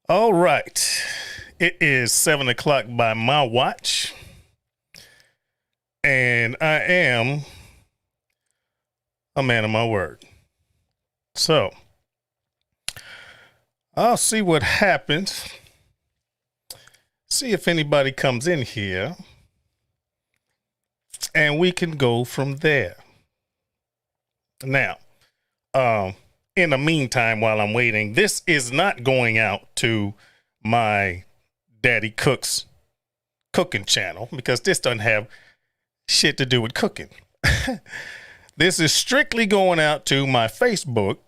All right. It is 7 o'clock by my watch. And I am a man of my word. So I'll see what happens. See if anybody comes in here. And we can go from there. Now, in the meantime, while I'm waiting, this is not going out to my Daddy Cook's cooking channel because this doesn't have shit to do with cooking. This is strictly going out to my Facebook,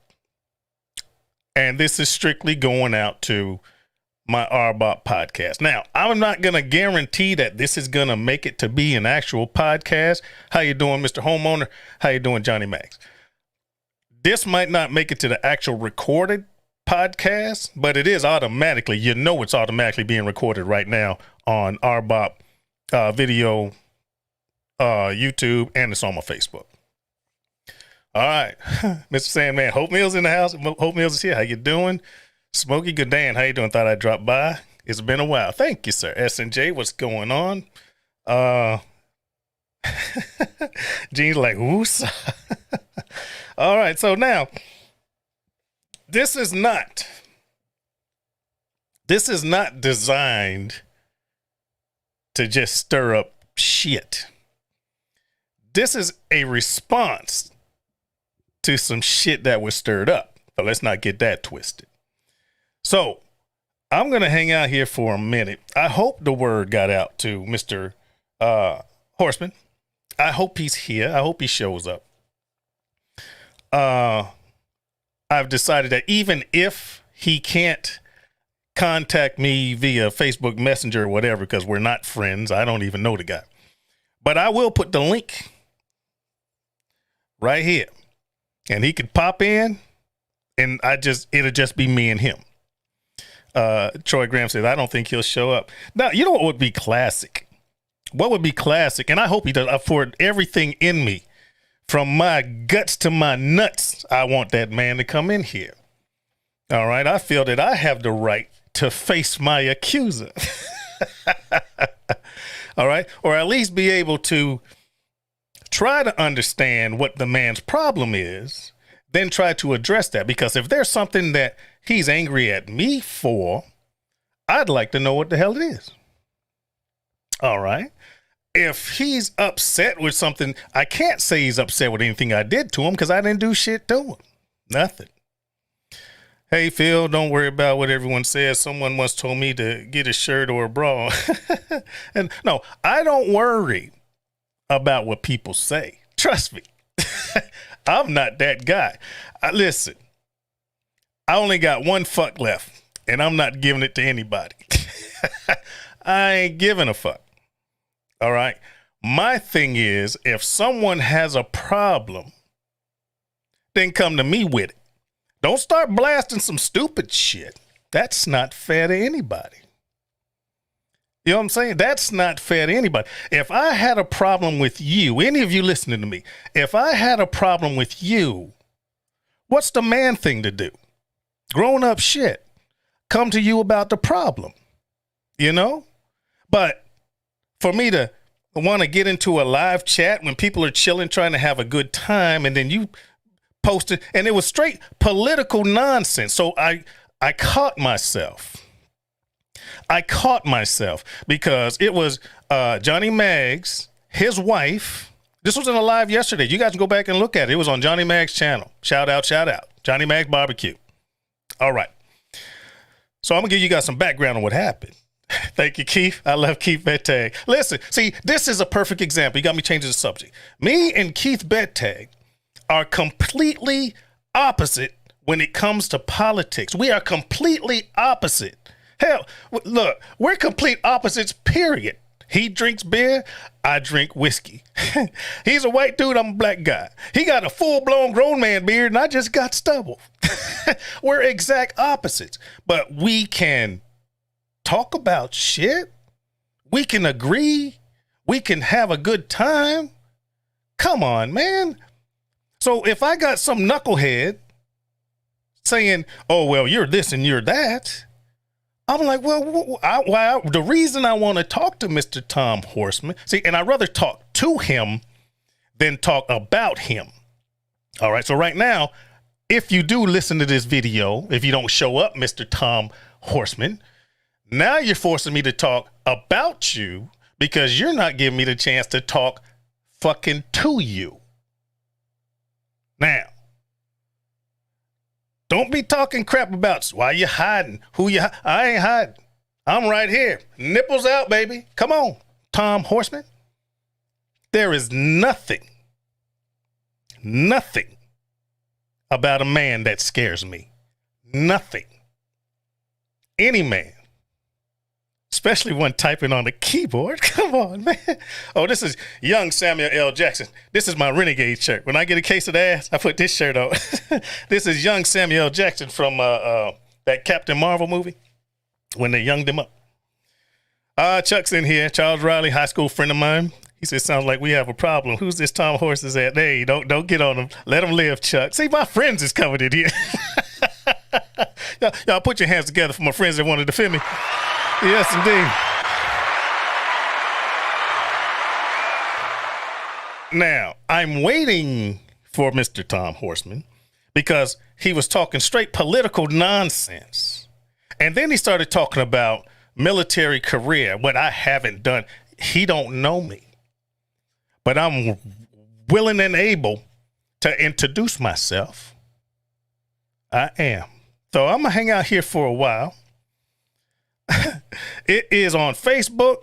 and this is strictly going out to my R-BoP podcast. Now, I'm not going to guarantee that this is going to make it to be an actual podcast. How you doing, Mr. Homeowner? How you doing, Johnny Max? This might not make it to the actual recorded podcast, but it is automatically, it's automatically being recorded right now on R-BoP video, YouTube, and it's on my Facebook. All right, Mr. Sandman, Hope Mills in the house. Hope Mills is here. How you doing? Smokey Goodan, how you doing? Thought I'd drop by. It's been a while. Thank you, sir. S&J, what's going on? Gene's like, who's? All right, so now, this is not designed to just stir up shit. This is a response to some shit that was stirred up. But let's not get that twisted. So, I'm going to hang out here for a minute. I hope the word got out to Mr. Horsman. I hope he's here. I hope he shows up. I've decided that even if he can't contact me via Facebook Messenger or whatever, because we're not friends, I don't even know the guy, but I will put the link right here and he could pop in and it'll just be me and him. Troy Graham says, I don't think he'll show up. Now, you know what would be classic? What would be classic? And I hope he does. For everything in me, from my guts to my nuts, I want that man to come in here. All right. I feel that I have the right to face my accuser. All right. Or at least be able to try to understand what the man's problem is, then try to address that. Because if there's something that he's angry at me for, I'd like to know what the hell it is. All right. If he's upset with something, I can't say he's upset with anything I did to him because I didn't do shit to him. Nothing. Hey, Phil, don't worry about what everyone says. Someone once told me to get a shirt or a bra. And no, I don't worry about what people say. Trust me. I'm not that guy. Listen, I only got one fuck left, and I'm not giving it to anybody. I ain't giving a fuck. All right. My thing is, if someone has a problem, then come to me with it. Don't start blasting some stupid shit. That's not fair to anybody. You know what I'm saying? That's not fair to anybody. If I had a problem with you, any of you listening to me, if I had a problem with you, what's the man thing to do? Grown up shit. Come to you about the problem. You know? But for me to want to get into a live chat when people are chilling, trying to have a good time, and then you posted, and it was straight political nonsense. So I caught myself. Because it was Johnny Maggs, his wife. This was in a live yesterday. You guys can go back and look at it. It was on Johnny Maggs' channel. Shout out. Johnny Maggs Barbecue. All right. So I'm going to give you guys some background on what happened. Thank you, Keith. I love Keith Bettag. Listen, see, this is a perfect example. You got me changing the subject. Me and Keith Bettag are completely opposite when it comes to politics. We are completely opposite. Hell, look, we're complete opposites, period. He drinks beer, I drink whiskey. He's a white dude, I'm a black guy. He got a full-blown grown man beard, and I just got stubble. We're exact opposites, but we can talk about shit. We can agree. We can have a good time. Come on, man. So if I got some knucklehead saying, oh, well, you're this and you're that, I'm like, well, the reason I want to talk to Mr. Tom Horsman, see, and I'd rather talk to him than talk about him. All right. So right now, if you do listen to this video, if you don't show up, Mr. Tom Horsman, now you're forcing me to talk about you because you're not giving me the chance to talk fucking to you. Now, don't be talking crap about why you hiding, I ain't hiding. I'm right here. Nipples out, baby. Come on, Tom Horsman. There is nothing about a man that scares me. Nothing. Any man. Especially one typing on the keyboard. Come on, man. Oh, this is young Samuel L. Jackson. This is my Renegade shirt. When I get a case of the ass, I put this shirt on. This is young Samuel L. Jackson from that Captain Marvel movie when they younged him up. Chuck's in here. Charles Riley, high school friend of mine. He said, sounds like we have a problem. Who's this Tom Horses at? Hey, don't get on him. Let him live, Chuck. See, my friends is coming in here. Y'all put your hands together for my friends that want to defend me. Yes, indeed. Now, I'm waiting for Mr. Tom Horsman because he was talking straight political nonsense. And then he started talking about military career, what I haven't done. He don't know me. But I'm willing and able to introduce myself. I am. So I'm going to hang out here for a while. It is on Facebook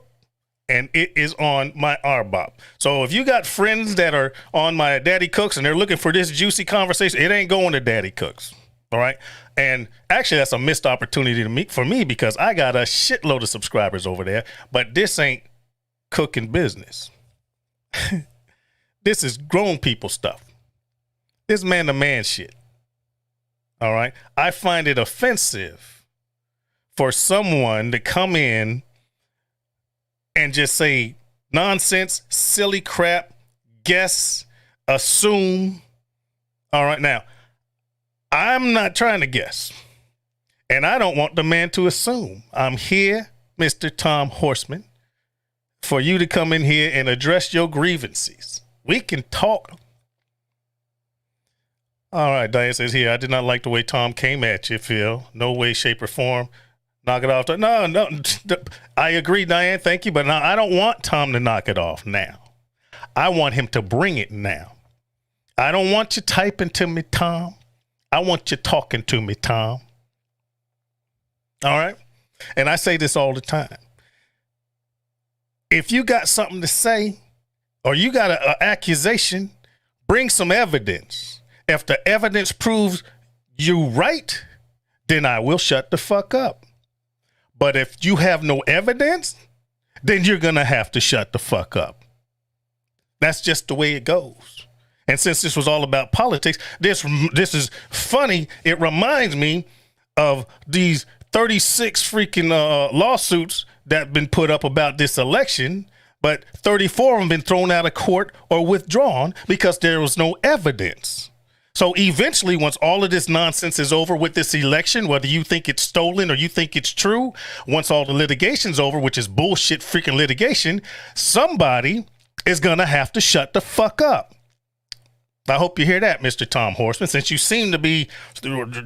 and it is on my R-BoP. So if you got friends that are on my Daddy Cooks and they're looking for this juicy conversation, it ain't going to Daddy Cooks. All right. And actually, that's a missed opportunity for me because I got a shitload of subscribers over there. But this ain't cooking business. This is grown people stuff. This man-to-man shit. All right. I find it offensive for someone to come in and just say nonsense, silly crap, guess, assume. All right. Now, I'm not trying to guess. And I don't want the man to assume. I'm here, Mr. Tom Horsman, for you to come in here and address your grievances. We can talk. All right, Diane says here, I did not like the way Tom came at you, Phil. No way, shape, or form. Knock it off. No. I agree, Diane. Thank you. But now I don't want Tom to knock it off now. I want him to bring it now. I don't want you typing to me, Tom. I want you talking to me, Tom. All right. And I say this all the time. If you got something to say or you got an accusation, bring some evidence. If the evidence proves you right, then I will shut the fuck up. But if you have no evidence, then you're going to have to shut the fuck up. That's just the way it goes. And since this was all about politics, this is funny. It reminds me of these 36 freaking lawsuits that have been put up about this election, but 34 of them been thrown out of court or withdrawn because there was no evidence. So eventually, once all of this nonsense is over with this election, whether you think it's stolen or you think it's true, once all the litigation's over, which is bullshit freaking litigation, somebody is going to have to shut the fuck up. I hope you hear that, Mr. Tom Horsman, since you seem to be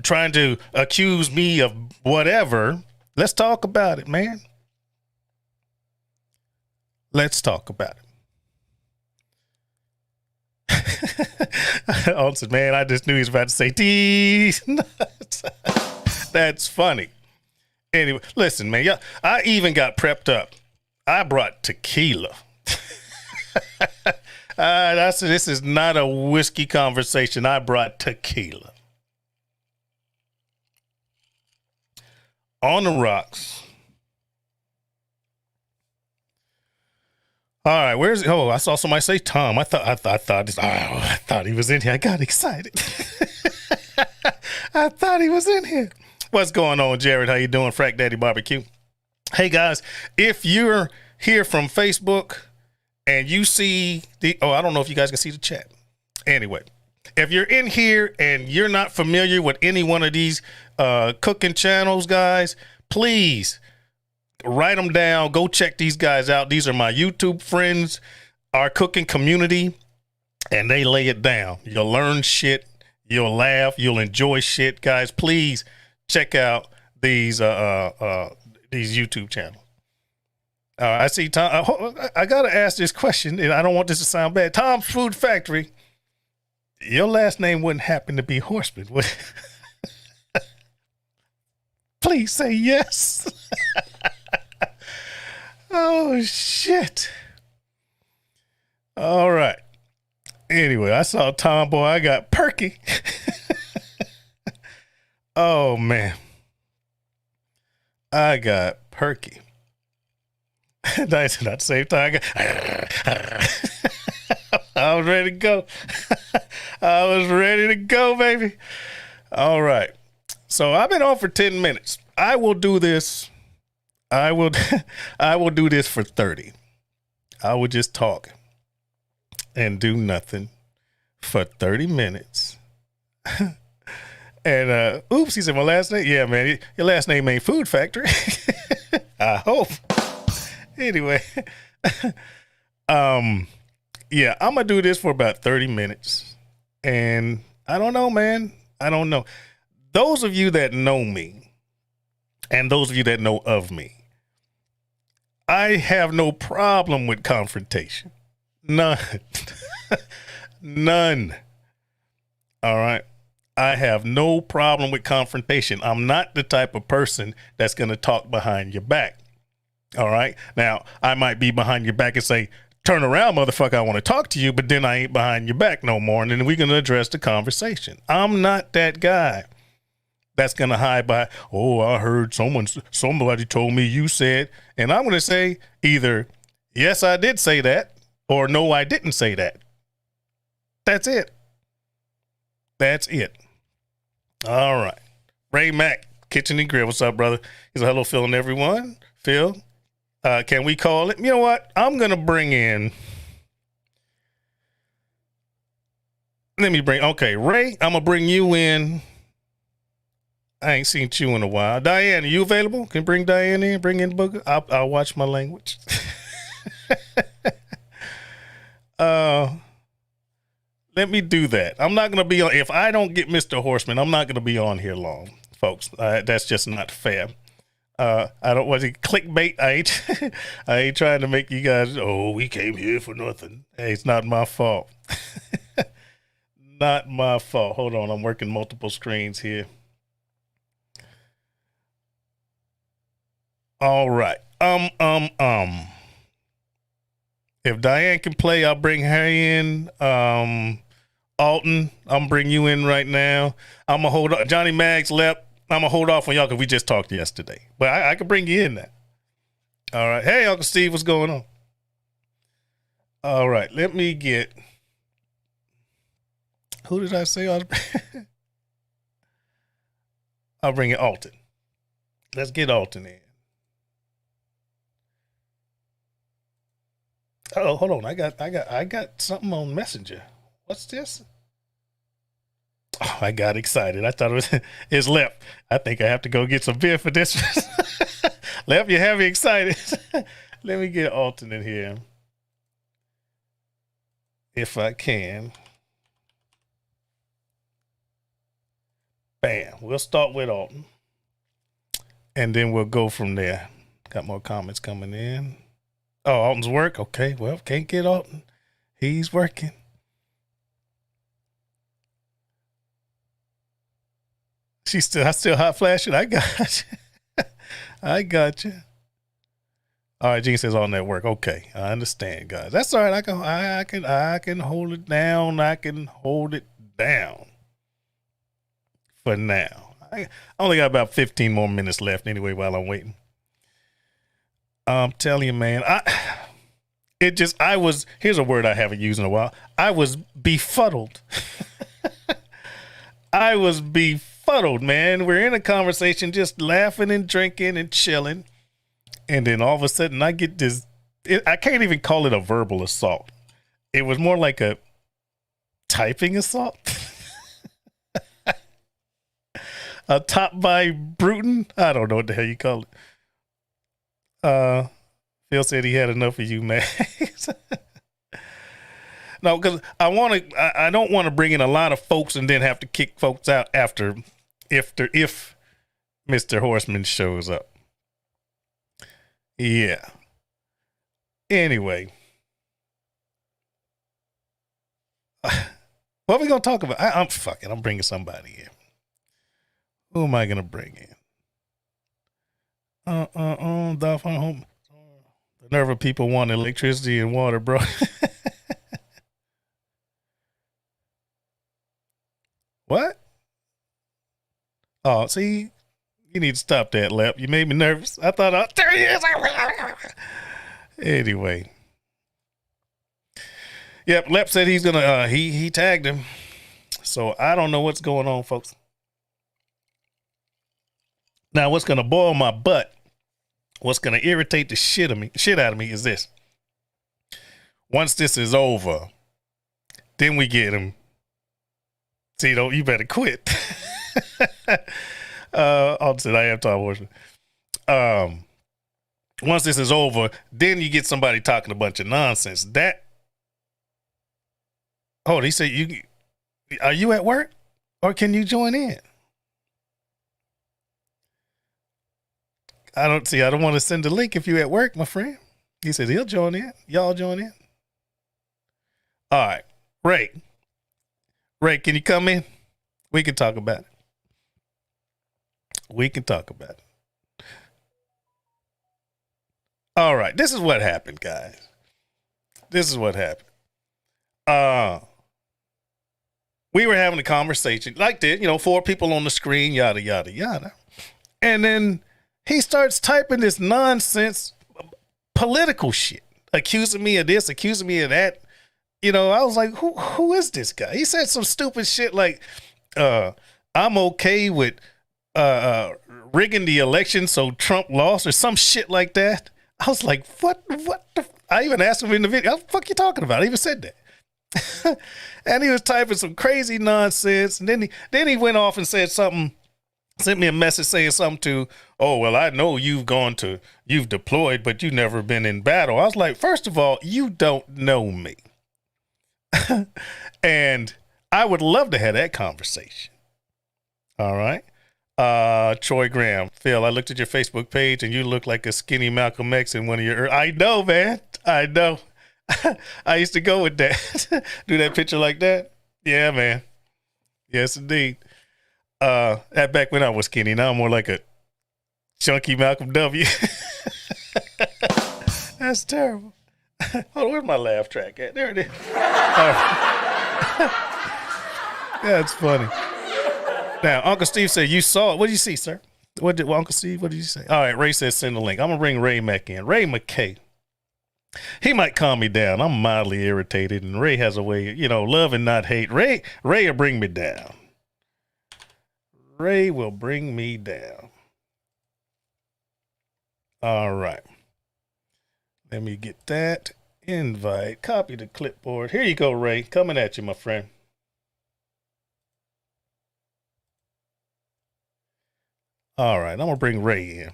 trying to accuse me of whatever. Let's talk about it, man. Let's talk about it. Olsen, man, I just knew he was about to say these nuts. That's funny. Anyway, listen, man, yeah, I even got prepped up. I brought tequila. This is not a whiskey conversation. I brought tequila. On the rocks. All right, where's it? Oh, I saw somebody say Tom. I thought he was in here. I got excited. I thought he was in here. What's going on, Jared? How you doing, Frack Daddy Barbecue? Hey guys, if you're here from Facebook and you see I don't know if you guys can see the chat. Anyway, if you're in here and you're not familiar with any one of these cooking channels, guys, please write them down. Go check these guys out. These are my YouTube friends, our cooking community, and they lay it down. You'll learn shit. You'll laugh. You'll enjoy shit. Guys, please check out these YouTube channels. I see Tom. I gotta ask this question, and I don't want this to sound bad. Tom's Food Factory. Your last name wouldn't happen to be Horsman, would it? Please say yes. Oh shit. All right. Anyway, I saw Tom, boy. I got perky. Oh man, I got perky. Nice, not the same time. I was ready to go. I was ready to go, baby. All right. So I've been on for 10 minutes. I will do this. I will do this for 30. I will just talk and do nothing for 30 minutes. And oops, he said my last name. Yeah, man, your last name ain't Food Factory. I hope. Anyway, yeah, I'm gonna do this for about 30 minutes, and I don't know, man. I don't know. Those of you that know me, and those of you that know of me, I have no problem with confrontation. None. None. All right. I have no problem with confrontation. I'm not the type of person that's going to talk behind your back. All right. Now, I might be behind your back and say, turn around, motherfucker, I want to talk to you, but then I ain't behind your back no more. And then we're going to address the conversation. I'm not that guy that's going to hide by, oh, I heard somebody told me you said, and I'm going to say either, yes, I did say that, or no, I didn't say that. That's it. That's it. All right. Ray Mack, Kitchen and Grill. What's up, brother? He's a hello, Phil, and everyone. Phil, can we call it? You know what? I'm going to bring in. Okay, Ray, I'm going to bring you in. I ain't seen you in a while. Diane, are you available? Can you bring Diane in? Bring in Booger? I'll watch my language. Let me do that. I'm not going to be on. If I don't get Mr. Horsman, I'm not going to be on here long, folks. That's just not fair. I don't want to clickbait. I ain't trying to make you guys, oh, we came here for nothing. Hey, it's not my fault. Not my fault. Hold on. I'm working multiple screens here. All right. If Diane can play, I'll bring her in. Alton, I'm bring you in right now. I'm gonna hold on. Johnny Maggs left. I'm gonna hold off on y'all because we just talked yesterday. But I can bring you in now. All right. Hey, Uncle Steve, what's going on? All right. Let me get. Who did I say? I'll bring in Alton. Let's get Alton in. Oh, hold on. I got something on Messenger. What's this? Oh, I got excited. I thought it's left. I think I have to go get some beer for this. Left, you have me excited. Let me get Alton in here. If I can. Bam. We'll start with Alton. And then we'll go from there. Got more comments coming in. Oh, Alton's work? Okay, well, can't get Alton. He's working. I still hot flashing. I got you. I got you. All right, Gene says on that work. Okay, I understand, guys. That's all right. I can hold it down. I can hold it down for now. I only got about 15 more minutes left anyway while I'm waiting. I'm telling you, man, here's a word I haven't used in a while. I was befuddled. I was befuddled, man. We're in a conversation, just laughing and drinking and chilling. And then all of a sudden I get this, I can't even call it a verbal assault. It was more like a typing assault. top by Bruton. I don't know what the hell you call it. Phil said he had enough of you, man. No, because I don't want to bring in a lot of folks and then have to kick folks out after if Mr. Horsman shows up. Yeah. Anyway. What are we going to talk about? I'm bringing somebody in. Who am I going to bring in? The nerve of people want electricity and water, bro. What? Oh, see, you need to stop that, Lep. You made me nervous. I thought, there he is. Anyway. Yep, Lep said he's gonna. He tagged him. So I don't know what's going on, folks. Now, what's gonna boil my butt? What's gonna irritate the shit out of me is this. Once this is over, then we get him. See, you better quit. Obviously, I am Tom Horsman. Once this is over, then you get somebody talking a bunch of nonsense. He said, are you at work or can you join in? I don't want to send a link if you at work, my friend. He said he'll join in. Y'all join in. All right. Ray, can you come in? We can talk about it. All right. This is what happened, guys. We were having a conversation like this, 4 people on the screen, yada, yada, yada. And then he starts typing this nonsense political shit, accusing me of this, accusing me of that. I was like, who is this guy? He said some stupid shit like, I'm okay with rigging the election so Trump lost or some shit like that. I was like, what I even asked him in the video, what the fuck you talking about? I even said that. And he was typing some crazy nonsense. And then he went off and said something, sent me a message saying something to, oh, well, I know you've deployed, but you've never been in battle. I was like, first of all, you don't know me. And I would love to have that conversation. All right. Troy Graham, Phil, I looked at your Facebook page and you look like a skinny Malcolm X in one of your, I know, man. I know. I used to go with that. Do that picture like that. Yeah, man. Yes, indeed. That back when I was skinny. Now I'm more like a chunky Malcolm W. That's terrible. Hold on, where's my laugh track at? There it is. That's funny. Now, Uncle Steve said you saw it. What did you see, sir? Uncle Steve, what did you say? All right, Ray says send the link. I'm going to bring Ray back in. Ray McKay. He might calm me down. I'm mildly irritated, and Ray has a way, love and not hate. Ray will bring me down. Ray will bring me down. All right. Let me get that invite. Copy the clipboard. Here you go, Ray. Coming at you, my friend. All right. I'm going to bring Ray in.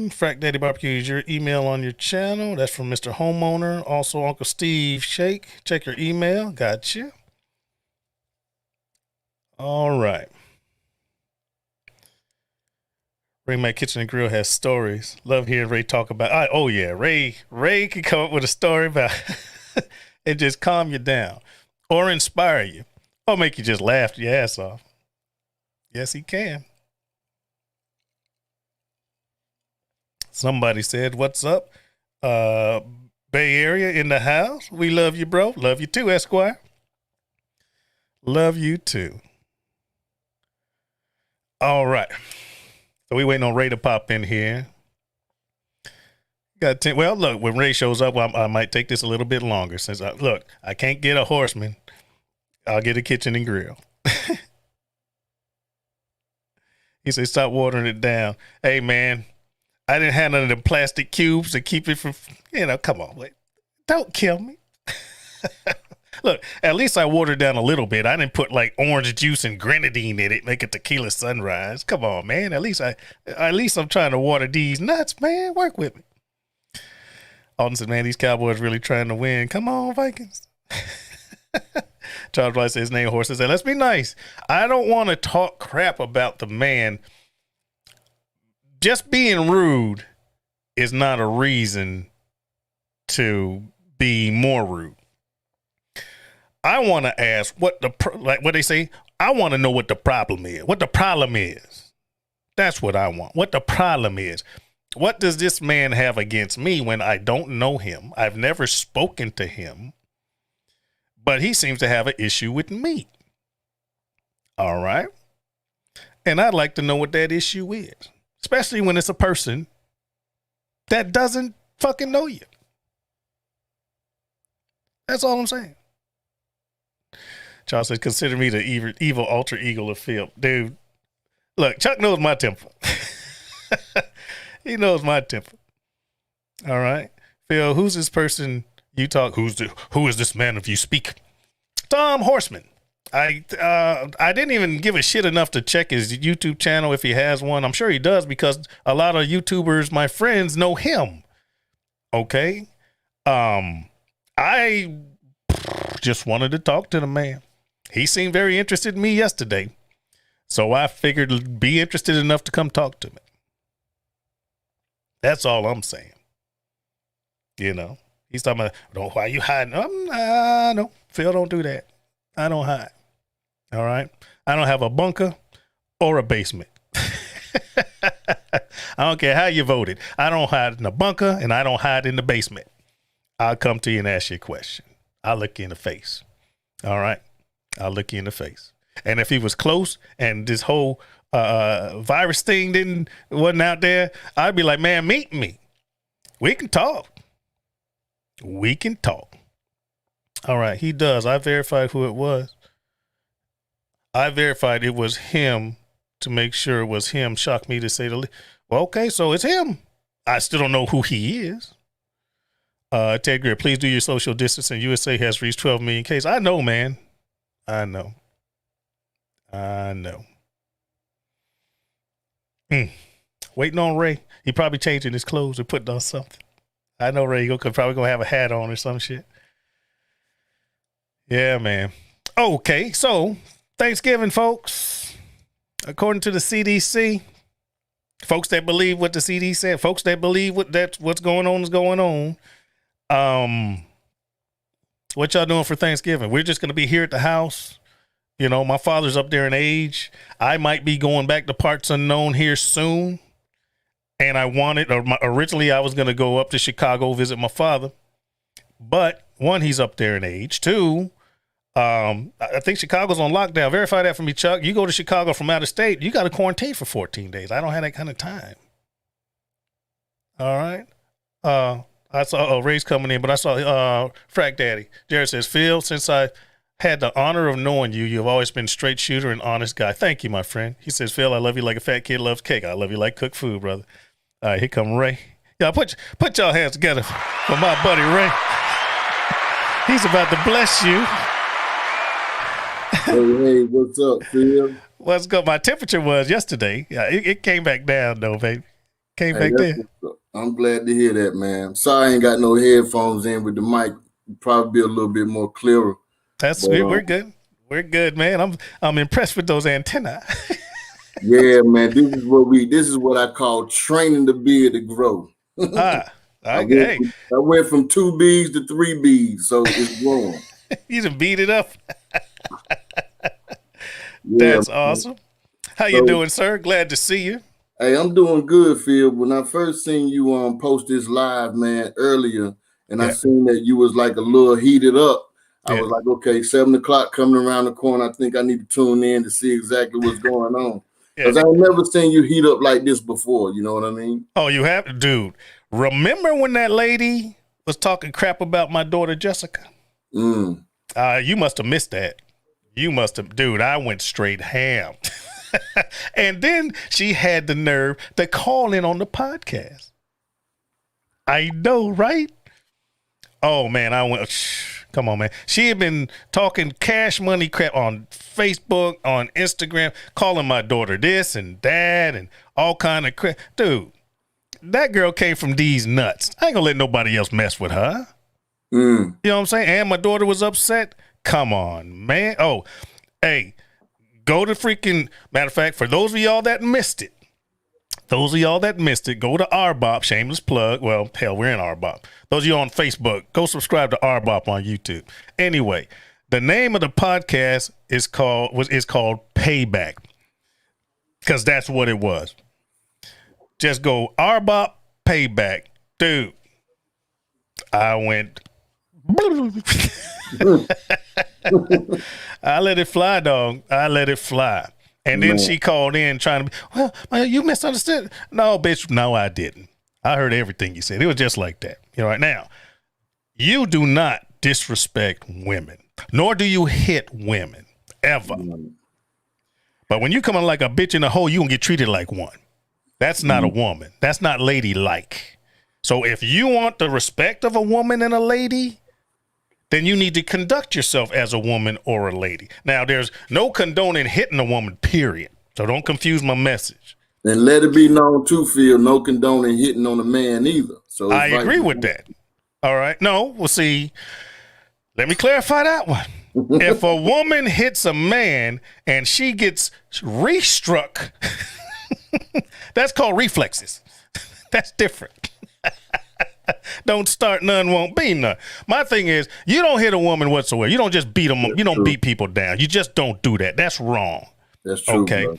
Frack Daddy Barbecue is your email on your channel. That's from Mr. Homeowner. Also, Uncle Steve Shake. Check your email. Gotcha. All right. Ray My Kitchen and Grill has stories. Love hearing Ray talk about. Oh yeah, Ray can come up with a story about and just calm you down, or inspire you, or make you just laugh your ass off. Yes, he can. Somebody said, "What's up, Bay Area in the house? We love you, bro. Love you too, Esquire. Love you too." All right. So we waiting on Ray to pop in here. Got 10. Well, look, when Ray shows up, I might take this a little bit longer since I can't get a Horsman. I'll get a kitchen and grill. He said, stop watering it down. Hey, man, I didn't have none of them plastic cubes to keep it from, come on, wait. Don't kill me. Look, at least I watered down a little bit. I didn't put like orange juice and grenadine in it, make it tequila sunrise. Come on, man. At least I'm trying to water these nuts, man. Work with me. Alden said, man, these Cowboys really trying to win. Come on, Vikings. Charles White said his name Horse. Said, let's be nice. I don't want to talk crap about the man. Just being rude is not a reason to be more rude. I want to ask what they say. I want to know what the problem is. What the problem is. That's what I want. What the problem is. What does this man have against me when I don't know him? I've never spoken to him, but he seems to have an issue with me. All right. And I'd like to know what that issue is, especially when it's a person that doesn't fucking know you. That's all I'm saying. Charles says, consider me the evil alter ego of Phil. Dude, look, Chuck knows my temper. He knows my temper. All right. Phil, who's this person you talk? Who is this man if you speak? Tom Horsman. I didn't even give a shit enough to check his YouTube channel if he has one. I'm sure he does because a lot of YouTubers, my friends, know him. Okay. I just wanted to talk to the man. He seemed very interested in me yesterday. So I figured be interested enough to come talk to me. That's all I'm saying. You know, he's talking about, why are you hiding? No, Phil, don't do that. I don't hide. All right. I don't have a bunker or a basement. I don't care how you voted. I don't hide in the bunker and I don't hide in the basement. I'll come to you and ask you a question. I'll look you in the face. All right. I'll look you in the face. And if he was close and this whole virus thing wasn't out there, I'd be like, man, meet me. We can talk. We can talk. All right. He does. I verified who it was. I verified it was him to make sure it was him. Shocked me to say the least. Well, okay, so it's him. I still don't know who he is. Ted Greer, please do your social distancing. USA has reached 12 million cases. I know, man. I know. Waiting on Ray. He probably changing his clothes or putting on something. I know Ray probably gonna have a hat on or some shit. Yeah, man. Okay, so Thanksgiving, folks. According to the CDC, folks that believe what the CDC said, folks that believe what's going on is going on. What y'all doing for Thanksgiving? We're just gonna be here at the house. You know, my father's up there in age. I might be going back to parts unknown here soon. And originally I was going to go up to Chicago, visit my father. But one, he's up there in age. Two, I think Chicago's on lockdown. Verify that for me, Chuck. You go to Chicago from out of state, you got to quarantine for 14 days. I don't have that kind of time. All right. I saw Ray's coming in, but I saw Frack Daddy. Jared says, Phil, since I had the honor of knowing you, you've always been a straight shooter and honest guy. Thank you, my friend. He says, Phil, I love you like a fat kid loves cake. I love you like cooked food, brother. All right, here come Ray. Y'all put y'all hands together for my buddy Ray. He's about to bless you. Hey, what's up, Phil? What's good? My temperature was yesterday. Yeah, it came back down though, baby. Came back down. I'm glad to hear that, man. Sorry I ain't got no headphones in with the mic. Probably be a little bit more clearer. That's sweet. We're good. We're good, man. I'm impressed with those antennae. Yeah, man. This is what I call training the beard to grow. I went from 2 B's to 3 B's, so it's growing. You just beat it up. That's awesome. How you doing, sir? Glad to see you. Hey, I'm doing good, Phil. When I first seen you post this live, man, earlier, and I seen that you was like a little heated up, I was like, okay, 7 o'clock coming around the corner. I think I need to tune in to see exactly what's going on. Because I've never seen you heat up like this before. You know what I mean? Oh, you have? Dude, remember when that lady was talking crap about my daughter, Jessica? You must have missed that. You must have. Dude, I went straight ham. And then she had the nerve to call in on the podcast. I know, right? Oh, man, I went. Come on, man. She had been talking cash money crap on Facebook, on Instagram, calling my daughter this and that and all kind of crap. Dude, that girl came from these nuts. I ain't gonna let nobody else mess with her. You know what I'm saying? And my daughter was upset. Come on, man. Oh, hey, go to freaking, matter of fact, for those of y'all that missed it, go to R-BoP, shameless plug. Well, hell, we're in R-BoP. Those of you on Facebook, go subscribe to R-BoP on YouTube. Anyway, the name of the podcast is called Payback, because that's what it was. Just go R-BoP Payback. Dude, I went... I let it fly, dog. I let it fly. And then she called in trying to be, well, you misunderstood. No, bitch, no, I didn't. I heard everything you said. It was just like that. You know, right now, you do not disrespect women, nor do you hit women, ever. But when you come in like a bitch in a hole, you gonna get treated like one. That's not a woman. That's not ladylike. So if you want the respect of a woman and a lady, then you need to conduct yourself as a woman or a lady. Now, there's no condoning hitting a woman, period. So don't confuse my message. And let it be known, too, Phil, no condoning hitting on a man either. So I agree with that. All right. No, well, see, let me clarify that one. If a woman hits a man and she gets restruck, that's called reflexes. That's different. Don't start none, won't be none. My thing is, you don't hit a woman whatsoever. You don't just beat them. You don't beat people down. You just don't do that. That's wrong. That's true. Okay. Bro.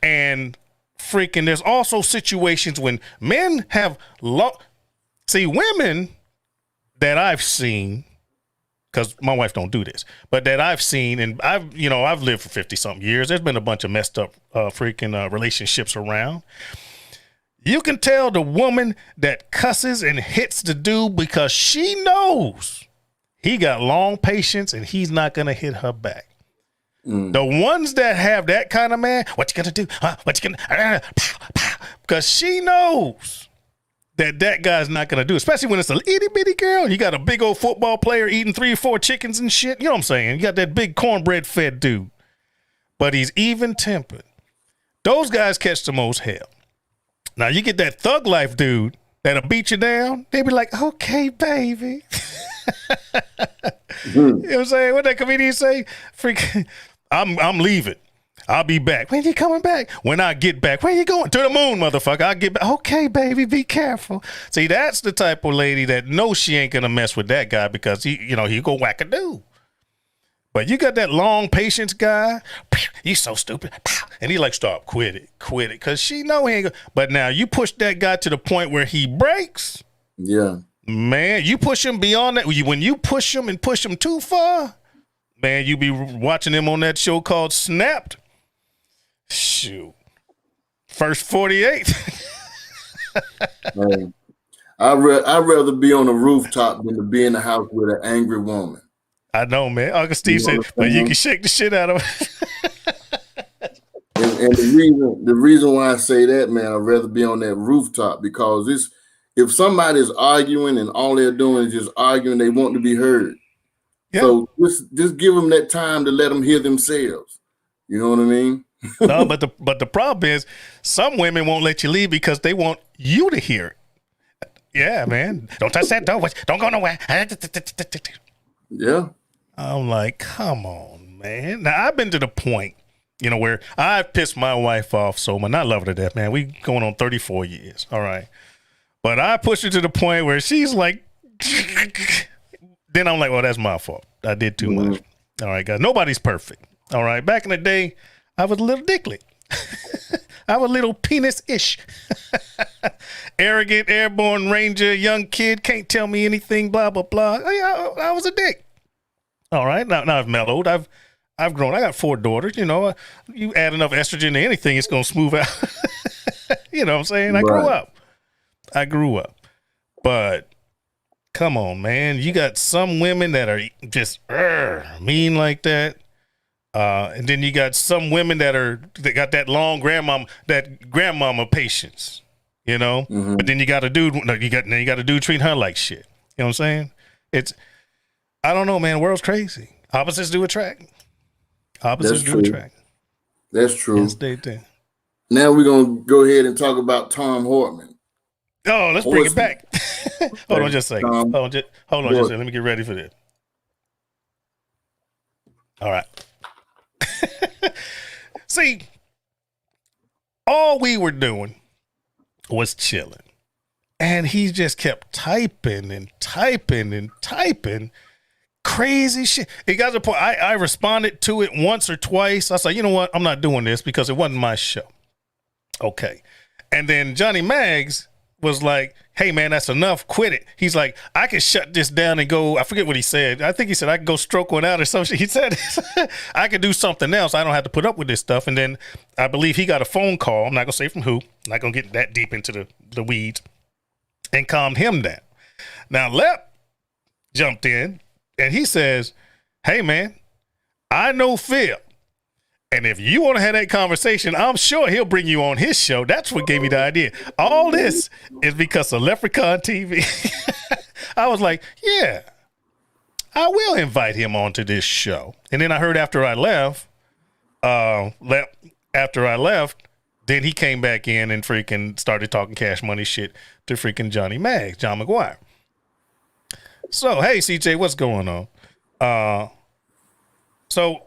And freaking, there's also situations when men have see, women that I've seen, because my wife don't do this, but that I've seen, and I've lived for 50 something years. There's been a bunch of messed up relationships around. You can tell the woman that cusses and hits the dude because she knows he got long patience and he's not going to hit her back. The ones that have that kind of man, what you going to do? What you going to, because she knows that guy's not going to do, especially when it's a itty bitty girl. You got a big old football player eating 3 or 4 chickens and shit. You know what I'm saying? You got that big cornbread fed dude, but he's even tempered. Those guys catch the most hell. Now, you get that thug life dude that'll beat you down. They be like, okay, baby. You know what I'm saying? What that comedian say? Freak, I'm leaving. I'll be back. When you coming back? When I get back. Where you going? To the moon, motherfucker. I'll get back. Okay, baby, be careful. See, that's the type of lady that knows she ain't going to mess with that guy because he go whack a dude. But you got that long patience guy. You so stupid. And he like, stop, quit it. Because she know he ain't gonna. But now you push that guy to the point where he breaks. Yeah. Man, you push him beyond that. When you push him and push him too far, man, you be watching him on that show called Snapped. Shoot. First 48. Man, I'd rather be on a rooftop than to be in the house with an angry woman. I know, man. Uncle Steve said, but you can shake the shit out of it. and the reason why I say that, man, I'd rather be on that rooftop because if somebody's arguing and all they're doing is just arguing, they want to be heard. Yeah. So just give them that time to let them hear themselves. You know what I mean? No, but the problem is some women won't let you leave because they want you to hear it. Yeah, man. Don't touch that door. Don't go nowhere. Yeah. I'm like, come on, man. Now, I've been to the point, where I've pissed my wife off so much. I love her to death, man. We going on 34 years. All right. But I pushed her to the point where she's like, then I'm like, well, that's my fault. I did too much. All right, guys. Nobody's perfect. All right. Back in the day, I was a little dickly. I was a little penis-ish. Arrogant, airborne ranger, young kid, can't tell me anything, blah, blah, blah. I was a dick. All right. Now I've mellowed. I've grown. I got 4 daughters. You add enough estrogen to anything, it's going to smooth out. You know what I'm saying? I grew up. But come on, man. You got some women that are just mean like that. And then you got some women that got that long grandmama patience, But then you got a dude. You got a dude treating her like shit. You know what I'm saying? I don't know, man. The world's crazy. Opposites do attract. Opposites That's do true. attract. That's true. Yes, they do. Now we're gonna go ahead and talk about Tom Horsman. Oh, let's bring it back. Hold on just a second. Tom, Hold on just a second. Let me get ready for this. All right. See, all we were doing was chilling. And he just kept typing and typing and typing crazy shit. It got to the point I responded to it once or twice. I said, you know what? I'm not doing this because it wasn't my show. Okay. And then Johnny Maggs was like, hey, man, that's enough. Quit it. He's like, I can shut this down and go. I forget what he said. I think he said I can go stroke one out or something. He said I could do something else. I don't have to put up with this stuff. And then I believe he got a phone call. I'm not going to say from who. I'm not going to get that deep into the weeds. And calmed him down. Now, Lep jumped in and he says, hey, man, I know Phil. And if you want to have that conversation, I'm sure he'll bring you on his show. That's what gave me the idea. All this is because of Leprechaun TV. I was like, yeah, I will invite him onto this show. And then I heard after I left, then he came back in and freaking started talking Cash Money shit to freaking Johnny Maggs, John McGuire. So, hey, CJ, what's going on? So,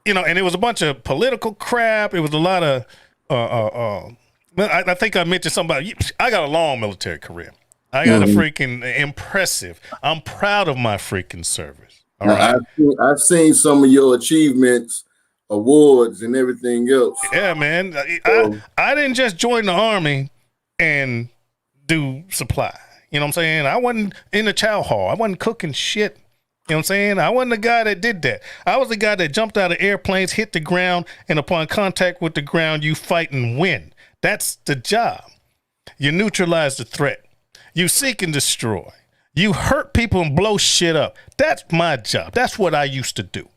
you know, and it was a bunch of political crap. It was a lot of, I think I mentioned somebody. I got a long military career. I got a freaking impressive. I'm proud of my freaking service. All right. I've seen some of your achievements, awards, and everything else. Yeah, man. I didn't just join the Army and do supply. You know what I'm saying? I wasn't in the chow hall. I wasn't cooking shit. You know what I'm saying? I wasn't the guy that did that. I was the guy that jumped out of airplanes, hit the ground, and upon contact with the ground, you fight and win. That's the job. You neutralize the threat. You seek and destroy. You hurt people and blow shit up. That's my job. That's what I used to do.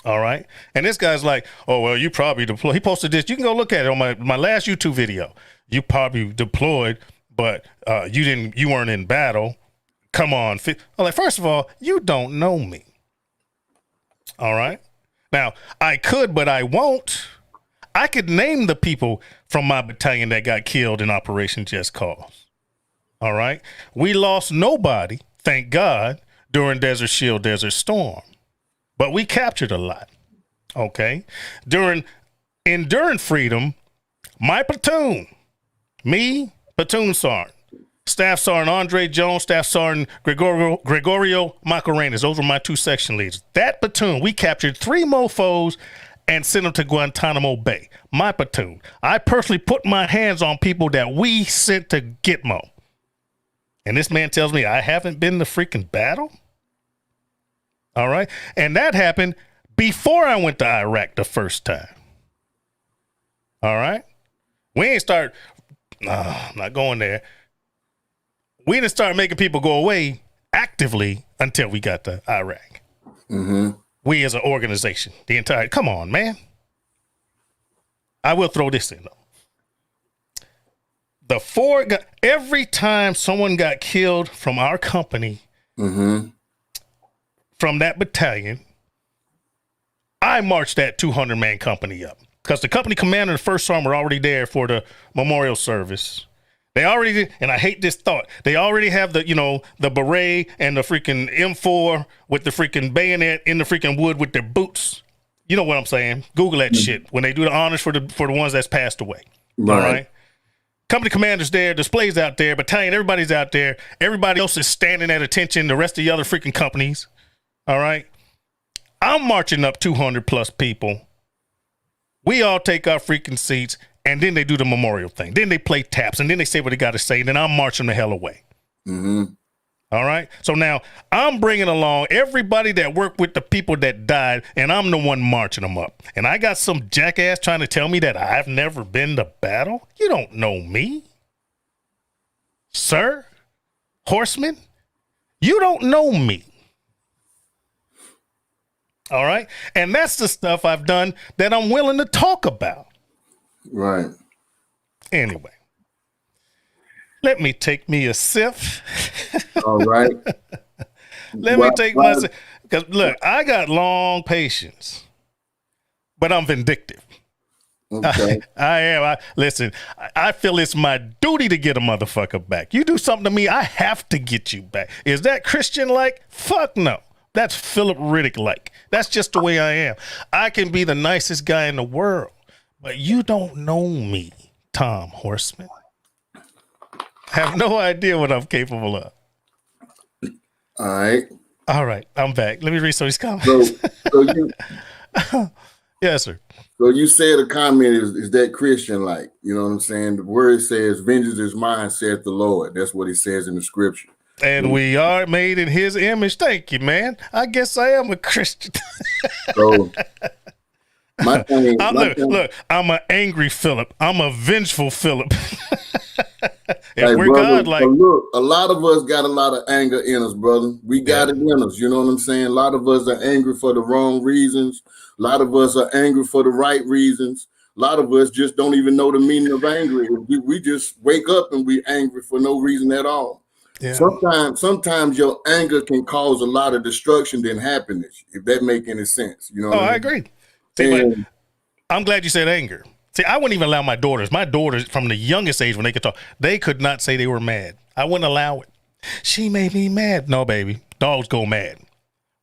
All right. And this guy's like, oh, well, you probably deployed. He posted this. You can go look at it on my last YouTube video. You probably deployed, but you weren't in battle. Come on. I'm like, first of all, you don't know me. All right. Now, I could, but I won't. I could name the people from my battalion that got killed in Operation Just Cause. All right. We lost nobody, thank God, during Desert Shield, Desert Storm. But we captured a lot. Okay. During Enduring Freedom, my platoon, me, platoon sergeant, Staff Sergeant Andre Jones, Staff Sergeant Gregorio Macarenas. Those were my two section leaders. That platoon, we captured 3 mofos and sent them to Guantanamo Bay. My platoon. I personally put my hands on people that we sent to Gitmo. And this man tells me I haven't been in the freaking battle? All right. And that happened before I went to Iraq the first time. All right. We ain't start. I'm not going there. We didn't start making people go away actively until we got to Iraq. Mm-hmm. We as an organization, the entire, come on, man. I will throw this in though. Every time someone got killed from our company, from that battalion, I marched that 200-man company up because the company commander and the first sergeant were already there for the memorial service. They already did, and I hate this thought. They already have the beret and the freaking M4 with the freaking bayonet in the freaking wood with their boots. You know what I'm saying? Google that shit when they do the honors for the ones that's passed away. Right. All right. Company commander's there, displays out there, battalion, everybody's out there. Everybody else is standing at attention. The rest of the other freaking companies. All right. I'm marching up 200 plus people. We all take our freaking seats. And then they do the memorial thing. Then they play taps. And then they say what they got to say. And then I'm marching the hell away. Mm-hmm. All right. So now I'm bringing along everybody that worked with the people that died. And I'm the one marching them up. And I got some jackass trying to tell me that I've never been to battle. You don't know me. Sir Horsman. You don't know me. All right. And that's the stuff I've done that I'm willing to talk about. Right. Anyway, let me take me a sip. All right. Let me take myself, because look, I got long patience, but I'm vindictive. Okay. I am. Listen, I feel it's my duty to get a motherfucker back. You do something to me, I have to get you back. Is that Christian-like? Fuck no. That's Philip Riddick-like. That's just the way I am. I can be the nicest guy in the world, but you don't know me, Tom Horsman. Have no idea what I'm capable of. All right, I'm back. Let me read some of these comments. So you, yes, sir. So you said a comment is that Christian-like? You know what I'm saying? The word says, "Vengeance is mine," saith the Lord. That's what he says in the scripture. And we are made in his image. Thank you, man. I guess I am a Christian. So my thing, look, I'm an angry Philip. I'm a vengeful Philip. Hey, we're brother, godlike. Look, a lot of us got a lot of anger in us, brother. We got it in us. You know what I'm saying? A lot of us are angry for the wrong reasons. A lot of us are angry for the right reasons. A lot of us just don't even know the meaning of angry. We just wake up and we angry for no reason at all. Yeah. Sometimes your anger can cause a lot of destruction than happiness, if that make any sense. You know? I agree. See, but I'm glad you said anger. See, I wouldn't even allow my daughters from the youngest age when they could talk, they could not say they were mad. I wouldn't allow it. She made me mad. No, baby. Dogs go mad.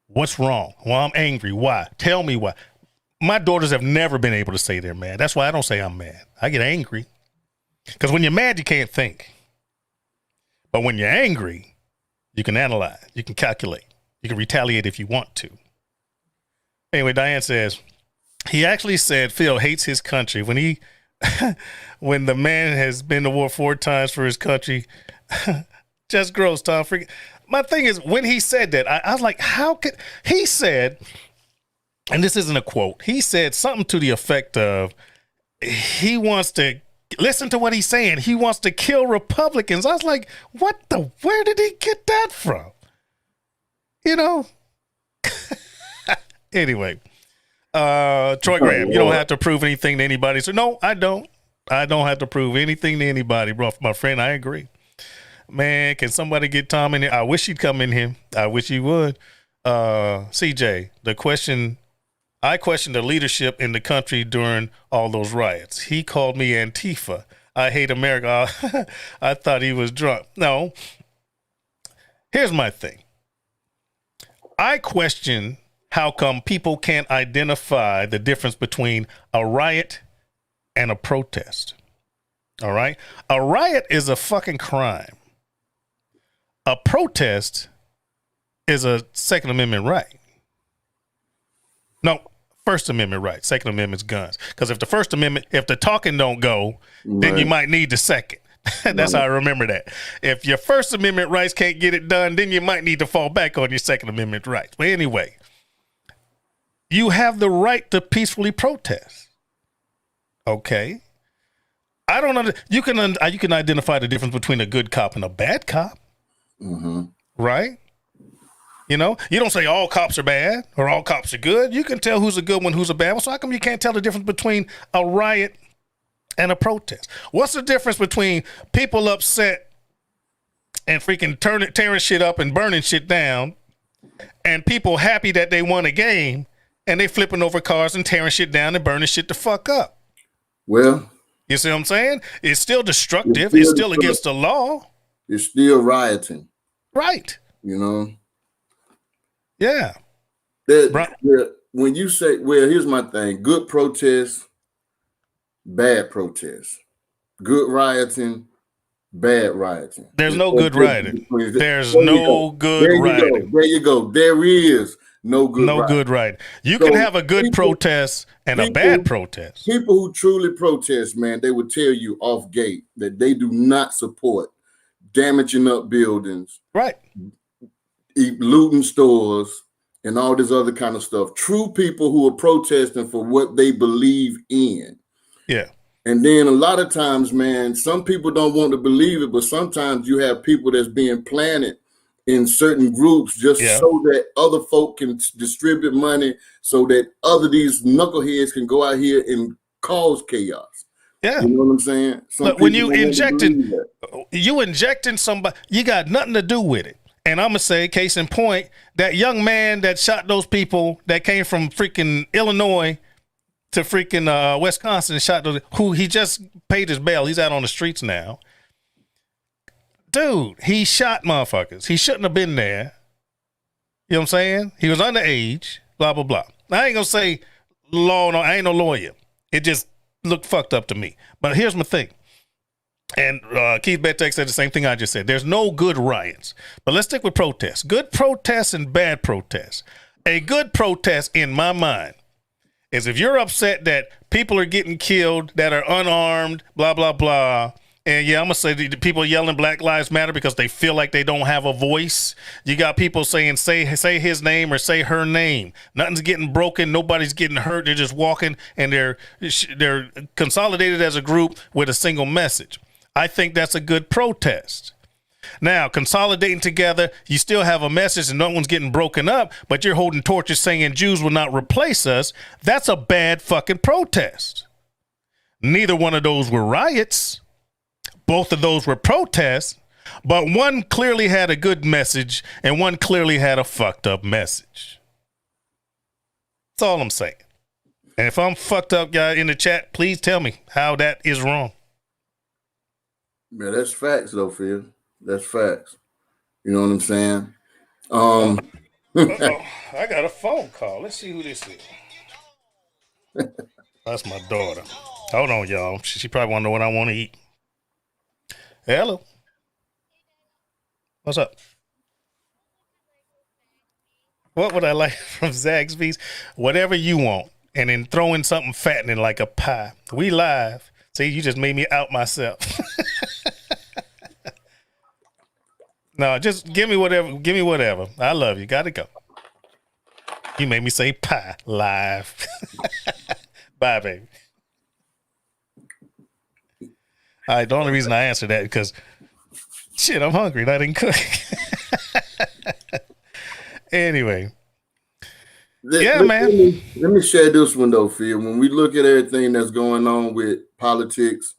What's wrong? Well, I'm angry. Why? Tell me why. My daughters have never been able to say they're mad. That's why I don't say I'm mad. I get angry. Because when you're mad, you can't think. But when you're angry, you can analyze. You can calculate. You can retaliate if you want to. Anyway, Diane says, he actually said Phil hates his country when the man has been to war 4 times for his country. Just gross, Tom. My thing is, when he said that, I was like, how could he said, and this isn't a quote, he said something to the effect of, he wants to listen to what he's saying. He wants to kill Republicans. I was like, where did he get that from? You know? Anyway. Troy Graham, you don't have to prove anything to anybody. So no, I don't have to prove anything to anybody, bro. My friend, I agree. Man, can somebody get Tom in here? I wish he'd come in here. I wish he would. CJ, I questioned the leadership in the country during all those riots. He called me Antifa. I hate America. I thought he was drunk. No. Here's my thing. I question how come people can't identify the difference between a riot and a protest. All right? A riot is a fucking crime. A protest is a Second Amendment right. No, First Amendment right. Second Amendment's guns. Because if the talking don't go, then you might need the second. That's how I remember that. If your First Amendment rights can't get it done, then you might need to fall back on your Second Amendment rights. But anyway, you have the right to peacefully protest. Okay. I don't know. You can identify the difference between a good cop and a bad cop. Mm-hmm. Right? You know, you don't say all cops are bad or all cops are good. You can tell who's a good one, who's a bad one. So how come you can't tell the difference between a riot and a protest? What's the difference between people upset and freaking tearing shit up and burning shit down and people happy that they won a game and they flipping over cars and tearing shit down and burning shit the fuck up? Well, you see what I'm saying? It's still destructive. It's still against the law. It's still rioting. Right. You know? Yeah. When you say, well, here's my thing. Good protest, bad protest. Good rioting, bad rioting. There's no good rioting. There's no good rioting. There you go. There is no good rioting. You can have a good protest and a bad protest. People who truly protest, man, they would tell you off gate that they do not support damaging up buildings. Right. Looting stores and all this other kind of stuff. True people who are protesting for what they believe in. Yeah. And then a lot of times, man, some people don't want to believe it, but sometimes you have people that's being planted in certain groups just so that other folk can distribute money so that these knuckleheads can go out here and cause chaos. Yeah. You know what I'm saying? Look, when you injecting somebody, you got nothing to do with it. And I'm going to say, case in point, that young man that shot those people that came from freaking Illinois to freaking Wisconsin and shot those, who he just paid his bail. He's out on the streets now. Dude, he shot motherfuckers. He shouldn't have been there. You know what I'm saying? He was underage, blah, blah, blah. I ain't going to say law, no, I ain't no lawyer. It just looked fucked up to me. But here's my thing. And Keith Bettek said the same thing I just said. There's no good riots. But let's stick with protests. Good protests and bad protests. A good protest, in my mind, is if you're upset that people are getting killed that are unarmed, blah, blah, blah. And yeah, I'm going to say the people yelling Black Lives Matter because they feel like they don't have a voice. You got people saying, say his name or say her name. Nothing's getting broken. Nobody's getting hurt. They're just walking and they're consolidated as a group with a single message. I think that's a good protest. Now, consolidating together, you still have a message and no one's getting broken up, but you're holding torches saying Jews will not replace us. That's a bad fucking protest. Neither one of those were riots. Both of those were protests, but one clearly had a good message and one clearly had a fucked up message. That's all I'm saying. And if I'm fucked up, guy in the chat, please tell me how that is wrong. Yeah, that's facts, though, Phil. That's facts. You know what I'm saying? I got a phone call. Let's see who this is. That's my daughter. Hold on, y'all. She probably want to know what I want to eat. Hello. What's up? What would I like from Zaxby's? Whatever you want. And then throw in something fattening like a pie. We live. See, you just made me out myself. No, just give me whatever. Give me whatever. I love you. Gotta go. You made me say pie live. Bye, baby. All right, the only reason I answered that because shit, I'm hungry and I didn't cook. Anyway. Man. Let me share this one though, Phil. When we look at everything that's going on with politics,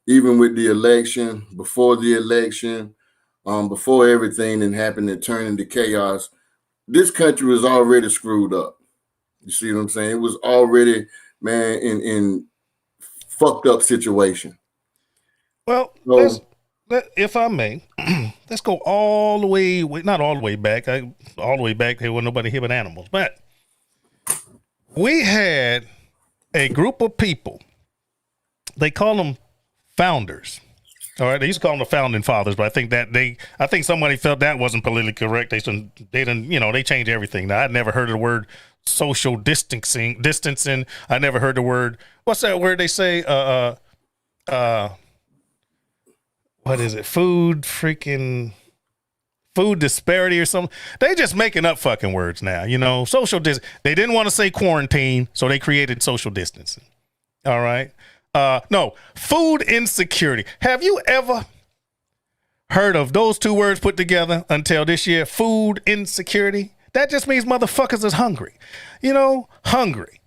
even with the election, before the election, before everything that happened that turned into chaos, this country was already screwed up. You see what I'm saying? It was already, man, in fucked up situation. Well, if I may, let's go all the way, not all the way back. All the way back, there wasn't nobody here but animals. But we had a group of people. They call them founders. All right, they used to call them the founding fathers, but I think somebody felt that wasn't politically correct. They didn't, they changed everything. Now, I'd never heard of the word social distancing. I never heard the word. What's that word they say? What is it? Food disparity or something. They just making up fucking words now, social they didn't want to say quarantine, so they created social distancing. All right. No, food insecurity. Have you ever heard of those two words put together until this year? Food insecurity. That just means motherfuckers is hungry, hungry.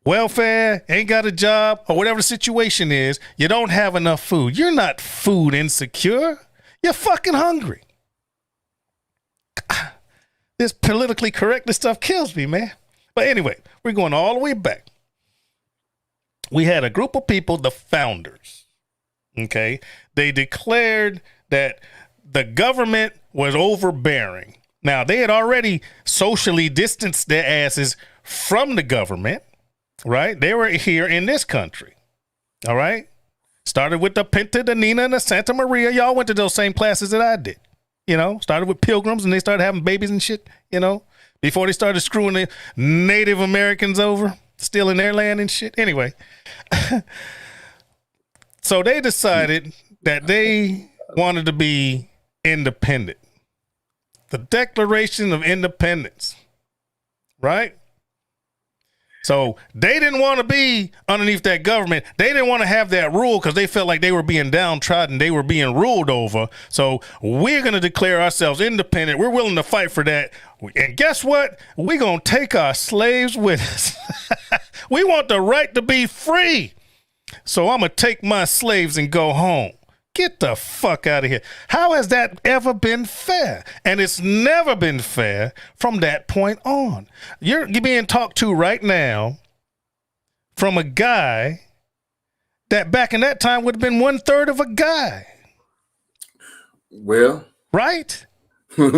Welfare, ain't got a job, or whatever the situation is, you don't have enough food. You're not food insecure. You're fucking hungry. This politically correct stuff kills me, man. But anyway, we're going all the way back. We had a group of people, the founders, okay? They declared that the government was overbearing. Now, they had already socially distanced their asses from the government. Right? They were here in this country. All right? Started with the Pinta, the Nina, and the Santa Maria. Y'all went to those same classes that I did. Started with pilgrims and they started having babies and shit, before they started screwing the Native Americans over, stealing their land and shit. Anyway. So they decided that they wanted to be independent. The Declaration of Independence. Right? So they didn't want to be underneath that government. They didn't want to have that rule because they felt like they were being downtrodden. They were being ruled over. So we're going to declare ourselves independent. We're willing to fight for that. And guess what? We're going to take our slaves with us. We want the right to be free. So I'm going to take my slaves and go home. Get the fuck out of here. How has that ever been fair? And it's never been fair from that point on. You're being talked to right now from a guy that back in that time would have been 1/3 of a guy. Well, right? You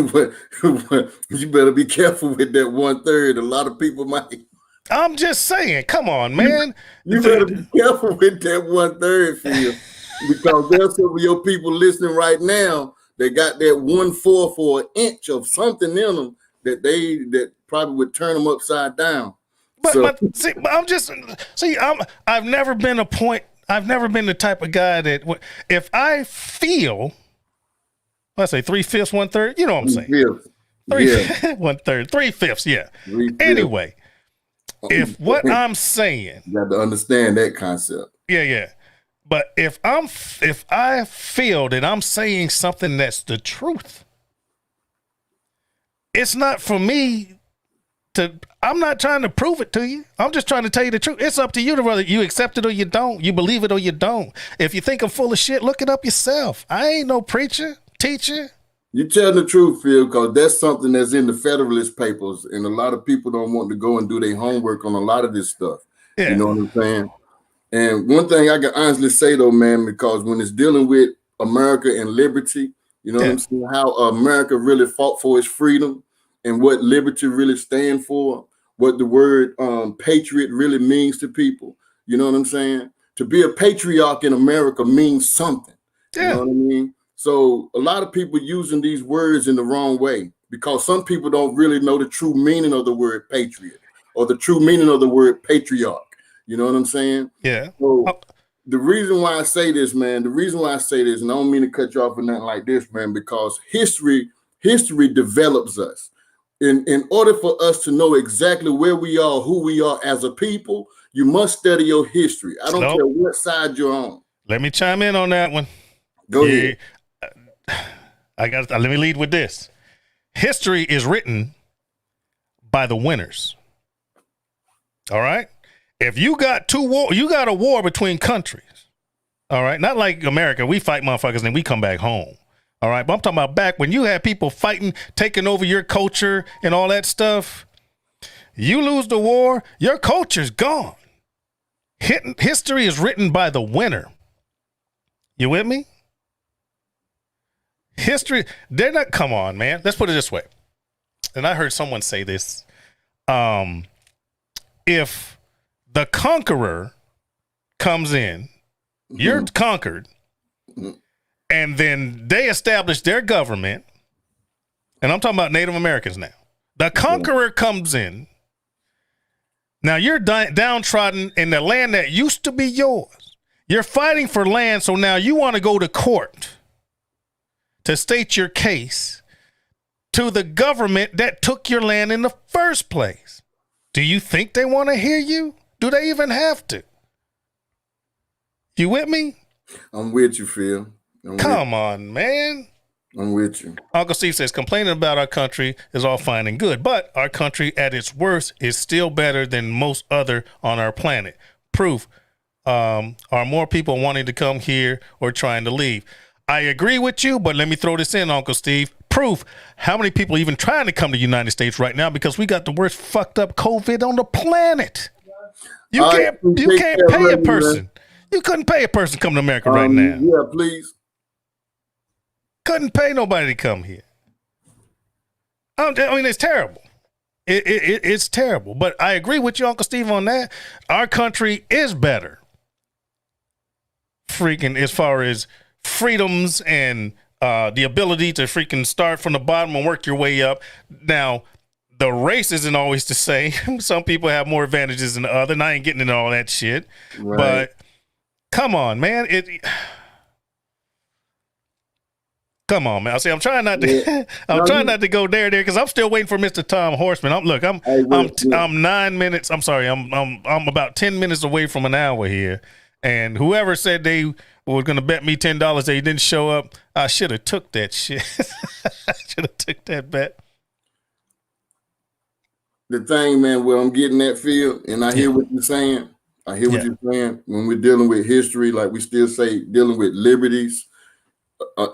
better be careful with that 1/3. A lot of people might. I'm just saying, come on, man. You better be careful with that 1/3, Phil, because there's some of your people listening right now. They got that 1/4 for an inch of something in them that probably would turn them upside down. But I've never been the type of guy that if I feel, let's say 3/5, 1/3, you know what I'm saying? 1/3, 3/5, yeah. 3/5. Anyway, if what I'm saying, you got to understand that concept. Yeah. But if I feel that I'm saying something that's the truth, it's not for me I'm not trying to prove it to you. I'm just trying to tell you the truth. It's up to you to whether you accept it or you don't. You believe it or you don't. If you think I'm full of shit, look it up yourself. I ain't no preacher, teacher. You telling the truth, Phil, because that's something that's in the Federalist Papers, and a lot of people don't want to go and do their homework on a lot of this stuff. Yeah. You know what I'm saying? And one thing I can honestly say, though, man, because when it's dealing with America and liberty, you know what I'm saying, how America really fought for its freedom and what liberty really stands for, what the word patriot really means to people. You know what I'm saying? To be a patriarch in America means something. Yeah. You know what I mean? So a lot of people using these words in the wrong way because some people don't really know the true meaning of the word patriot or the true meaning of the word patriarch. You know what I'm saying? Yeah. So the reason why I say this, man, and I don't mean to cut you off or nothing like this, man, because history develops us. In order for us to know exactly where we are, who we are as a people, you must study your history. I don't care what side you're on. Let me chime in on that one. Go ahead. Let me lead with this. History is written by the winners. All right? If you got you got a war between countries. All right? Not like America. We fight motherfuckers and then we come back home. All right? But I'm talking about back when you had people fighting, taking over your culture and all that stuff. You lose the war, your culture's gone. History is written by the winner. You with me? History, they're not, come on, man. Let's put it this way. And I heard someone say this. If the conqueror comes in, you're conquered, and then they establish their government, and I'm talking about Native Americans now. The conqueror comes in. Now you're downtrodden in the land that used to be yours. You're fighting for land, so now you want to go to court to state your case to the government that took your land in the first place. Do you think they want to hear you? Do they even have to? You with me? I'm with you, Phil. Come on, man. I'm with you. Uncle Steve says, complaining about our country is all fine and good, but our country at its worst is still better than most other on our planet. Proof, are more people wanting to come here or trying to leave? I agree with you, but let me throw this in, Uncle Steve. Proof, how many people even trying to come to the United States right now because we got the worst fucked up COVID on the planet. You can't pay a person. You couldn't pay a person to come to America right now. Yeah, please. Couldn't pay nobody to come here. I mean, it's terrible. It's terrible. But I agree with you, Uncle Steve, on that. Our country is better. Freaking as far as freedoms and the ability to freaking start from the bottom and work your way up. Now, the race isn't always the same. Some people have more advantages than the other, and I ain't getting into all that shit. Right. But come on, man. Come on, man. I'm trying not to. Trying not to go there because I'm still waiting for Mr. Tom Horsman. I'm 9 minutes. I'm sorry. I'm about 10 minutes away from an hour here, and whoever said they were going to bet me $10 they didn't show up, I should have took that shit. I should have took that bet. The thing, man, where I'm getting that feel, and I hear what you're saying. I hear what you're saying. When we're dealing with history, like we still say, dealing with liberties,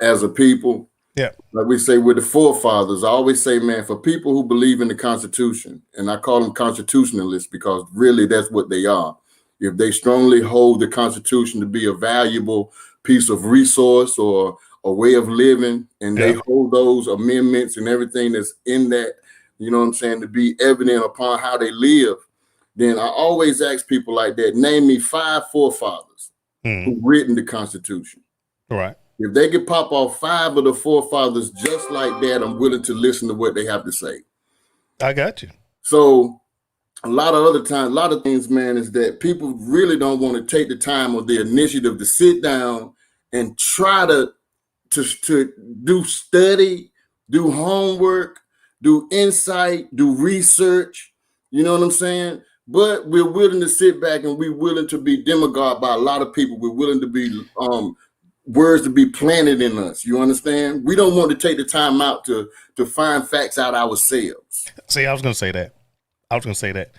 as a people. Yeah. Like we say with the forefathers, I always say, man, for people who believe in the Constitution, and I call them constitutionalists because really that's what they are. If they strongly hold the Constitution to be a valuable piece of resource or a way of living, and they hold those amendments and everything that's in that, you know what I'm saying, to be evident upon how they live, then I always ask people like that, name me 5 forefathers who've written the Constitution. Right. If they could pop off 5 of the forefathers just like that, I'm willing to listen to what they have to say. I got you. So a lot of other times, a lot of things, man, is that people really don't want to take the time or the initiative to sit down and try to do study, do homework, do insight, do research. You know what I'm saying? But we're willing to sit back and we're willing to be demagogued by a lot of people. We're willing to be words to be planted in us. You understand? We don't want to take the time out to find facts out ourselves. See, I was going to say that.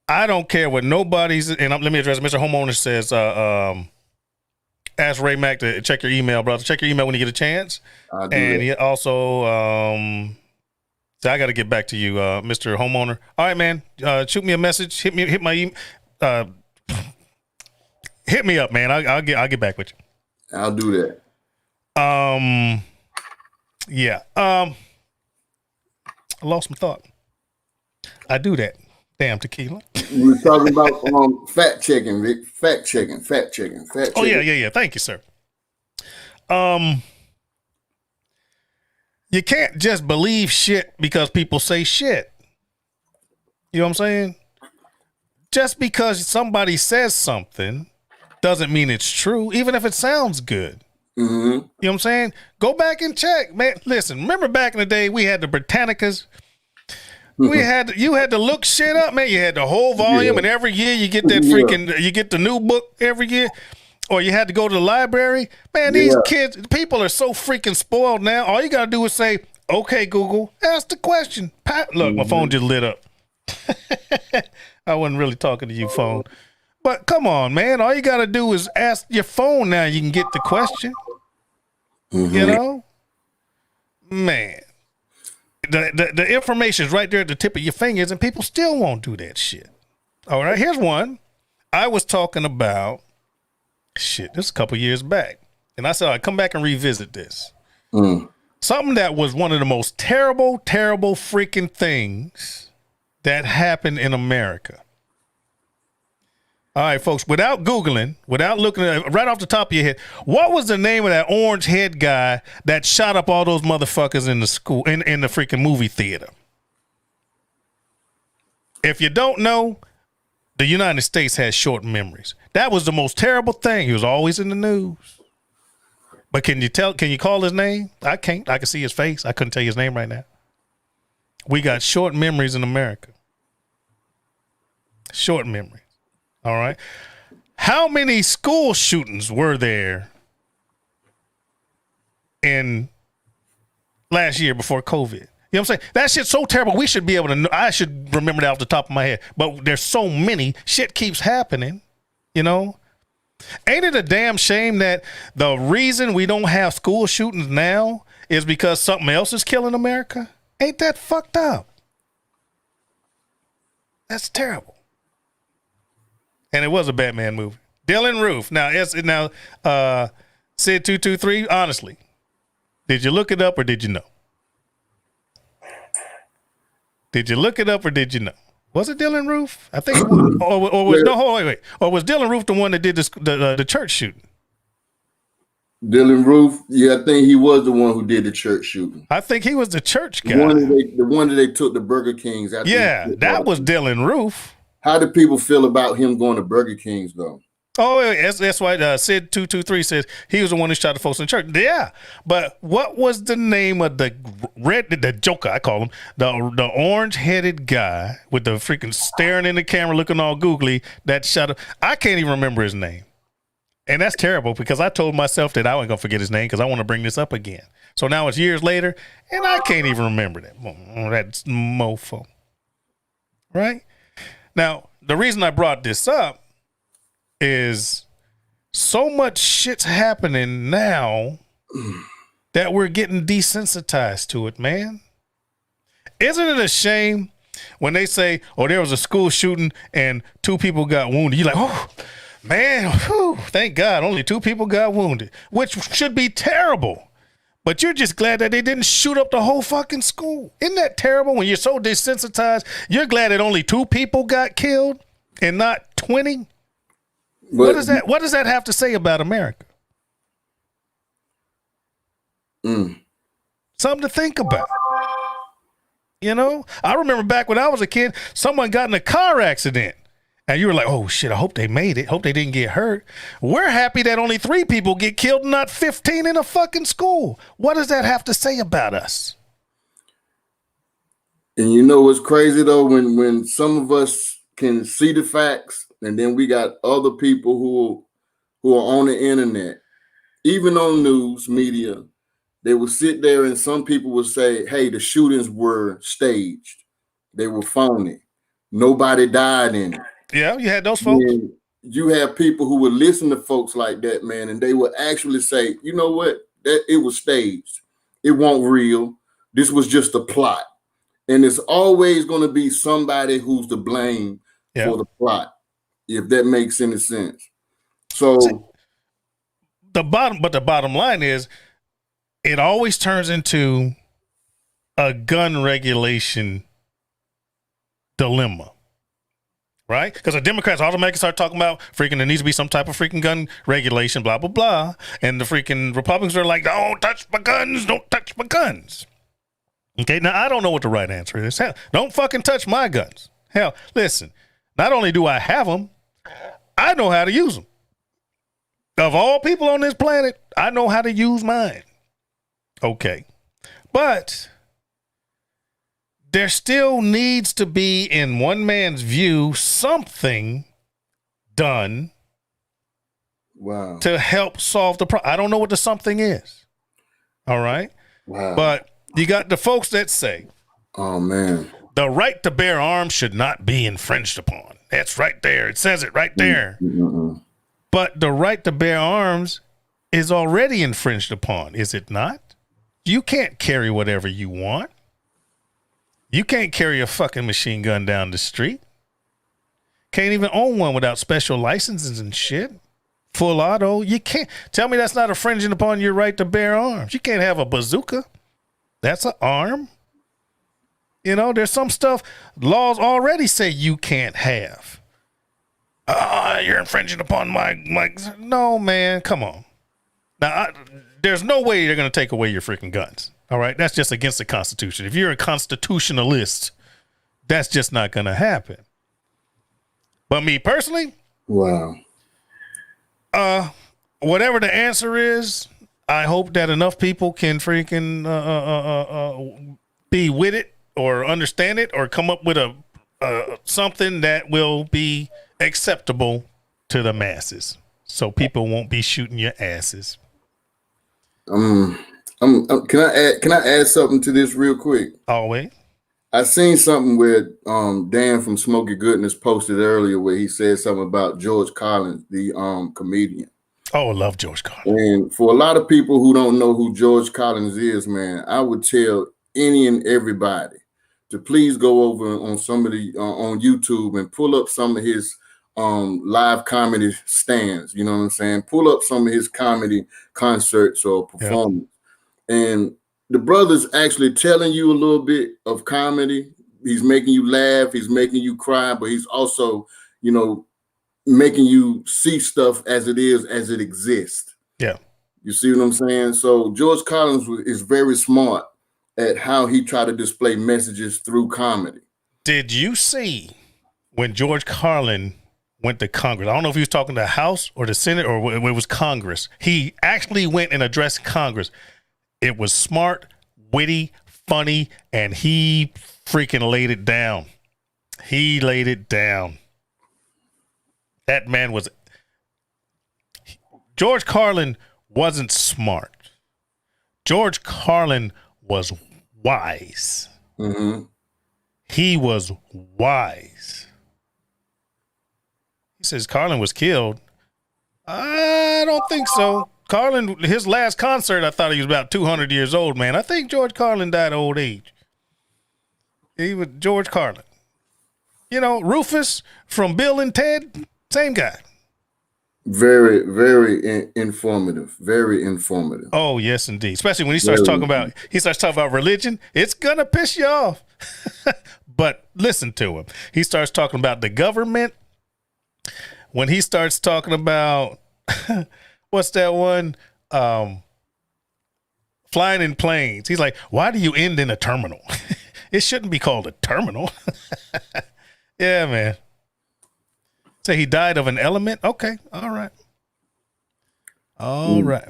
I don't care what nobody's, and let me address it. Mr. Homeowner says, ask Ray Mack to check your email, brother. Check your email when you get a chance. And he also, so I got to get back to you, Mr. Homeowner. All right, man. Shoot me a message. Hit my email. Hit me up, man. I'll get back with you. I'll do that. Yeah. I lost my thought. I do that. Damn tequila. We were talking about fact checking, Vic. Fact checking. Oh yeah. Thank you, sir. You can't just believe shit because people say shit. You know what I'm saying? Just because somebody says something doesn't mean it's true, even if it sounds good. Mm-hmm. You know what I'm saying? Go back and check, man. Listen, remember back in the day we had the Britannicas. You had to look shit up, man. You had the whole volume, and every year you get that you get the new book every year, or you had to go to the library. Man, these people are so freaking spoiled now. All you gotta do is say, "Okay, Google, ask the question." Look, my phone just lit up. I wasn't really talking to you, phone. But come on, man. All you got to do is ask your phone now. You can get the question. Mm-hmm. You know? Man. The information is right there at the tip of your fingers, and people still won't do that shit. All right, here's one. I was talking about, this is a couple years back. And I said, I'd come back and revisit this. Something that was one of the most terrible freaking things that happened in America. All right, folks, without Googling, without looking at right off the top of your head, what was the name of that orange head guy that shot up all those motherfuckers in the school, in the freaking movie theater? If you don't know, the United States has short memories. That was the most terrible thing. He was always in the news. But can you call his name? I can't. I can see his face. I couldn't tell you his name right now. We got short memories in America. Short memories. All right. How many school shootings were there in last year before COVID? You know what I'm saying? That shit's so terrible. We should be able to know. I should remember that off the top of my head. But there's so many. Shit keeps happening. You know? Ain't it a damn shame that the reason we don't have school shootings now is because something else is killing America? Ain't that fucked up? That's terrible. And it was a Batman movie. Dylan Roof. Now, Sid 223, honestly, did you look it up or did you know? Did you look it up or did you know? Was it Dylan Roof? I think it was. Or was Dylan Roof the one that did the church shooting? Dylan Roof, yeah, I think he was the one who did the church shooting. I think he was the church guy. The one that they took the Burger Kings. Yeah, that was Dylan Roof. How do people feel about him going to Burger Kings, though? Oh, that's why Sid 223 says he was the one who shot the folks in the church. Yeah, but what was the name of the Joker, I call him, the orange-headed guy with the freaking staring in the camera looking all googly that shot him? I can't even remember his name. And that's terrible because I told myself that I wasn't going to forget his name because I want to bring this up again. So now it's years later, and I can't even remember that mofo. Right? Now, the reason I brought this up is so much shit's happening now that we're getting desensitized to it, man. Isn't it a shame when they say, oh, there was a school shooting and 2 people got wounded? You're like, oh, man, whew, thank God, only 2 people got wounded, which should be terrible. But you're just glad that they didn't shoot up the whole fucking school. Isn't that terrible when you're so desensitized? You're glad that only 2 people got killed and not 20? What does that have to say about America? Something to think about. You know, I remember back when I was a kid, someone got in a car accident and you were like, oh shit, I hope they made it. Hope they didn't get hurt. We're happy that only 3 people get killed and not 15 in a fucking school. What does that have to say about us? And you know what's crazy though, when some of us can see the facts, and then we got other people who are on the internet, even on news media, they will sit there and some people will say, hey, the shootings were staged. They were phony. Nobody died in it. Yeah, you had those folks. And you have people who would listen to folks like that, man, and they would actually say, you know what, that it was staged. It wasn't real. This was just a plot. And it's always going to be somebody who's to blame for the plot, if that makes any sense. So the bottom line is it always turns into a gun regulation dilemma, right? Because the Democrats automatically start talking about freaking there needs to be some type of freaking gun regulation, blah, blah, blah. And the freaking Republicans are like, don't touch my guns, don't touch my guns. Okay, now I don't know what the right answer is. Hell, don't fucking touch my guns. Hell, listen, not only do I have them, I know how to use them. Of all people on this planet, I know how to use mine. Okay. But there still needs to be, in one man's view, something done to help solve the problem. I don't know what the something is. All right. Wow. But you got the folks that say, oh, man, the right to bear arms should not be infringed upon. That's right there. It says it right there. Mm-hmm. But the right to bear arms is already infringed upon, is it not? You can't carry whatever you want. You can't carry a fucking machine gun down the street. Can't even own one without special licenses and shit. Full auto. You can't. Tell me that's not infringing upon your right to bear arms. You can't have a bazooka. That's an arm. You know, there's some stuff laws already say you can't have. You're infringing upon my. No, man, come on. Now, there's no way they're going to take away your freaking guns. All right, that's just against the Constitution. If you're a constitutionalist, that's just not going to happen. But me personally, wow. Whatever the answer is, I hope that enough people can freaking be with it or understand it or come up with a something that will be acceptable to the masses, so people won't be shooting your asses. Can I add something to this real quick? Always. I seen something where Dan from Smoky Goodness posted earlier where he said something about George Carlin, the comedian. Oh, I love George Carlin. And for a lot of people who don't know who George Carlin is, man, I would tell any and everybody to please go over on somebody on YouTube and pull up some of his live comedy stands. You know what I'm saying? Pull up some of his comedy concerts or performances. Yep. And the brother's actually telling you a little bit of comedy. He's making you laugh. He's making you cry, but he's also, you know, making you see stuff as it is, as it exists. Yeah. You see what I'm saying? So George Carlin is very smart at how he tried to display messages through comedy. Did you see when George Carlin went to Congress? I don't know if he was talking to the House or the Senate or it was Congress. He actually went and addressed Congress. It was smart, witty, funny, and he freaking laid it down. He laid it down. That man was... George Carlin wasn't smart. George Carlin was wise. Mm-hmm. He was wise. He says Carlin was killed. I don't think so. Carlin, his last concert, I thought he was about 200 years old, man. I think George Carlin died of old age. He was George Carlin. You know, Rufus from Bill and Ted, same guy. Very, very informative. Very informative. Oh, yes, indeed. Especially when he starts talking about religion. It's going to piss you off. But listen to him. He starts talking about the government. When he starts talking about, what's that one? Flying in planes. He's like, why do you end in a terminal? It shouldn't be called a terminal. Yeah, man. Say he died of an element? Okay. All right. All right.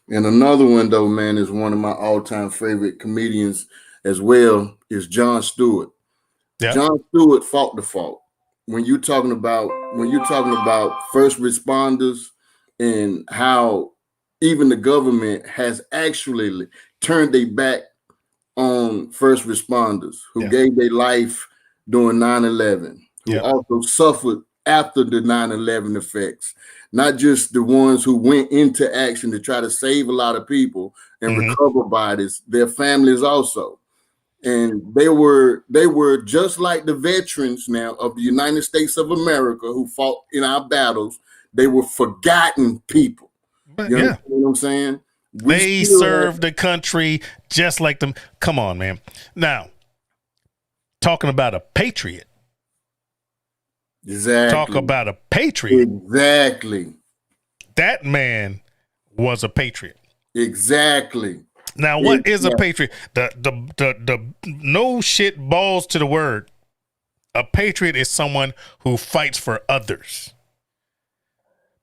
And another one, though, man, is one of my all-time favorite comedians as well, is Jon Stewart. Yeah. Jon Stewart fought the fault. When you're talking about first responders and how even the government has actually turned their back on first responders who gave their life during 9/11, who also suffered after the 9/11 effects, not just the ones who went into action to try to save a lot of people and recover bodies, their families also. And they were just like the veterans now of the United States of America who fought in our battles. They were forgotten people. You know what I'm saying? They served the country just like them. Come on, man. Now, talking about a patriot. Exactly. Talk about a patriot. Exactly. That man was a patriot. Exactly. Now, what is a patriot? The no shit balls to the word. A patriot is someone who fights for others.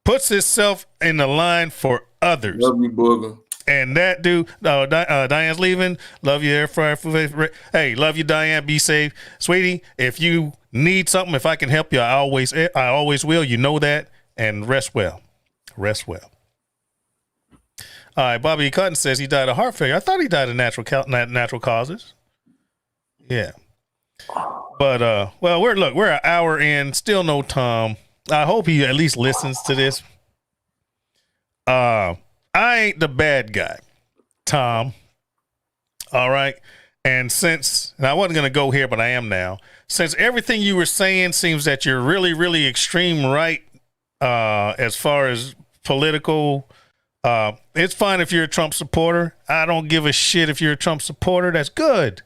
Puts himself in the line for others. Love you, booger. And that dude, Diane's leaving. Love you, air fryer. Hey, love you, Diane. Be safe, sweetie. If you need something, if I can help you, I always will. You know that. And rest well. Rest well. All right, Bobby Cutton says he died of heart failure. I thought he died of natural causes. Yeah. But well, we're an hour in, still no Tom. I hope he at least listens to this. I ain't the bad guy, Tom. All right. And I wasn't going to go here, but I am now. Since everything you were saying seems that you're really, really extreme right as far as political, it's fine if you're a Trump supporter. I don't give a shit if you're a Trump supporter. That's good.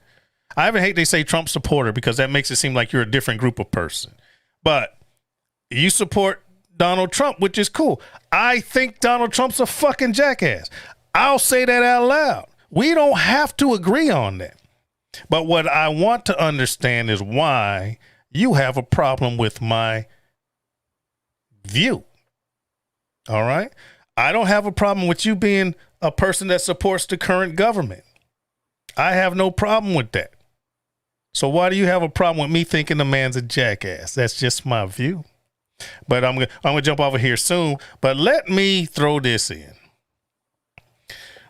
I even hate they say Trump supporter because that makes it seem like you're a different group of person. But you support Donald Trump, which is cool. I think Donald Trump's a fucking jackass. I'll say that out loud. We don't have to agree on that. But what I want to understand is why you have a problem with my view. All right? I don't have a problem with you being a person that supports the current government. I have no problem with that. So why do you have a problem with me thinking the man's a jackass? That's just my view. But I'm gonna jump over here soon. But let me throw this in.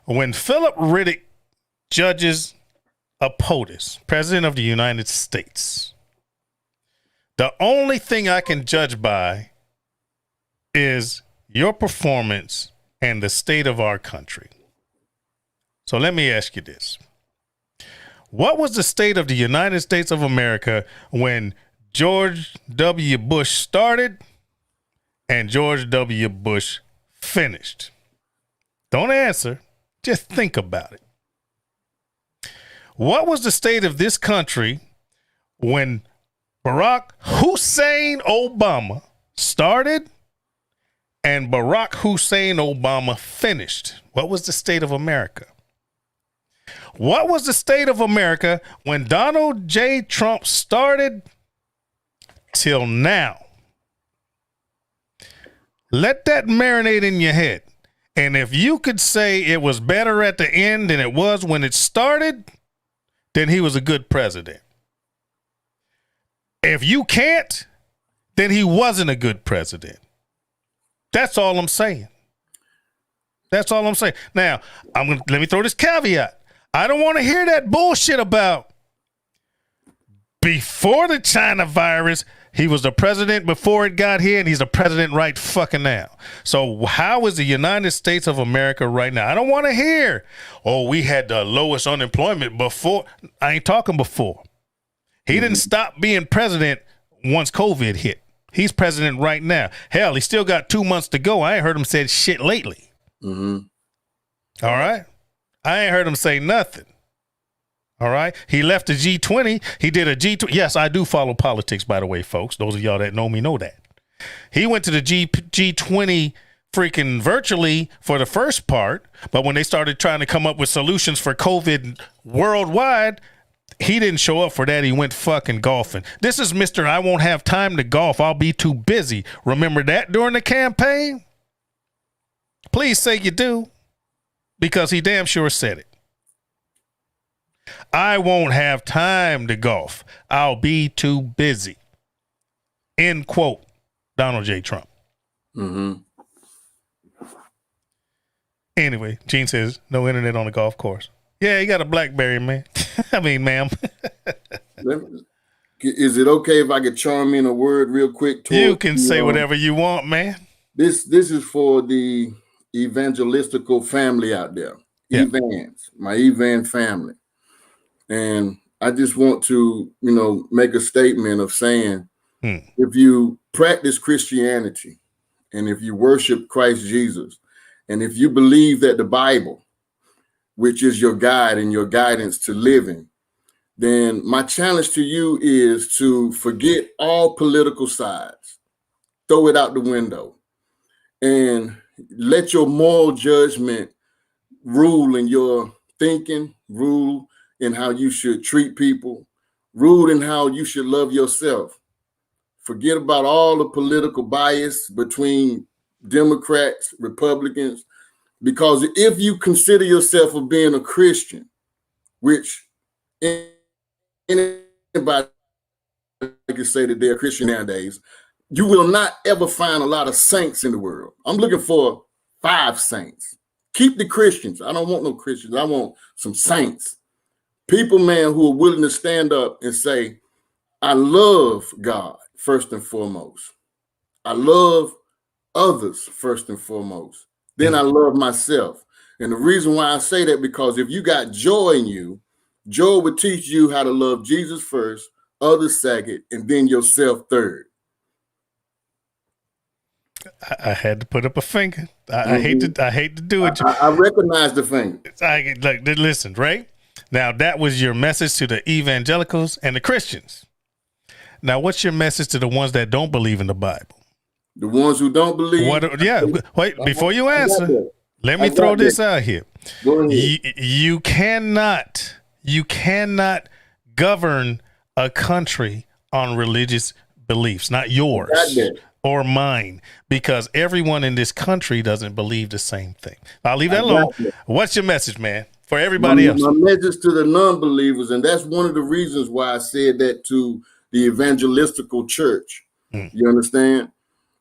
When Philip Riddick judges a POTUS, President of the United States, the only thing I can judge by is your performance and the state of our country. So let me ask you this. What was the state of the United States of America when George W. Bush started and George W. Bush finished? Don't answer. Just think about it. What was the state of this country when Barack Hussein Obama started and Barack Hussein Obama finished? What was the state of America? What was the state of America when Donald J. Trump started till now? Let that marinate in your head. And if you could say it was better at the end than it was when it started, then he was a good president. If you can't, then he wasn't a good president. That's all I'm saying. That's all I'm saying. Now, let me throw this caveat. I don't want to hear that bullshit about before the China virus, He was the president before it got here, and he's the president right fucking now. So how is the United States of America right now? I don't want to hear, oh, we had the lowest unemployment before. I ain't talking before. He didn't stop being president once COVID hit. He's president right now. Hell, he still got 2 months to go. I ain't heard him say shit lately. All right? I ain't heard him say nothing. All right? He left the G20. He did a G20. Yes, I do follow politics, by the way, folks. Those of y'all that know me know that. He went to the G20 freaking virtually for the first part, but when they started trying to come up with solutions for COVID worldwide, he didn't show up for that. He went fucking golfing. This is Mr. I won't have time to golf. I'll be too busy. Remember that during the campaign? Please say you do, because he damn sure said it. I won't have time to golf. I'll be too busy. End quote. Donald J. Trump. Anyway, Gene says, no internet on the golf course. Yeah, you got a BlackBerry, man. I mean, ma'am. Is it okay if I could charm in a word real quick? You can say whatever you want, man. This is for the evangelistical family out there. Yeah. Evans, my Evan family. And I just want to, make a statement of saying, if you practice Christianity and if you worship Christ Jesus, and if you believe that the Bible, which is your guide and your guidance to living, then my challenge to you is to forget all political sides, throw it out the window, and let your moral judgment rule in your thinking, rule in how you should treat people, rule in how you should love yourself. Forget about all the political bias between Democrats, Republicans, because if you consider yourself of being a Christian, which anybody can say that they're a Christian nowadays, you will not ever find a lot of saints in the world. I'm looking for 5 saints. Keep the Christians. I don't want no Christians. I want some saints. People, man, who are willing to stand up and say, I love God first and foremost. I love others first and foremost. Then I love myself. And the reason why I say that, because if you got joy in you, joy would teach you how to love Jesus first, others second, and then yourself third. I had to put up a finger. I hate to do it. I recognize the finger. Listen, right? Now that was your message to the evangelicals and the Christians. Now, what's your message to the ones that don't believe in the Bible? The ones who don't believe. Wait, before you answer, let me throw this out here. Go ahead. You cannot govern a country on religious beliefs, not yours or mine, because everyone in this country doesn't believe the same thing. I'll leave that alone. What's your message, man, for everybody else? My message to the non-believers, and that's one of the reasons why I said that to the evangelistical church. You understand?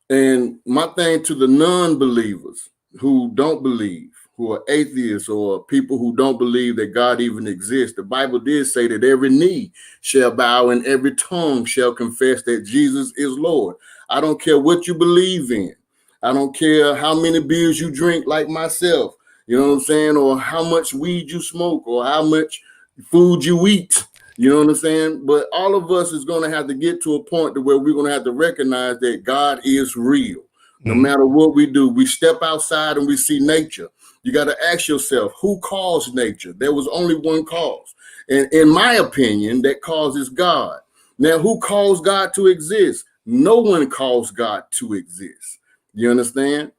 And my thing to the non-believers who don't believe, who are atheists or people who don't believe that God even exists, the Bible did say that every knee shall bow and every tongue shall confess that Jesus is Lord. I don't care what you believe in. I don't care how many beers you drink like myself, you know what I'm saying, or how much weed you smoke or how much food you eat. You know what I'm saying? But all of us is going to have to get to a point to where we're going to have to recognize that God is real. No matter what we do, we step outside and we see nature. You got to ask yourself, who caused nature? There was only one cause. And in my opinion, that cause is God. Now, who caused God to exist? No one caused God to exist. You understand?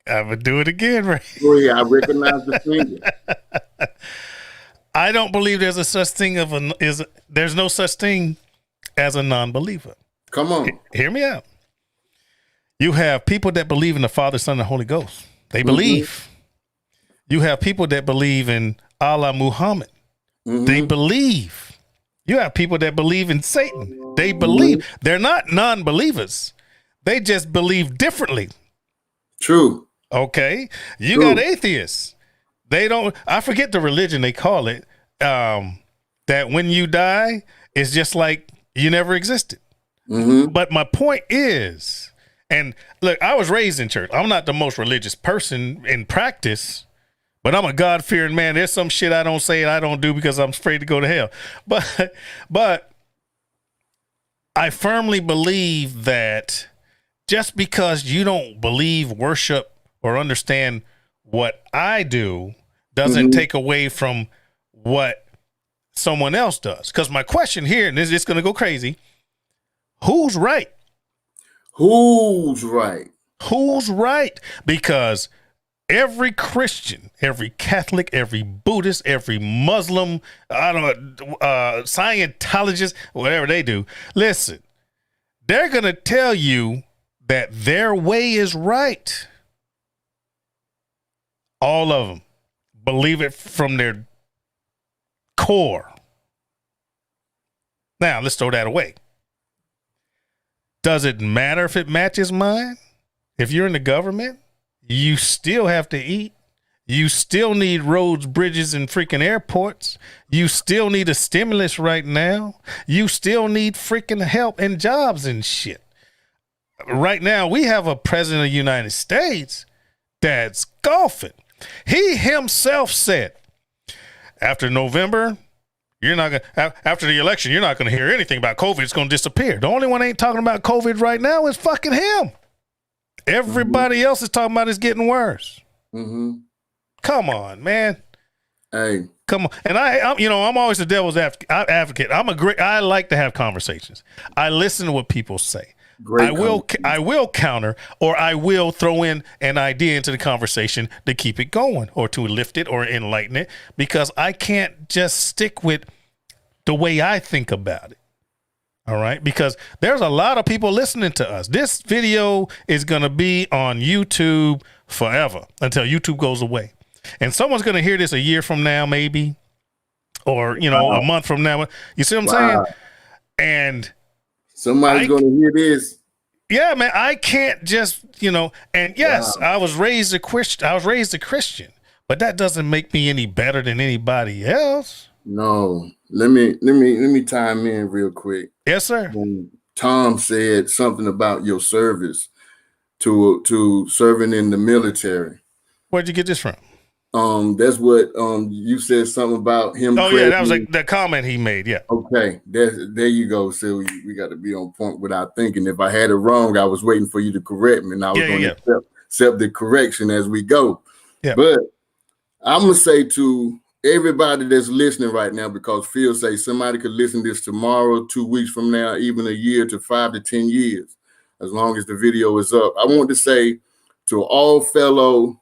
I'm going to do it again, right? Oh, yeah, I recognize the finger. I don't believe there's a such thing there's no such thing as a non-believer. Come on. Hear me out. You have people that believe in the Father, Son, and the Holy Ghost. They believe. You have people that believe in Allah Muhammad. They believe. You have people that believe in Satan. They believe. They're not non-believers. They just believe differently. True. Okay. You got atheists. They don't, I forget the religion they call it, that when you die, it's just like You never existed. Mm-hmm. But my point is, and look, I was raised in church. I'm not the most religious person in practice, but I'm a God-fearing man. There's some shit I don't say and I don't do because I'm afraid to go to hell. But I firmly believe that just because you don't believe, worship, or understand what I do doesn't take away from what someone else does. Because my question here, and this is going to go crazy, who's right? Who's right? Who's right? Because every Christian, every Catholic, every Buddhist, every Muslim, I don't know, Scientologist, whatever they do, listen, they're going to tell you that their way is right. All of them believe it from their core. Now, let's throw that away. Does it matter if it matches mine? If you're in the government, you still have to eat. You still need roads, bridges, and freaking airports. You still need a stimulus right now. You still need freaking help and jobs and shit. Right now, we have a president of the United States that's golfing. He himself said, after November, you're not gonna, after the election, you're not going to hear anything about COVID. It's going to disappear. The only one ain't talking about COVID right now is fucking him. Everybody else is talking about it's getting worse. Come on, man. Hey, come on. And I'm always the devil's advocate. I like to have conversations. I listen to what people say. I will counter, or I will throw in an idea into the conversation to keep it going or to lift it or enlighten it, because I can't just stick with the way I think about it. All right. Because there's a lot of people listening to us. This video is going to be on YouTube forever until YouTube goes away. And someone's going to hear this a year from now, maybe, or, a month from now. You see what I'm saying? And somebody's going to hear this. Yeah, man. I can't just, and yes, I was raised a Christian, but that doesn't make me any better than anybody else. No, let me time in real quick. Yes, sir. When Tom said something about your service to serving in the military. Where'd you get this from? That's what you said something about him. Oh yeah, that was like the comment he made. Yeah. Okay, there you go. So we got to be on point without thinking. If I had it wrong, I was waiting for you to correct me, and I was going to accept the correction as we go. Yeah. But I'm gonna say to everybody that's listening right now, because Phil say somebody could listen to this tomorrow, 2 weeks from now, even a year to 5 to 10 years, as long as the video is up. I want to say to all fellow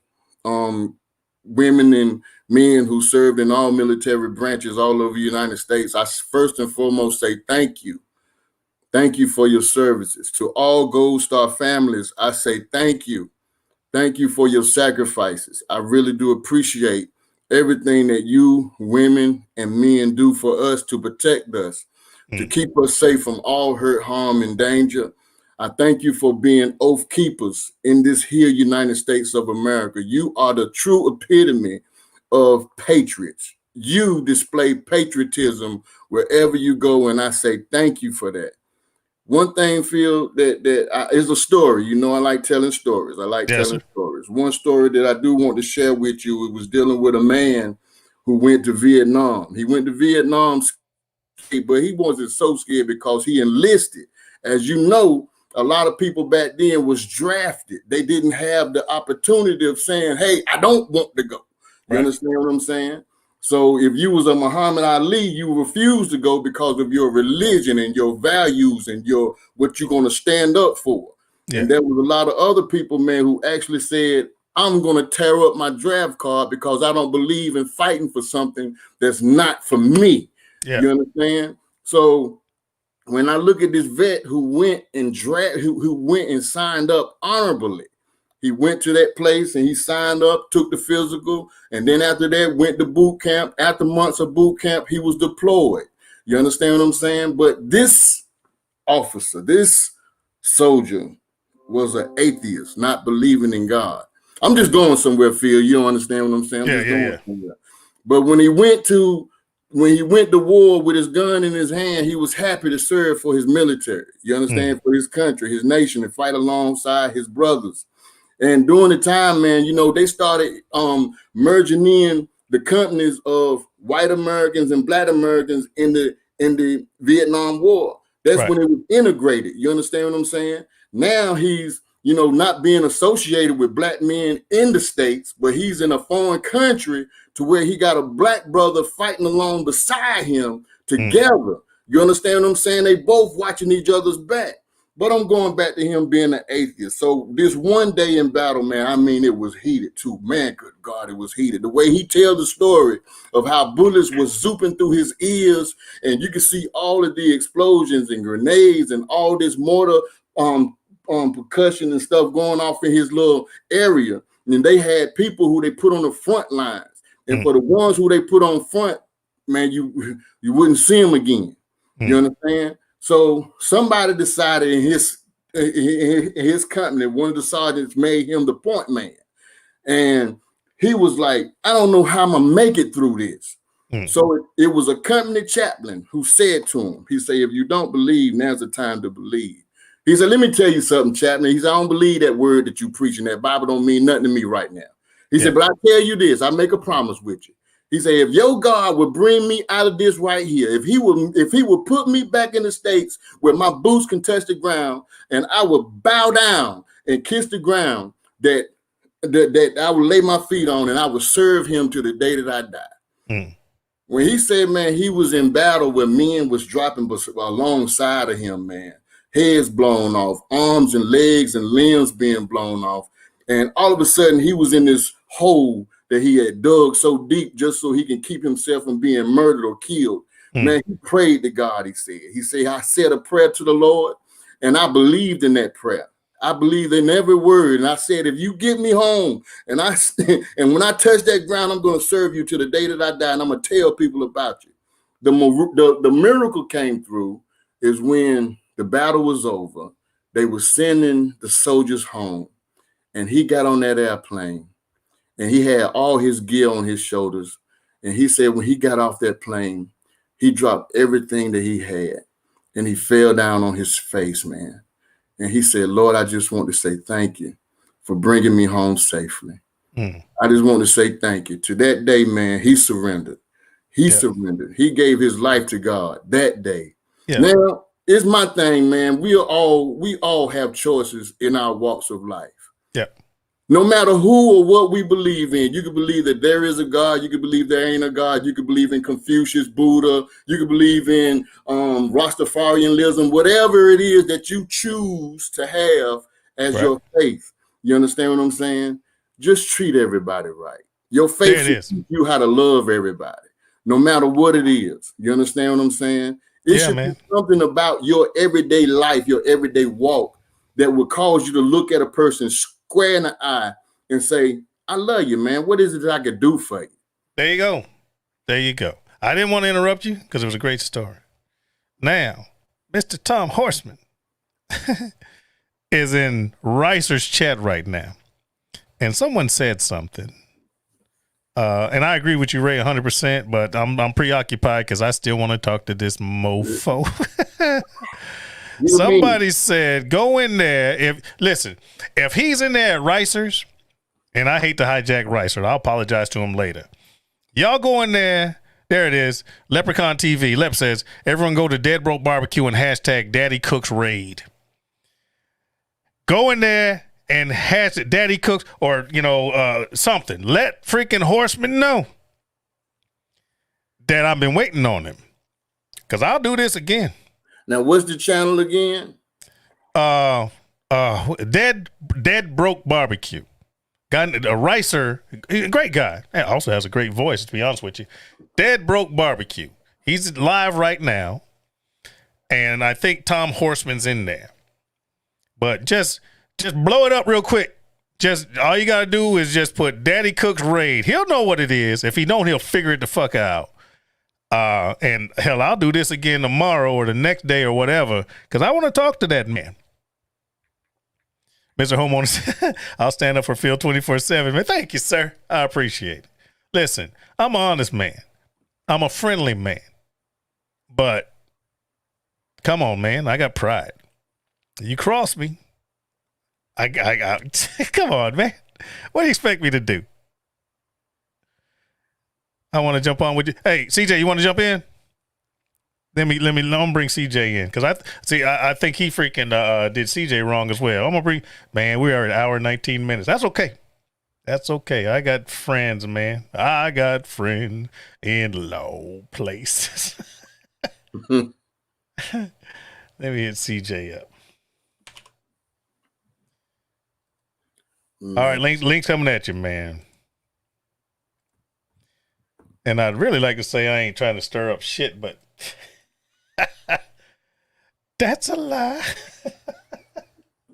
women and men who served in all military branches all over the United States, I first and foremost say thank you. Thank you for your services. To all Gold Star families, I say thank you. Thank you for your sacrifices. I really do appreciate everything that you, women and men, do for us to protect us, to keep us safe from all hurt, harm, and danger. I thank you for being oath keepers in this here United States of America. You are the true epitome of patriots. You display patriotism wherever you go, and I say thank you for that. One thing, Phil, that is a story. I like telling stories. I like telling stories. One story that I do want to share with you, it was dealing with a man who went to Vietnam. He went to Vietnam, but he wasn't so scared because he enlisted. As you know, a lot of people back then was drafted. They didn't have the opportunity of saying, hey, I don't want to go. You understand what I'm saying? So if you was a Muhammad Ali, you refused to go because of your religion and your values and what you're going to stand up for. Yeah. And there was a lot of other people, man, who actually said, I'm going to tear up my draft card because I don't believe in fighting for something that's not for me. Yeah. You understand? So when I look at this vet who went and who went and signed up honorably, he went to that place and he signed up, took the physical, and then after that went to boot camp. After months of boot camp, he was deployed. You understand what I'm saying? But this officer, this soldier, was an atheist, not believing in God. I'm just going somewhere, Phil. You don't understand what I'm saying? I'm just going somewhere. But when he went to when he went to war with his gun in his hand, he was happy to serve for his military. You understand? For his country, his nation, and fight alongside his brothers. And during the time, man, they started merging in the companies of white Americans and black Americans in the Vietnam War. That's when it was integrated. You understand what I'm saying? Now he's, not being associated with black men in the States, but he's in a foreign country to where he got a black brother fighting along beside him together. You understand what I'm saying? They both watching each other's back. But I'm going back to him being an atheist. So this one day in battle, man, I mean, it was heated too. Man, good God, it was heated. The way he tells the story of how bullets was zooping through his ears, and you can see all of the explosions and grenades and all this mortar percussion and stuff going off in his little area. And they had people who they put on the front lines. And for the ones who they put on front, man, you wouldn't see them again. You understand? So somebody decided in his company, one of the sergeants made him the point man. And he was like, I don't know how I'm going to make it through this. So it was a company chaplain who said to him, he said, if you don't believe, now's the time to believe. He said, let me tell you something, chaplain. He said, I don't believe that word that you preaching. That Bible don't mean nothing to me right now. He said, but I tell you this, I make a promise with you. He said, if your God would bring me out of this right here, if he would put me back in the States where my boots can touch the ground, and I would bow down and kiss the ground that I would lay my feet on, and I would serve him to the day that I die. When he said, man, he was in battle where men was dropping alongside of him, man, heads blown off, arms and legs and limbs being blown off. And all of a sudden he was in this hole that he had dug so deep just so he can keep himself from being murdered or killed. Man, he prayed to God, he said, I said a prayer to the Lord, and I believed in that prayer. I believed in every word. And I said, if you get me home and when I touch that ground, I'm going to serve you to the day that I die, and I'm going to tell people about you. The miracle came through is when the battle was over. They were sending the soldiers home, and he got on that airplane. And he had all his gear on his shoulders. And he said when he got off that plane, he dropped everything that he had. And he fell down on his face, man. And he said, Lord, I just want to say thank you for bringing me home safely. I just want to say thank you. To that day, man, he surrendered. He surrendered. He gave his life to God that day. Now, it's my thing, man. We all have choices in our walks of life. No matter who or what we believe in, you can believe that there is a God. You can believe there ain't a God. You can believe in Confucius, Buddha. You can believe in Rastafarianism, whatever it is that you choose to have as your faith. You understand what I'm saying? Just treat everybody right. Your faith should teach you how to love everybody, no matter what it is. You understand what I'm saying? It should be something about your everyday life, your everyday walk that would cause you to look at a person square in the eye and say, I love you, man. What is it that I could do for you? There you go. There you go. I didn't want to interrupt you because it was a great story. Now, Mr. Tom Horsman is in Ricer's chat right now. And someone said something. And I agree with you, Ray, 100%, but I'm preoccupied because I still want to talk to this mofo. Somebody said, go in there. If he's in there at Ricer's, and I hate to hijack Ricer, I'll apologize to him later. Y'all go in there. There it is. Leprechaun TV. Lep says, everyone go to Dead Broke Barbecue and hashtag Daddy Cooks Raid. Go in there and hashtag Daddy Cooks or, something. Let freaking Horsman know that I've been waiting on him. Because I'll do this again. Now, what's the channel again? Dead Broke Barbecue. Got a Ricer, a great guy. Also has a great voice, to be honest with you. Dead Broke Barbecue. He's live right now. And I think Tom Horsman's in there. But just blow it up real quick. Just all you gotta do is just put Daddy Cooks Raid. He'll know what it is. If he don't, he'll figure it the fuck out. And hell, I'll do this again tomorrow or the next day or whatever, because I want to talk to that man. Mr. Homeowner, I'll stand up for Phil 24/7. Man, thank you, sir. I appreciate it. Listen, I'm an honest man. I'm a friendly man. But come on, man. I got pride. You cross me. I come on, man. What do you expect me to do? I want to jump on with you. Hey, CJ, you want to jump in? Let me bring CJ in because I think he freaking did CJ wrong as well. I'm gonna bring, man. We are at hour 19 minutes. That's okay. That's okay. I got friends, man. I got friends in low places. Let me hit CJ up. All right, links coming at you, man. And I'd really like to say I ain't trying to stir up shit, but that's a lie.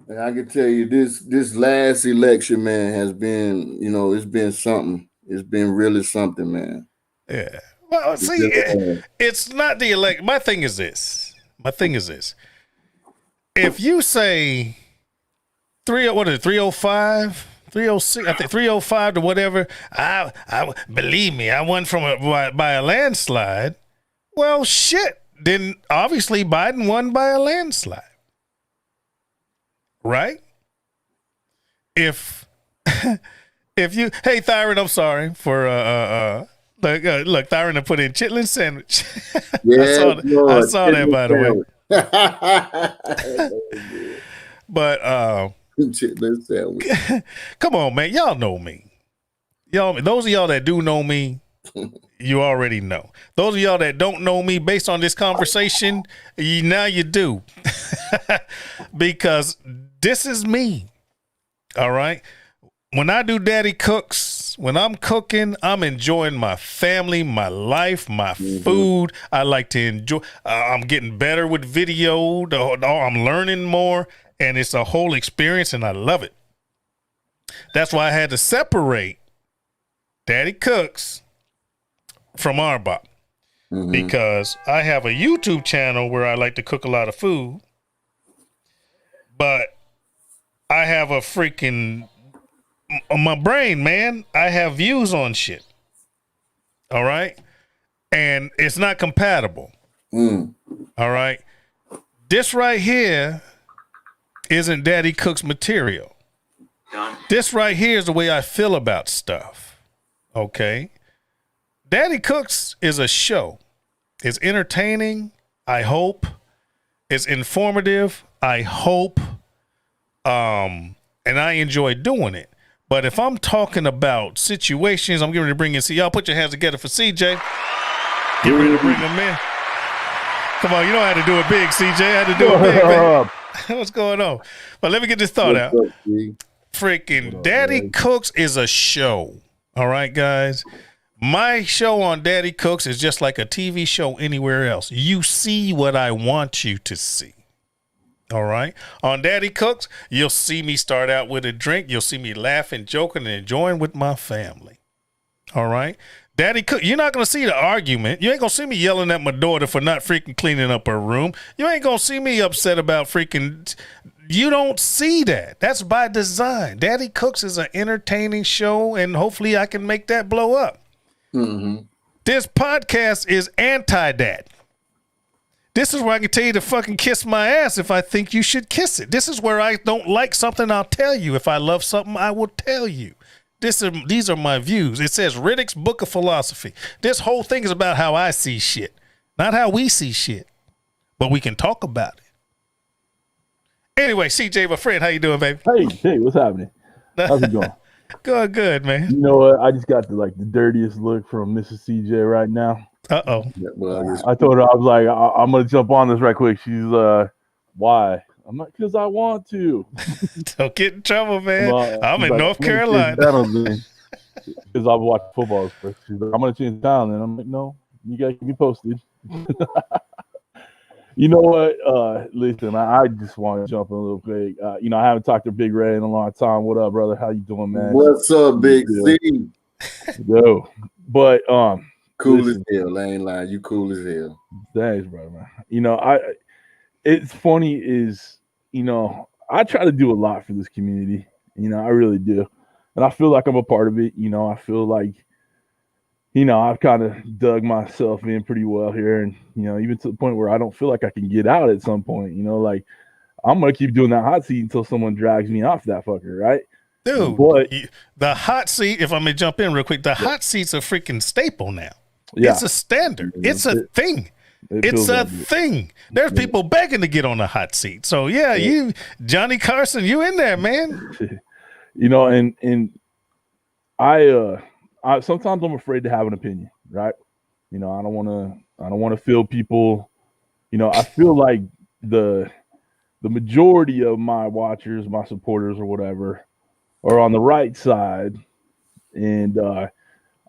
And I can tell you this last election, man, has been, it's been something. It's been really something, man. Yeah. Well, see, it's not the elect. My thing is this. If you say 305, 306, I think 305 to whatever, I believe me, I won by a landslide. Well, shit. Then obviously Biden won by a landslide. Right? If you, hey Thyron, I'm sorry for look, Thyron to put in chitlin sandwich. Yeah, I saw that by the way. But chitlin sandwich. Come on, man, y'all know me. Those of y'all that do know me, you already know. Those of y'all that don't know me, based on this conversation, now you do, because this is me. All right. When I do Daddy Cooks, when I'm cooking, I'm enjoying my family, my life, my food. I like to enjoy. I'm getting better with video. I'm learning more, and it's a whole experience, and I love it. That's why I had to separate Daddy Cooks from R-BoP, because I have a YouTube channel where I like to cook a lot of food, but I have a freaking, my brain, man, I have views on shit. All right. And it's not compatible. All right. This right here isn't Daddy Cook's material. This right here is the way I feel about stuff. Okay. Daddy Cooks is a show. It's entertaining, I hope. It's informative, I hope. And I enjoy doing it. But if I'm talking about situations, I'm getting ready to bring in. See, y'all put your hands together for CJ. Get ready to bring him in. Come on, you know how to do it big, CJ. I had to do it big, man. What's going on? But let me get this thought out. Freaking Daddy Cooks is a show. All right, guys. My show on Daddy Cooks is just like a TV show anywhere else. You see what I want you to see. All right. On Daddy Cooks, you'll see me start out with a drink. You'll see me laughing, joking, and enjoying with my family. All right. Daddy Cook, you're not going to see the argument. You ain't going to see me yelling at my daughter for not freaking cleaning up her room. You ain't going to see me upset about freaking. You don't see that. That's by design. Daddy Cooks is an entertaining show, and hopefully I can make that blow up. This podcast is anti-that. This is where I can tell you to fucking kiss my ass if I think you should kiss it. This is where I don't like something, I'll tell you. If I love something, I will tell you. These are my views. It says Riddick's Book of Philosophy. This whole thing is about how I see shit, not how we see shit. But we can talk about it. Anyway, CJ, my friend, how you doing, baby? Hey, what's happening? How's it going? Good, man. You know what? I just got the dirtiest look from Mrs. CJ right now. Uh-oh. I told her, I was like, I'm going to jump on this right quick. She's, why? I'm like, because I want to. Don't get in trouble, man. I'm in North Carolina. Because I watch football. She's like, I'm going to change the channel. And I'm like, no, you got to keep me posted. You know what? Listen, I just want to jump in a little quick. I haven't talked to Big Ray in a long time. What up, brother? How you doing, man? What's up, Big C? Yo, but cool as hell. I ain't lying. You cool as hell. Thanks, brother, man. It's funny is, I try to do a lot for this community. I really do. And I feel like I'm a part of it. I feel like, you know, I've kind of dug myself in pretty well here, and you know, even to the point where I don't feel like I can get out at some point. You know, like I'm gonna keep doing that hot seat until someone drags me off that fucker, right? Dude, But the hot seat, if I may jump in real quick, the hot seat's a freaking staple now. yeah, It's a standard. It's a thing. It's feels a like it. thing. There's people begging to get on the hot seat. So yeah, you, Johnny Carson, you in there, man. You know, and I sometimes I'm afraid to have an opinion, right? You know, I don't want to feel people. You know, I feel like the majority of my watchers, my supporters, or whatever, are on the right side, and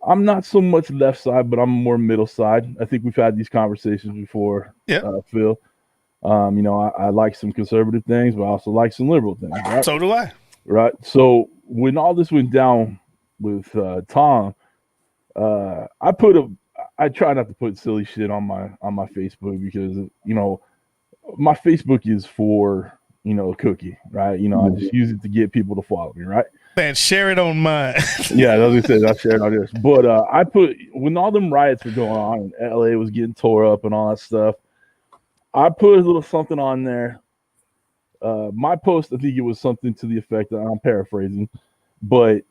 I'm not so much left side, but I'm more middle side. I think we've had these conversations before, Phil. You know, I like some conservative things, but I also like some liberal things. Right? So do I. Right. So when all this went down with Tom, I try not to put silly shit on my Facebook because, you know, my Facebook is for, you know, a cookie, right? You know, I just use it to get people to follow me, right? Man, share it on mine. Yeah, as I said, I shared on this. But I put, when all them riots were going on and LA was getting tore up and all that stuff, I put a little something on there. My post, I think it was something to the effect that I'm paraphrasing, but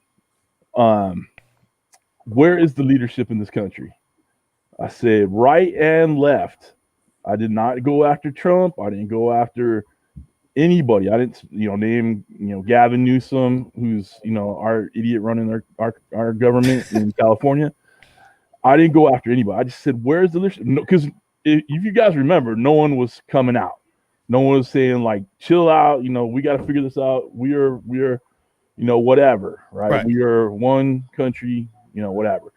where is the leadership in this country? I said right and left. I did not go after Trump. I didn't go after anybody. I didn't, you know, name, you know, Gavin Newsom, who's, you know, our idiot running our government in California. I didn't go after anybody. I just said, where's the leadership? Because if you guys remember, no one was coming out. No one was saying like, chill out. You know, we got to figure this out. We are, you know, whatever, right? We are one country, you know, whatever.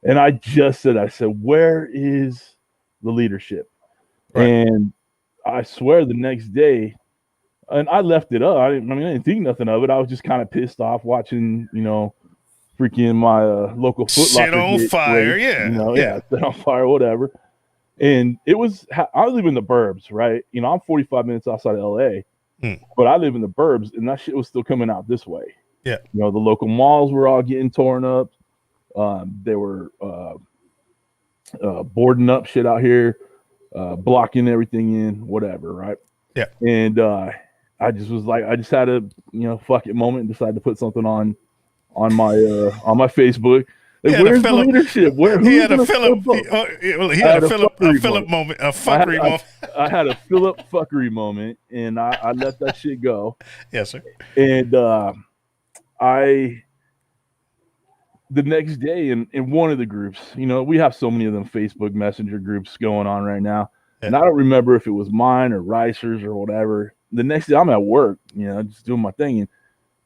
And I just said, where is the leadership? Right. And I swear the next day, and I left it up. I didn't think nothing of it. I was just kind of pissed off watching, you know, freaking my local Foot Locker shit on fire, you know, set on fire, whatever. And it was, I live in the burbs, right? You know, I'm 45 minutes outside of LA, but I live in the burbs, and that shit was still coming out this way. Yeah. You know, the local malls were all getting torn up. They were boarding up shit out here, blocking everything in, whatever, right? Yeah. And I just was like, I just had a, you know, fuck it moment and decided to put something on my Facebook. Like, where's the leadership? He had a Philip moment, a fuckery moment. I had a Philip fuckery moment, and I let that shit go. Yes, sir. And the next day in one of the groups, you know, we have so many of them Facebook Messenger groups going on right now. Yeah. And I don't remember if it was mine or Ricer's or whatever. The next day I'm at work, you know, just doing my thing, and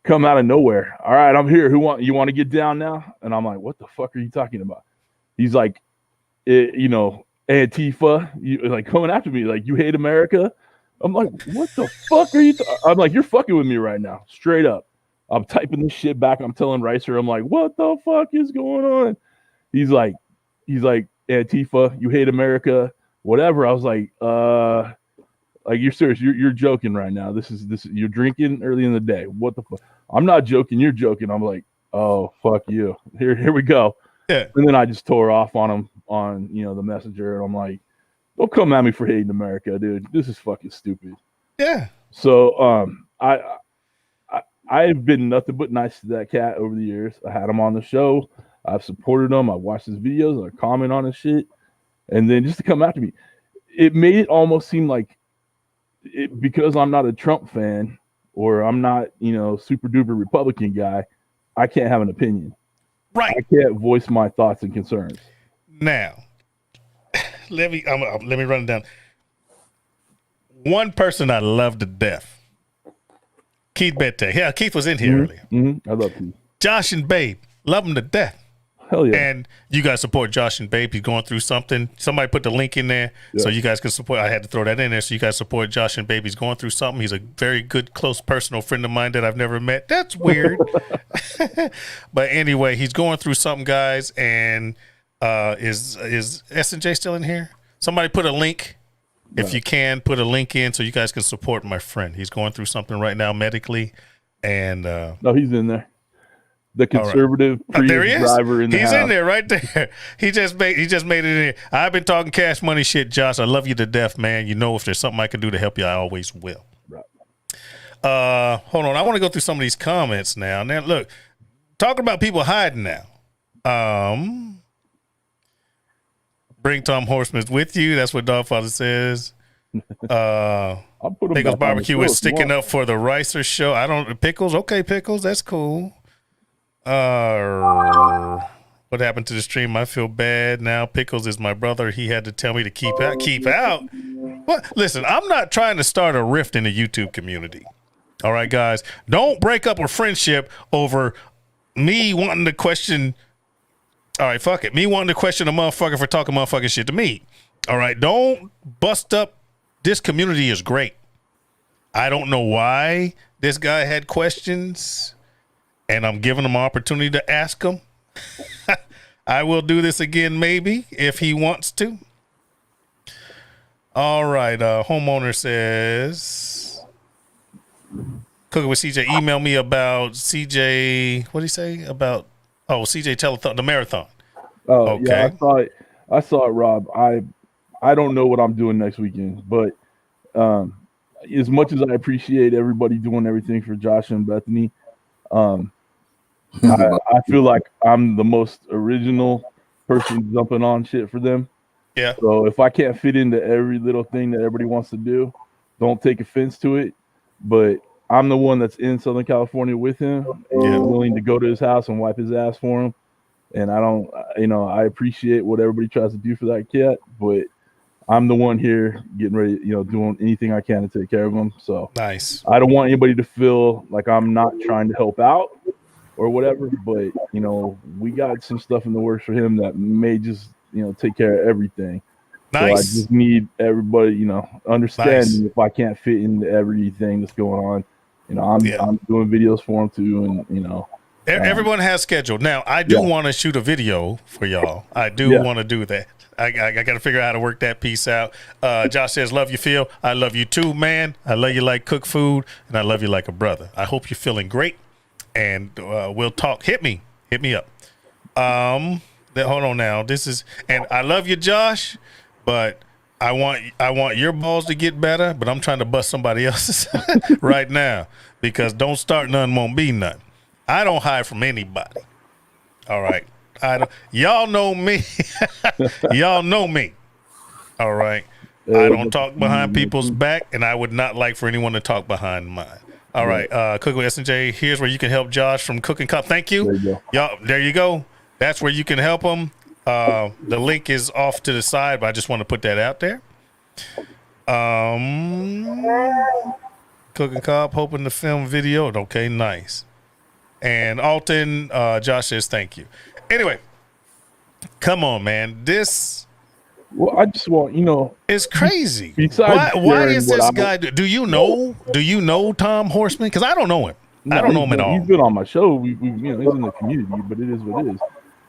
come out of nowhere. All right, I'm here. You want to get down now? And I'm like, what the fuck are you talking about? He's like, you know, Antifa, like coming after me, like, you hate America? I'm like, what the fuck are you? I'm like, you're fucking with me right now, straight up. I'm typing this shit back. I'm telling Ricer, I'm like, what the fuck is going on? He's like, Antifa, you hate America, whatever. I was like, you're serious? You're joking right now. This is you're drinking early in the day. What the fuck? I'm not joking. You're joking. I'm like, oh, fuck you. Here we go. Yeah. And then I just tore off on him on, you know, the messenger, and I'm like, don't come at me for hating America, dude. This is fucking stupid. Yeah. So I've been nothing but nice to that cat over the years. I had him on the show. I've supported him. I watched his videos. I comment on his shit. And then just to come after me, it made it almost seem like because I'm not a Trump fan, or I'm not, you know, super duper Republican guy, I can't have an opinion. Right. I can't voice my thoughts and concerns. Now, let me run it down. One person I love to death, Keith Bette. Yeah, Keith was in here earlier. Mm-hmm. I love Keith. Josh and Babe, love him to death. Hell yeah. And you guys support Josh and Babe. He's going through something. Somebody put the link in there so you guys can support. I had to throw that in there so you guys support Josh and Babe. He's going through something. He's a very good, close, personal friend of mine that I've never met. That's weird. But anyway, he's going through something, guys. And is S&J still in here? Somebody put a link. If you can, put a link in so you guys can support my friend. He's going through something right now medically. And no, he's in there. the conservative Prius driver in the house. He's in there right there. He just made it in. I've been talking cash money shit, Josh. I love you to death, man. You know, if there's something I can do to help you, I always will. Right. Hold on. I want to go through some of these comments now. Now, look, talking about people hiding now. Bring Tom Horsman with you. That's what Dogfather says. Pickles Barbecue is sticking up for the Ricer show. Pickles. Okay, Pickles. That's cool. What happened to the stream? I feel bad now. Pickles is my brother. He had to tell me to keep out. Keep out. What? Listen, I'm not trying to start a rift in the YouTube community. All right, guys. Don't break up a friendship over me wanting to question. All right, fuck it. Me wanting to question a motherfucker for talking motherfucking shit to me. All right, don't bust up. This community is great. I don't know why this guy had questions, and I'm giving him an opportunity to ask them. I will do this again, maybe, if he wants to. All right, homeowner says, Cooking with CJ, email me about CJ, what did he say? About, CJ Telethon, the marathon. Oh, okay. Yeah, I saw it, Rob. I don't know what I'm doing next weekend, but as much as I appreciate everybody doing everything for Josh and Bethany, I feel like I'm the most original person jumping on shit for them. Yeah. So if I can't fit into every little thing that everybody wants to do, don't take offense to it. But I'm the one that's in Southern California with him and willing to go to his house and wipe his ass for him. And I appreciate what everybody tries to do for that cat, but I'm the one here getting ready, doing anything I can to take care of him. So nice. I don't want anybody to feel like I'm not trying to help out or whatever, but we got some stuff in the works for him that may just, take care of everything. Nice. So I just need everybody, understanding if I can't fit into everything that's going on. I'm doing videos for him too, and everyone has scheduled. Now, I do want to shoot a video for y'all. I do want to do that. I got to figure out how to work that piece out. Josh says, love you, Phil. I love you too, man. I love you like cook food, and I love you like a brother. I hope you're feeling great, and we'll talk. Hit me up. Hold on now. And I love you, Josh, but I want your balls to get better, but I'm trying to bust somebody else's right now, because don't start none, won't be none. I don't hide from anybody. All right. Y'all know me. Y'all know me. All right. I don't talk behind people's back, and I would not like for anyone to talk behind mine. All right. Cooking with S&J, here's where you can help Josh from Cooking Cup. Thank you. Y'all, there you go. That's where you can help him. The link is off to the side, but I just want to put that out there. Cooking Cup, hoping to film video. Okay, nice. And Alton, Josh says thank you. Anyway, come on, man. Well, I just want, it's crazy. Why is this guy? Do you know Tom Horsman? Because I don't know him. No, I don't know him at all. He's been on my show. He's in the community, but it is what it is.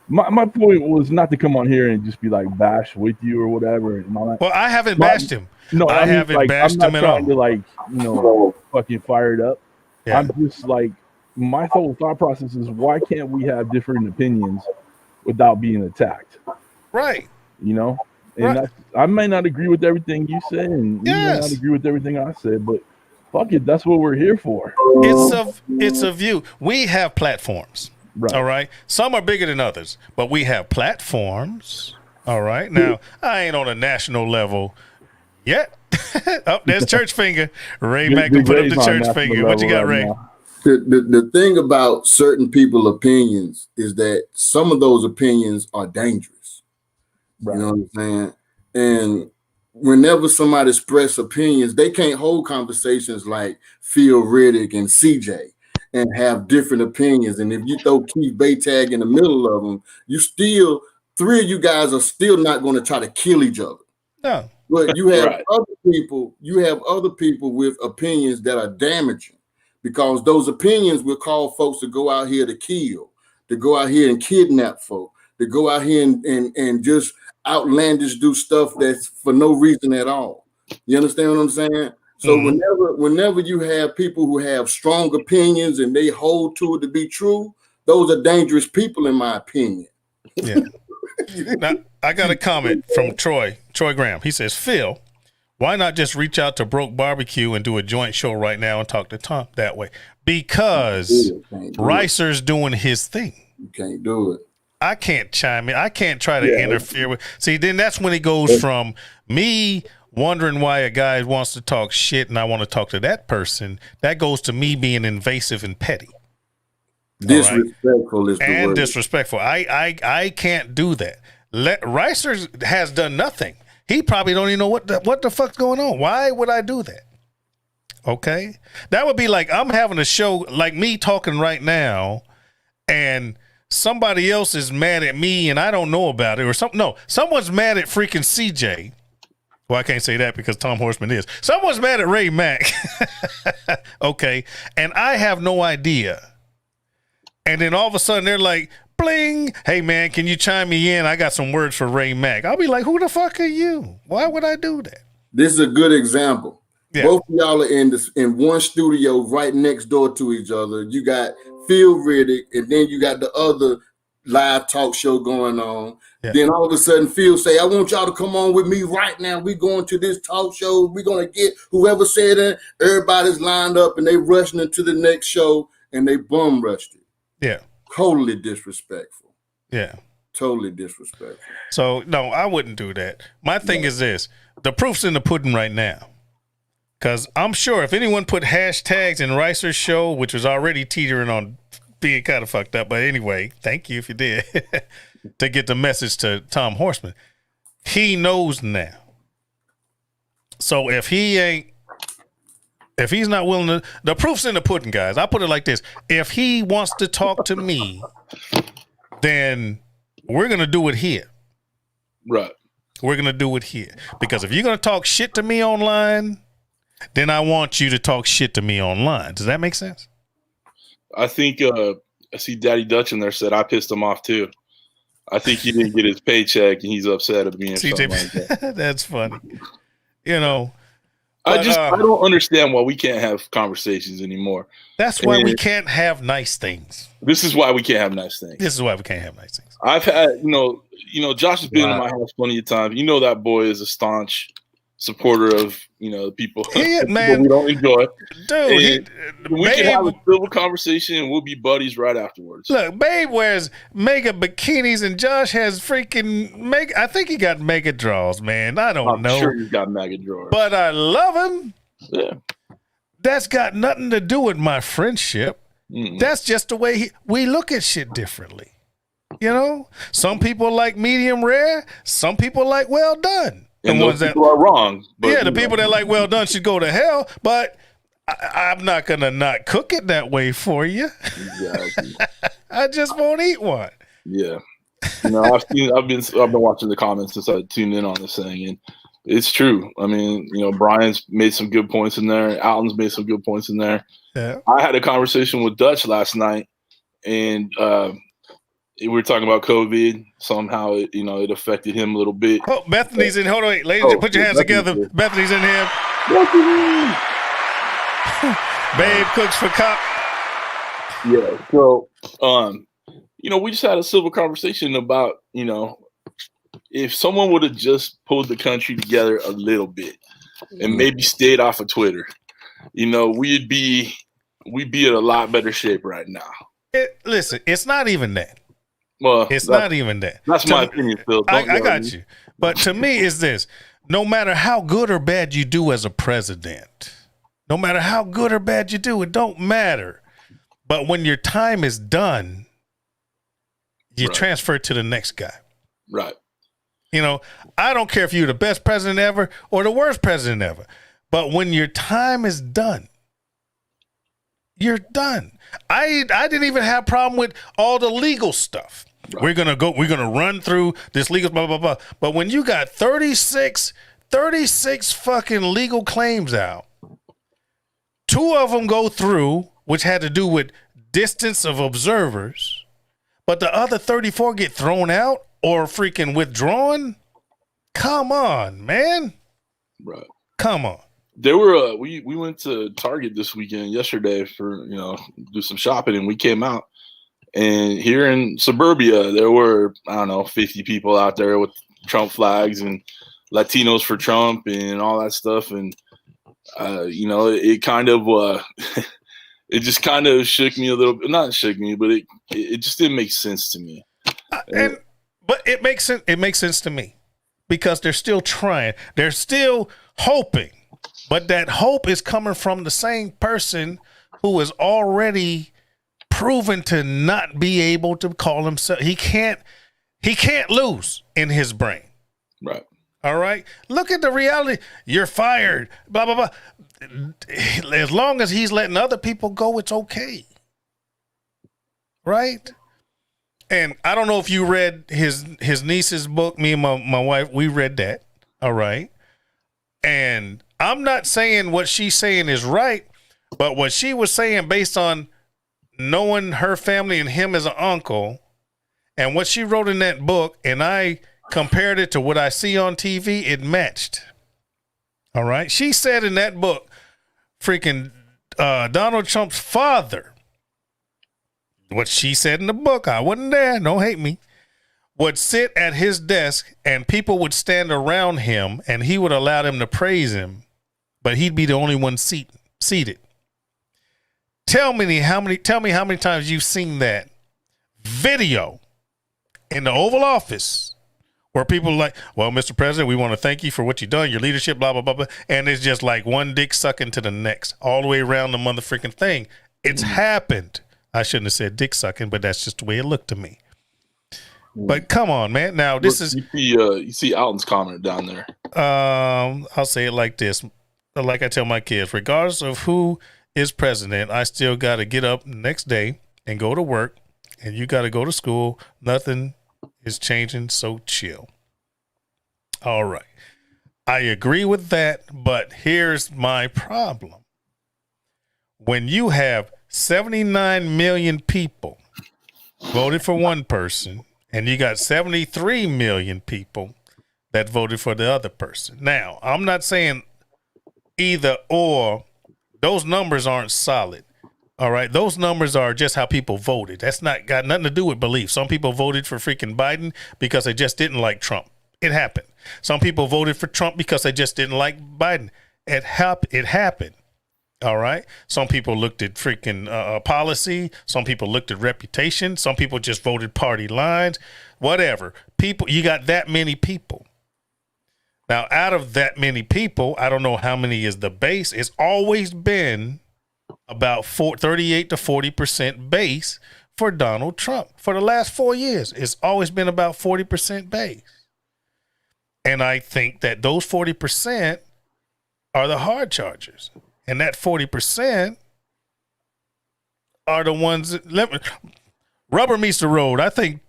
My point was not to come on here and just be like bash with you or whatever. And all that. Well, I haven't bashed him. No, I haven't bashed him at all. I'm not trying to fucking fire it up. Yeah. I'm just like, my whole thought process is, why can't we have different opinions without being attacked? Right. And I may not agree with everything you say, and you may not agree with everything I said, but fuck it, that's what we're here for. It's a view. We have platforms. Right. All right. Some are bigger than others, but we have platforms. All right. Now, I ain't on a national level yet. There's church finger. Ray Mack put up the church finger. What you got, Ray? The thing about certain people's opinions is that some of those opinions are dangerous. Right. You know what I'm saying? And whenever somebody expresses opinions, they can't hold conversations like Phil Riddick and CJ and have different opinions. And if you throw Keith Baytag in the middle of them, three of you guys are still not going to try to kill each other. No. But you have other people with opinions that are damaging, because those opinions will cause folks to go out here to kill, to go out here and kidnap folk, to go out here and just outlandish do stuff that's for no reason at all. You understand what I'm saying? So whenever you have people who have strong opinions and they hold to it to be true, those are dangerous people, in my opinion. Yeah. Now, I got a comment from Troy Graham. He says, Phil, why not just reach out to Broke Barbecue and do a joint show right now and talk to Tom that way? Because Ricer's doing his thing. You can't do it. I can't chime in. I can't try to interfere with. See, then that's when it goes from me wondering why a guy wants to talk shit and I want to talk to that person. That goes to me being invasive and petty. Disrespectful is the and word. Disrespectful. I can't do that. Ricer has done nothing. He probably don't even know what the fuck's going on. Why would I do that? Okay, that would be like I'm having a show, like me talking right now, and somebody else is mad at me and I don't know about it, or something. No, someone's mad at freaking CJ. Well, I can't say that because Tom Horsman is. Someone's mad at Ray Mack. Okay, and I have no idea. And then all of a sudden they're like, bling, hey man, can you chime me in? I got some words for Ray Mack. I'll be like, who the fuck are you? Why would I do that? This is a good example. Yeah. Both of y'all are in one studio right next door to each other. You got Phil Riddick, and then you got the other live talk show going on. Yeah. Then all of a sudden Phil say, I want y'all to come on with me right now. We're going to this talk show. We're going to get whoever said it. Everybody's lined up and they rushing into the next show and they bum rushed it. Yeah. Totally disrespectful. Yeah. Totally disrespectful. So, no, I wouldn't do that. My thing is this. The proof's in the pudding right now. Because I'm sure if anyone put hashtags in Ricer's show, which was already teetering on being kind of fucked up, but anyway, thank you if you did, to get the message to Tom Horsman. He knows now. So if he's not willing to, the proof's in the pudding, guys. I put it like this. If he wants to talk to me, then we're going to do it here. Right. We're going to do it here. Because if you're going to talk shit to me online, then I want you to talk shit to me online. Does that make sense? I think I see Daddy Dutch in there said I pissed him off too. I think he didn't get his paycheck and he's upset at me or something like that. That's funny. You know, I don't understand why we can't have conversations anymore. That's why we can't have nice things. This is why we can't have nice things. This is why we can't have nice things. I've had, Josh has been in my house plenty of times. You know that boy is a staunch supporter of, people, man. We don't enjoy. Dude, we can have a civil conversation and we'll be buddies right afterwards. Look, Babe wears mega bikinis and Josh has freaking mega. I think he got mega draws, man. I don't know. I'm sure he's got mega drawers. But I love him. Yeah. That's got nothing to do with my friendship. Mm-mm. That's just the way we look at shit differently. Some people like medium rare. Some people like well done. And those people are wrong. But, the people that like well done should go to hell. But I'm not gonna not cook it that way for you. Exactly. I just won't eat one. Yeah. I've been watching the comments since I tuned in on this thing, and it's true. I mean, Brian's made some good points in there. Alton's made some good points in there. Yeah. I had a conversation with Dutch last night, and we were talking about COVID. Somehow, it affected him a little bit. Oh, Bethany's in. Hold on, wait, ladies, put your hands together. Bethany's in here. Bethany. Babe cooks for cop. Yeah. So, we just had a civil conversation about, if someone would have just pulled the country together a little bit and maybe stayed off of Twitter, we'd be in a lot better shape right now. Listen, it's not even that. Well, it's not even that. That's my opinion, Phil. I got you. But to me, it's this. No matter how good or bad you do as a president, no matter how good or bad you do, it don't matter. But when your time is done, you transfer to the next guy. Right. I don't care if you're the best president ever or the worst president ever. But when your time is done, you're done. I didn't even have a problem with all the legal stuff. Right. We're gonna run through this legal blah blah blah. But when you got 36 fucking legal claims out, 2 of them go through, which had to do with distance of observers, but the other 34 get thrown out or freaking withdrawn. Come on, man. Right. Come on. There were we went to Target this weekend yesterday for do some shopping, and we came out And here in suburbia, there were, I don't know, 50 people out there with Trump flags and Latinos for Trump and all that stuff. And, you know, it kind of, it just kind of shook me a little bit. Not shook me, but it just didn't make sense to me. But it makes sense. It makes sense to me because they're still trying. They're still hoping. But that hope is coming from the same person who is already proven to not be able to call himself. He can't lose in his brain. Right. All right. Look at the reality. You're fired. Blah, blah, blah. As long as he's letting other people go, it's okay. Right. And I don't know if you read his niece's book. Me and my wife, we read that. All right. And I'm not saying what she's saying is right, but what she was saying based on knowing her family and him as an uncle and what she wrote in that book, and I compared it to what I see on TV, it matched. All right. She said in that book, freaking Donald Trump's father, what she said in the book, I wasn't there, don't hate me, would sit at his desk and people would stand around him and he would allow them to praise him, but he'd be the only one seated. Tell me how many times you've seen that video in the Oval Office where people are like, well, Mr. President, we want to thank you for what you've done, your leadership, blah, blah, blah, blah. And it's just like one dick sucking to the next, all the way around the motherfucking thing. It's happened. I shouldn't have said dick sucking, but that's just the way it looked to me. But come on, man. Now this is you see Alton's comment down there. I'll say it like this. Like I tell my kids, regardless of who is president, I still got to get up the next day and go to work, and you got to go to school. Nothing is changing, so chill. All right. I agree with that, but here's my problem. When you have 79 million people voted for one person, and you got 73 million people that voted for the other person. Now, I'm not saying either or. Those numbers aren't solid. All right. Those numbers are just how people voted. That's not got nothing to do with belief. Some people voted for freaking Biden because they just didn't like Trump. It happened. Some people voted for Trump because they just didn't like Biden. It happened. All right. Some people looked at freaking policy. Some people looked at reputation. Some people just voted party lines, whatever. People, you got that many people. Now, out of that many people, I don't know how many is the base. It's always been about 38 to 40% base for Donald Trump. For the last 4 years, it's always been about 40% base. And I think that those 40% are the hard chargers. And that 40% are the ones that rubber meets the road. I think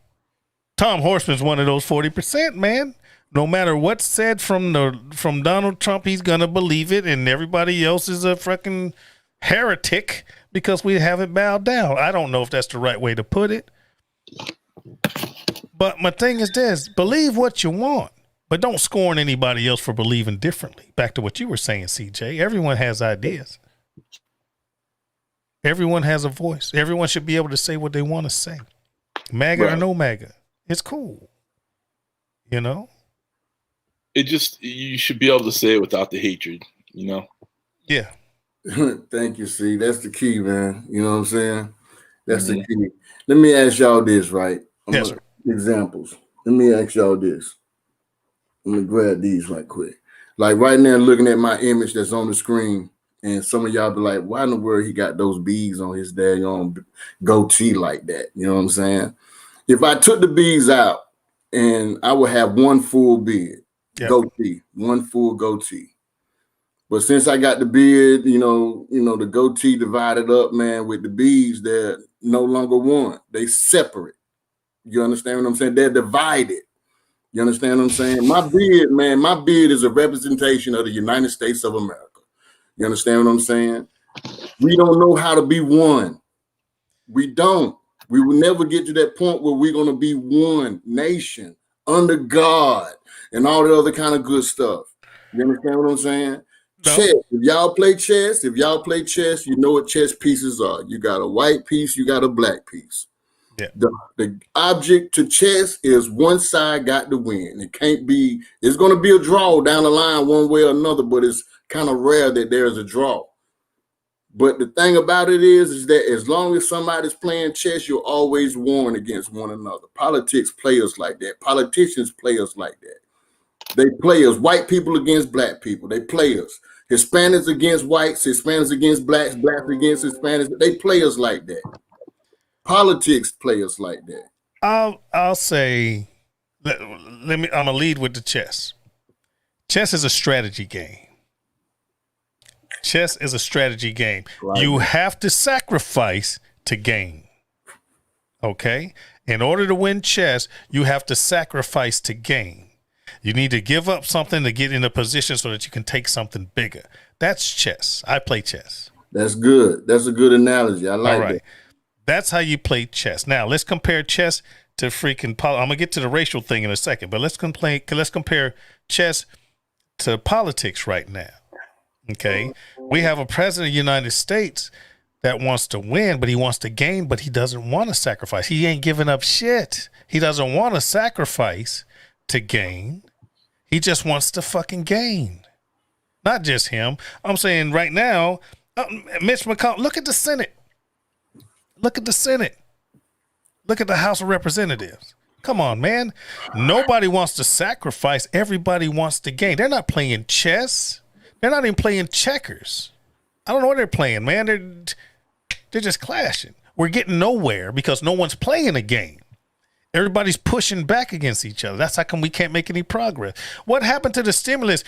Tom Horsman's one of those 40%, man. No matter what's said from Donald Trump, he's gonna believe it, and everybody else is a fucking heretic because we haven't bowed down. I don't know if that's the right way to put it, but my thing is this: believe what you want, but don't scorn anybody else for believing differently. Back to what you were saying, CJ. Everyone has ideas. Everyone has a voice. Everyone should be able to say what they want to say. MAGA or no MAGA, it's cool. You know. You should be able to say it without the hatred, you know? Yeah. Thank you, C. That's the key, man. You know what I'm saying? That's the key. Let me ask y'all this, right? Yes, sir. Examples. Let me ask y'all this. Let me grab these right quick. Like right now, looking at my image that's on the screen, and some of y'all be like, why in the world he got those beads on his daggone goatee like that? You know what I'm saying? If I took the beads out and I would have one full beard, goatee, one full goatee. But since I got the beard, you know, the goatee divided up, man, with the beads, they're no longer one. They separate. You understand what I'm saying? They're divided. You understand what I'm saying? My beard, man, my beard is a representation of the United States of America. You understand what I'm saying? We don't know how to be one. We don't. We will never get to that point where we're going to be one nation under God and all the other kind of good stuff. You understand what I'm saying? No. Chess. If y'all play chess, you know what chess pieces are. You got a white piece, you got a black piece. Yeah. The object to chess is one side got to win. It can't be, it's going to be a draw down the line one way or another, but it's kind of rare that there's a draw. But the thing about it is that as long as somebody's playing chess, you're always warring against one another. Politics play us like that. Politicians play us like that. They play us. White people against black people. They play us. Hispanics against whites, Hispanics against blacks, blacks against Hispanics. They play us like that. Politics play us like that. I'll say, I'm gonna lead with the chess. Chess is a strategy game. Chess is a strategy game. Right. You have to sacrifice to gain. Okay? In order to win chess, you have to sacrifice to gain. You need to give up something to get in a position so that you can take something bigger. That's chess. I play chess. That's good. That's a good analogy. I like that. That's how you play chess. Now, let's compare chess to freaking I'm going to get to the racial thing in a second, but let's compare chess to politics right now. Okay? We have a president of the United States that wants to win, but he wants to gain, but he doesn't want to sacrifice. He ain't giving up shit. He doesn't want to sacrifice to gain. He just wants to fucking gain. Not just him. I'm saying right now, Mitch McConnell, look at the Senate. Look at the Senate. Look at the House of Representatives. Come on, man. Nobody wants to sacrifice. Everybody wants to gain. They're not playing chess. They're not even playing checkers. I don't know what they're playing, man. They're just clashing. We're getting nowhere because no one's playing a game. Everybody's pushing back against each other. That's how come we can't make any progress. What happened to the stimulus?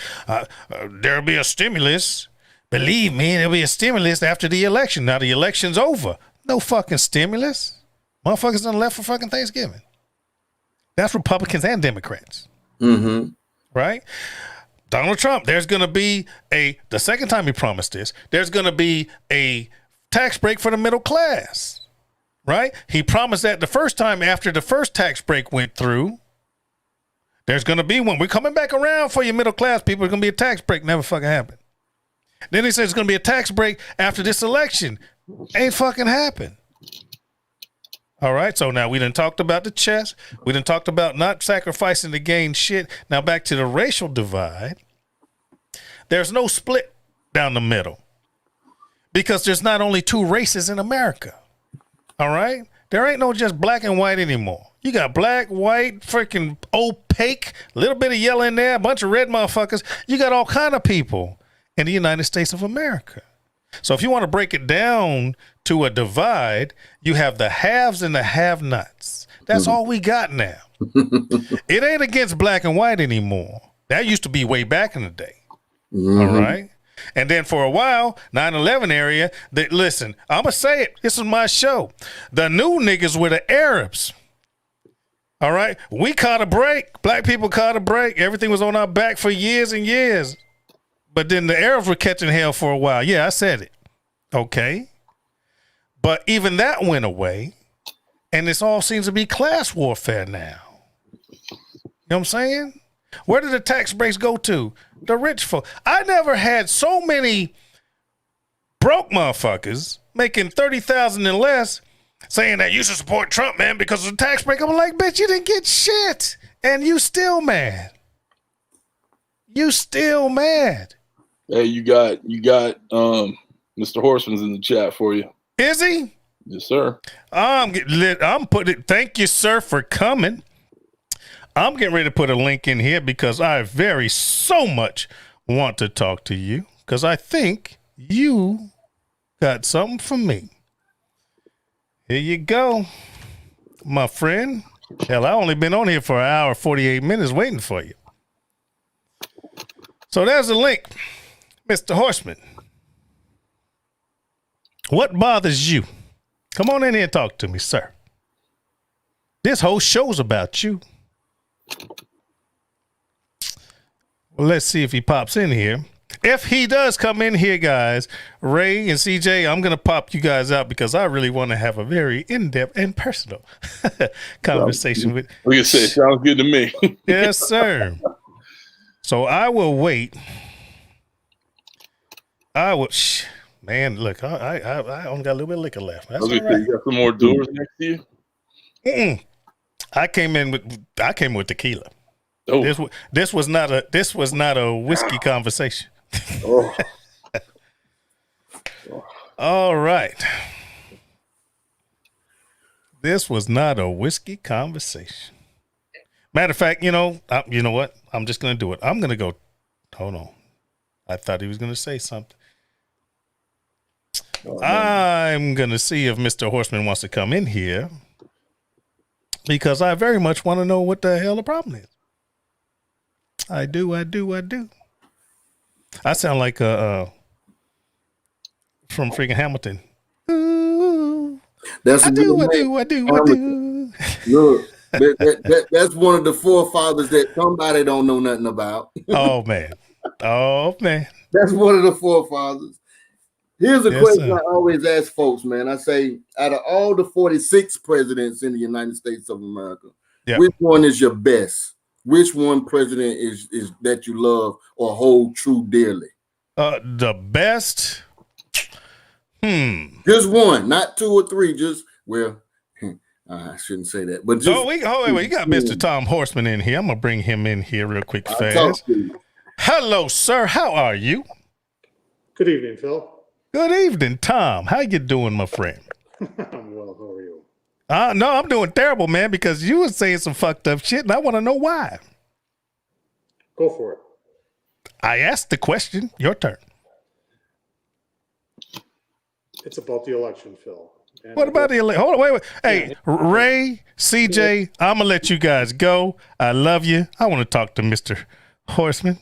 There'll be a stimulus. Believe me, there'll be a stimulus after the election. Now the election's over. No fucking stimulus. Motherfuckers done left for fucking Thanksgiving. That's Republicans and Democrats. Mm-hmm. Right? Donald Trump, there's going to be the second time he promised this, there's going to be a tax break for the middle class. Right? He promised that the first time after the first tax break went through. There's going to be one. We're coming back around for you middle class people. There's going to be a tax break. Never fucking happened. Then he said it's going to be a tax break after this election. Ain't fucking happened. All right. So now we done talked about the chess. We done talked about not sacrificing to gain shit. Now back to the racial divide. There's no split down the middle because there's not only two races in America. All right? There ain't no just black and white anymore. You got black, white, freaking opaque, a little bit of yellow in there, a bunch of red motherfuckers. You got all kind of people in the United States of America. So if you want to break it down to a divide, you have the haves and the have-nots. That's all we got now. It ain't against black and white anymore. That used to be way back in the day. Mm-hmm. All right? And then for a while, 9/11 area, listen, I'm going to say it. This is my show. The new niggas were the Arabs. All right? We caught a break. Black people caught a break. Everything was on our back for years and years. But then the Arabs were catching hell for a while. Yeah, I said it. Okay. But even that went away. And this all seems to be class warfare now. You know what I'm saying? Where did the tax breaks go to? The rich folk. I never had so many broke motherfuckers making $30,000 and less saying that you should support Trump, man, because of the tax break. I'm like, bitch, you didn't get shit. And you still mad. You still mad. Hey, you got Mr. Horsman's in the chat for you. Is he? Yes, sir. I'm putting it. Thank you, sir, for coming. I'm getting ready to put a link in here because I very so much want to talk to you because I think you got something for me. Here you go, my friend. Hell, I only been on here for an hour, 48 minutes waiting for you. So there's the link, Mr. Horsman. What bothers you? Come on in here and talk to me, sir. This whole show's about you. Well, let's see if he pops in here. If he does come in here, guys, Ray and CJ, I'm going to pop you guys out because I really want to have a very in-depth and personal conversation with. We can say it sounds good to me. Yes, sir. So I will wait. I will. Man, look, I only got a little bit of liquor left. That's all right. You got some more doors next to you? I came with tequila. Oh, This was not a whiskey conversation. Oh, All right. This was not a whiskey conversation. Matter of fact, you know what? I'm just going to do it. I'm going to go. Hold on. I thought he was going to say something. I'm going to see if Mr. Horsman wants to come in here because I very much want to know what the hell the problem is. I do. I sound like from freaking Hamilton. Ooh, that's I a do. Look, that's one of the forefathers that somebody don't know nothing about. Oh man. That's one of the forefathers. Here's a question sir. I always ask folks, man. I say, out of all the 46 presidents in the United States of America, which one is your best? Which one president is that you love or hold true dearly? The best. Just one, not two or three. Just I shouldn't say that, but just. wait. You got Mr. Tom Horsman in here. I'm gonna bring him in here real quick, fast. Hello, sir. How are you? Good evening, Phil. Good evening, Tom. How you doing, my friend? I'm well. How are you? No, I'm doing terrible, man, because you were saying some fucked up shit, and I want to know why. Go for it. I asked the question. Your turn. It's about the election, Phil. And What about the election? Hold on, wait. Hey, Ray, CJ, I'm going to let you guys go. I love you. I want to talk to Mr. Horsman.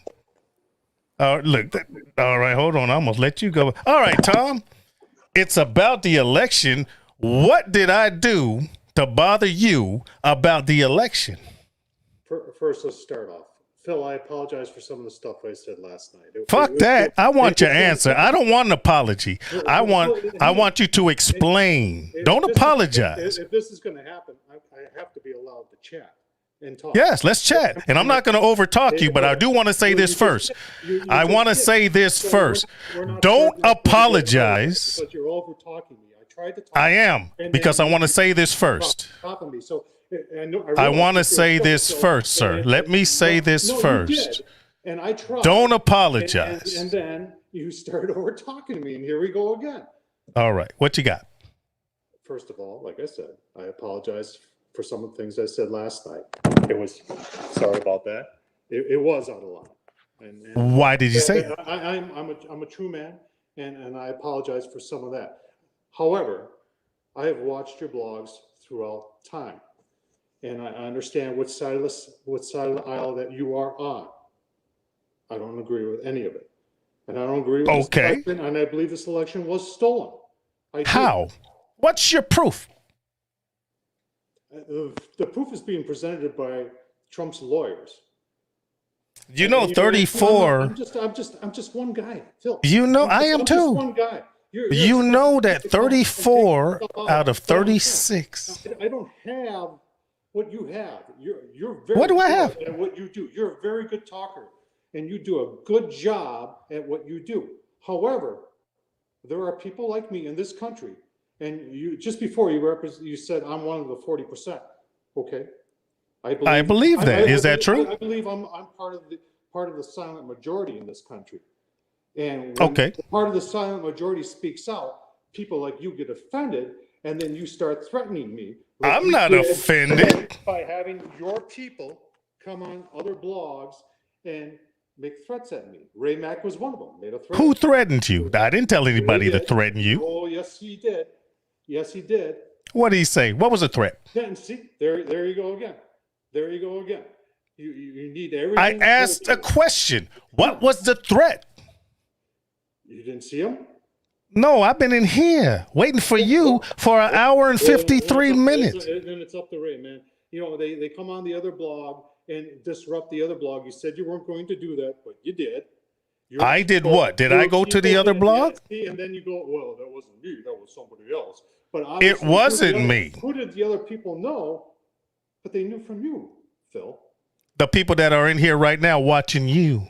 Look. All right, hold on. I almost let you go. All right, Tom. It's about the election. What did I do to bother you about the election? First, let's start off. Phil, I apologize for some of the stuff I said last night. Fuck that. I want your answer. I don't want an apology. I want you to explain. Don't apologize. If this is going to happen, I have to be allowed to chat and talk. Yes, let's chat. And I'm not going to overtalk you, but I do want to say this first. I want to say this first. Don't apologize. But you're over talking me. I tried to talk. I am, because I want to say this first. Stopping me. So I want to say this first, sir. Let me say this first. And I tried. Don't apologize. And then you started over talking to me, and here we go again. All right. What you got? First of all, like I said, I apologize for some of the things I said last night. Sorry about that. It was out of line. And why did you say it? I'm a true man, and I apologize for some of that. However, I have watched your blogs throughout time, and I understand what side of the aisle that you are on. I don't agree with any of it, and I don't agree with this election, and I believe this election was stolen. How? What's your proof? The proof is being presented by Trump's lawyers. You know, 34. I'm just one guy, Phil. You know, I am too. One guy. You know that 34 out of 36. I don't have what you have. You're very What do I have? good at what you do. You're a very good talker, and you do a good job at what you do. However, there are people like me in this country, and you just before you said I'm one of the 40%. Okay, I believe that. Is that true? I believe I'm part of the silent majority in this country. And when part of the silent majority speaks out, people like you get offended, and then you start threatening me. I'm not offended. By having your people come on other blogs and make threats at me. Ray Mack was one of them. Made a threat. Who threatened you? I didn't tell anybody to threaten you. Oh, yes, he did. Yes, he did. What did he say? What was the threat? Then see, there you go again. There you go again. You need everything. I asked a question. What was the threat? You didn't see him? No, I've been in here waiting for you for an hour and 53 minutes. Then it's up to Ray, man. You know, they come on the other blog and disrupt the other blog. You said you weren't going to do that, but you did. I did what? Did I go to the other blog? And then you go, well, that wasn't me. That was somebody else. But it wasn't me. Who did the other people know? But they knew from you, Phil. The people that are in here right now watching you.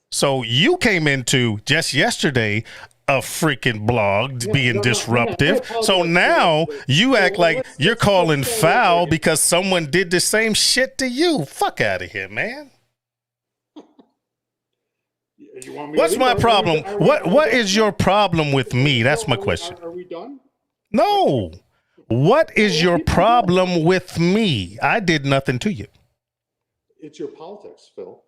So you came into just yesterday a freaking blog being no, disruptive. I So apologize. now you act like let's- you're let's calling start foul over. because someone did the same shit to you. Fuck out of here, man. You want me What's to my leave? problem? Are we What done? is your problem with me? That's my Are we- question. Are we done? No. What is your problem with me? I did nothing to you. It's your politics, Phil.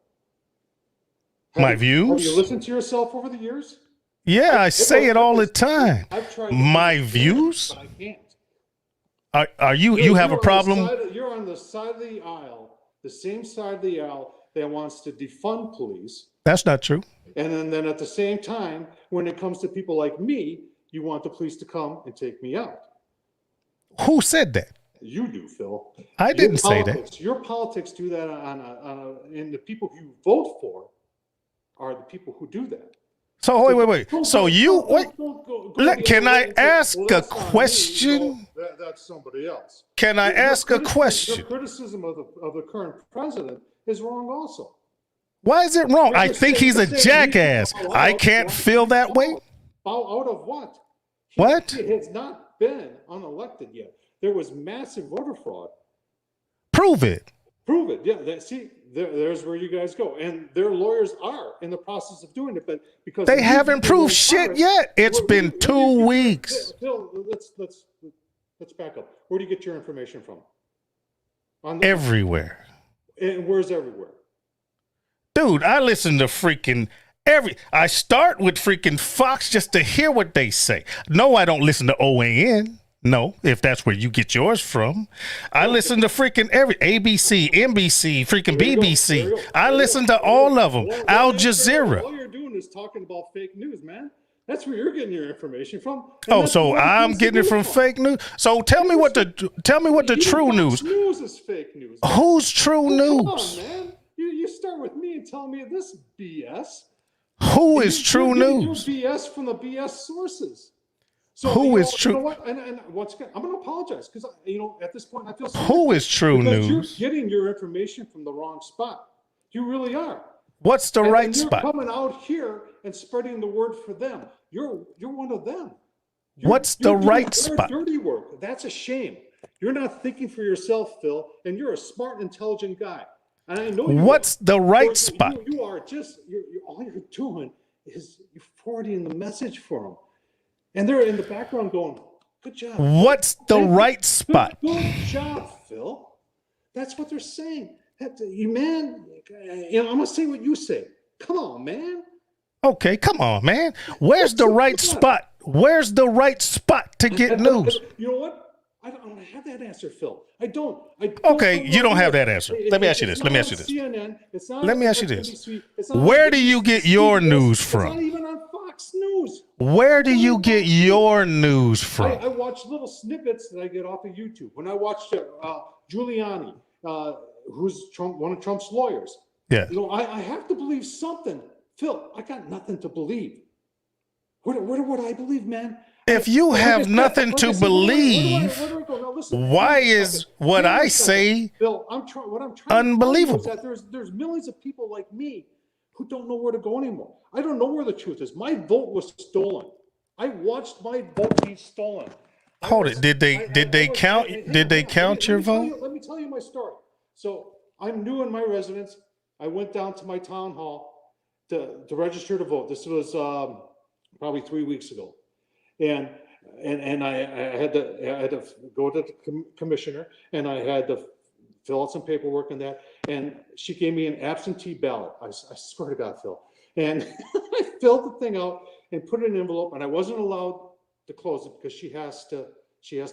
My Have views? you listened to yourself over the years? Yeah, I say it all the time. I've tried to My understand, views? but I can't. Are you have a problem? You're on the side of the aisle, the same side of the aisle that wants to defund police. That's not true. And then at the same time, when it comes to people like me, you want the police to come and take me out. Who said that? You do, Phil. I didn't say that. Your politics do that and the people you vote for are the people who do that. So wait. So you wait. Can I ask a question? That's somebody else. Can I ask a question? Your criticism of the current president is wrong also. Why is it wrong? I think he's a jackass. I can't feel that way. Out of what? What? He has not been unelected yet. There was massive voter fraud. Prove it. Prove it. Yeah. There's where you guys go. And their lawyers are in the process of doing it, but because They haven't proved shit yet. It's been 2 weeks. Phil, let's back up. Where do you get your information from? Everywhere. And where's everywhere? Dude, I listen to freaking I start with freaking Fox just to hear what they say. No, I don't listen to OAN. No, if that's where you get yours from. I listen to freaking ABC, NBC, freaking BBC. I listen to all of them. Al Jazeera. All you're doing is talking about fake news, man. That's where you're getting your information from. Oh, so I'm getting it from fake news. So tell me what the true news. News is fake news. Who's true Come news? on, man. You start with me and tell me this BS. Who is true You're news? getting your BS from the BS sources. So, Who is true? You know what? And once again, I'm going to apologize because at this point I feel sorry. Who is true because news? You're getting your information from the wrong spot. You really are. What's the right You're spot? coming out here and spreading the word for them. You're one of them. What's the right doing spot? Dirty work. That's a shame. You're not thinking for yourself, Phil, and you're a smart, intelligent guy. And I know you What's are. the right spot? You are just. All you're doing is you're forwarding the message for them, and they're in the background going, "Good job." What's the right spot? Good job, Phil. That's what they're saying. You man, I'm gonna say what you say. Come on, man. Okay, come on, man. Where's the right spot? Where's the right spot to get news? You know what? I don't have that answer, Phil. I don't. Okay, you don't have that answer. Let me ask you this. Let me ask you this. CNN, it's not Let me on ask you this. NBC, it's not on Where do you get your CBS, news It's not from? even on Fox News. Where do you get your news I from? watch little snippets that I get off of YouTube. When I watched Giuliani, who's one of Trump's lawyers, Yeah. I have to believe something. Phil, I got nothing to believe. Where would I believe, man? If you have nothing to believe, where do I go? Now, listen, why is what I say Bill, what I'm trying unbelievable? to tell you is that there's millions of people like me who don't know where to go anymore. I don't know where the truth is. My vote was stolen. I watched my vote be stolen. Hold it. Did they count your vote? Let me tell you my story. So I'm new in my residence. I went down to my town hall to register to vote. This was probably 3 weeks ago. And I had to go to the commissioner, and I had to fill out some paperwork and that. And she gave me an absentee ballot. I swear to God, Phil. And I filled the thing out and put it in an envelope, and I wasn't allowed to close it because she has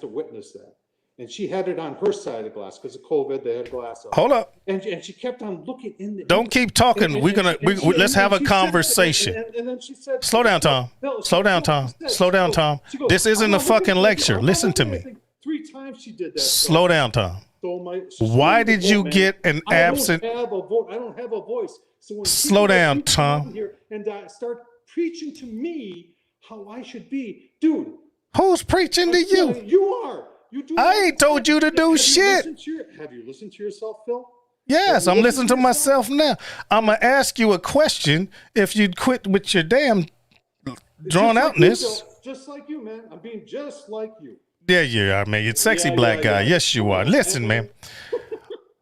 to witness that. And she had it on her side of the glass because of COVID. They had glass up. Hold up. And she kept on looking in. Don't keep talking. Let's have a conversation. And then she said, Slow down, Tom. Slow down, Tom. Slow down, Tom. This isn't a fucking lecture. Listen to me. 3 times she did that. Slow down, Tom. Why did you get an absent? I don't have a vote. I don't have a voice. So when Slow down, Tom. Here and start preaching to me how I should be, dude. Who's preaching to you? You are. You do. I ain't told you to do shit. Have you listened to yourself, Phil? Yes, I'm listening to myself now. I'm going to ask you a question. If you'd quit with your damn drawn outness. Just like you, man. I'm being just like you. Yeah, you are, man. You're a sexy black guy. Yeah. Yes, you are. Listen, man.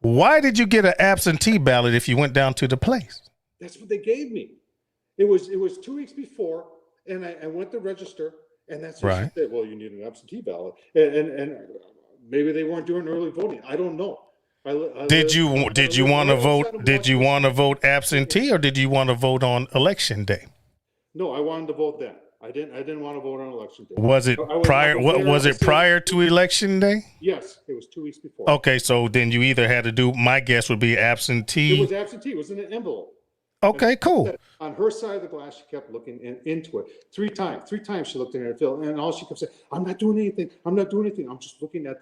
Why did you get an absentee ballot if you went down to the place? That's what they gave me. It was 2 weeks before, and I went to register, and that's what she said. Well, you need an absentee ballot, and maybe they weren't doing early voting. I don't know. Did you want to vote? Did you want to vote absentee, or did you want to vote on election day? No, I wanted to vote then. I didn't want to vote on election day. Was it prior? What was it prior to election day? Yes, it was 2 weeks before. Okay, so then you either had to do. My guess would be absentee. It was absentee. It was in an envelope. Okay, cool. On her side of the glass, she kept looking into it 3 times. 3 times she looked in it, Phil, and all she kept saying, "I'm not doing anything. I'm not doing anything. I'm just looking at."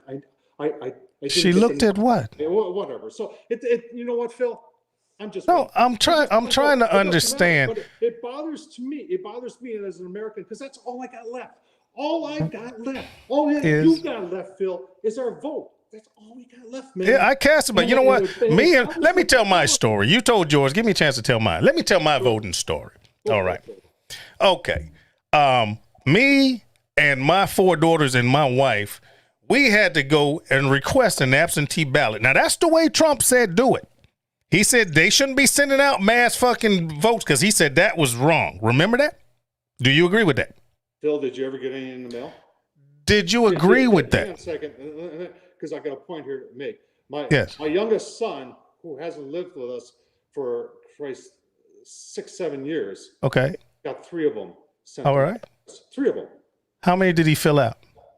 She looked at what? Whatever. So you know what, Phil? I'm trying to understand. But it bothers me. It bothers me as an American because that's all I got left. All I got left. All you got left, Phil, is our vote. That's all we got left, man. Yeah, I cast it, but you know what? Let me tell my story. You told yours. Give me a chance to tell mine. Let me tell my voting story. All right. Okay. Me and my 4 daughters and my wife, we had to go and request an absentee ballot. Now, that's the way Trump said do it. He said they shouldn't be sending out mass fucking votes because he said that was wrong. Remember that? Do you agree with that? Phil, did you ever get any in the mail? Did you agree with that? Hang on a second, because I got a point here to make. My youngest son, who hasn't lived with us for 6-7 years, got 3 of them sent. All right. 3 of them. How many did he fill out?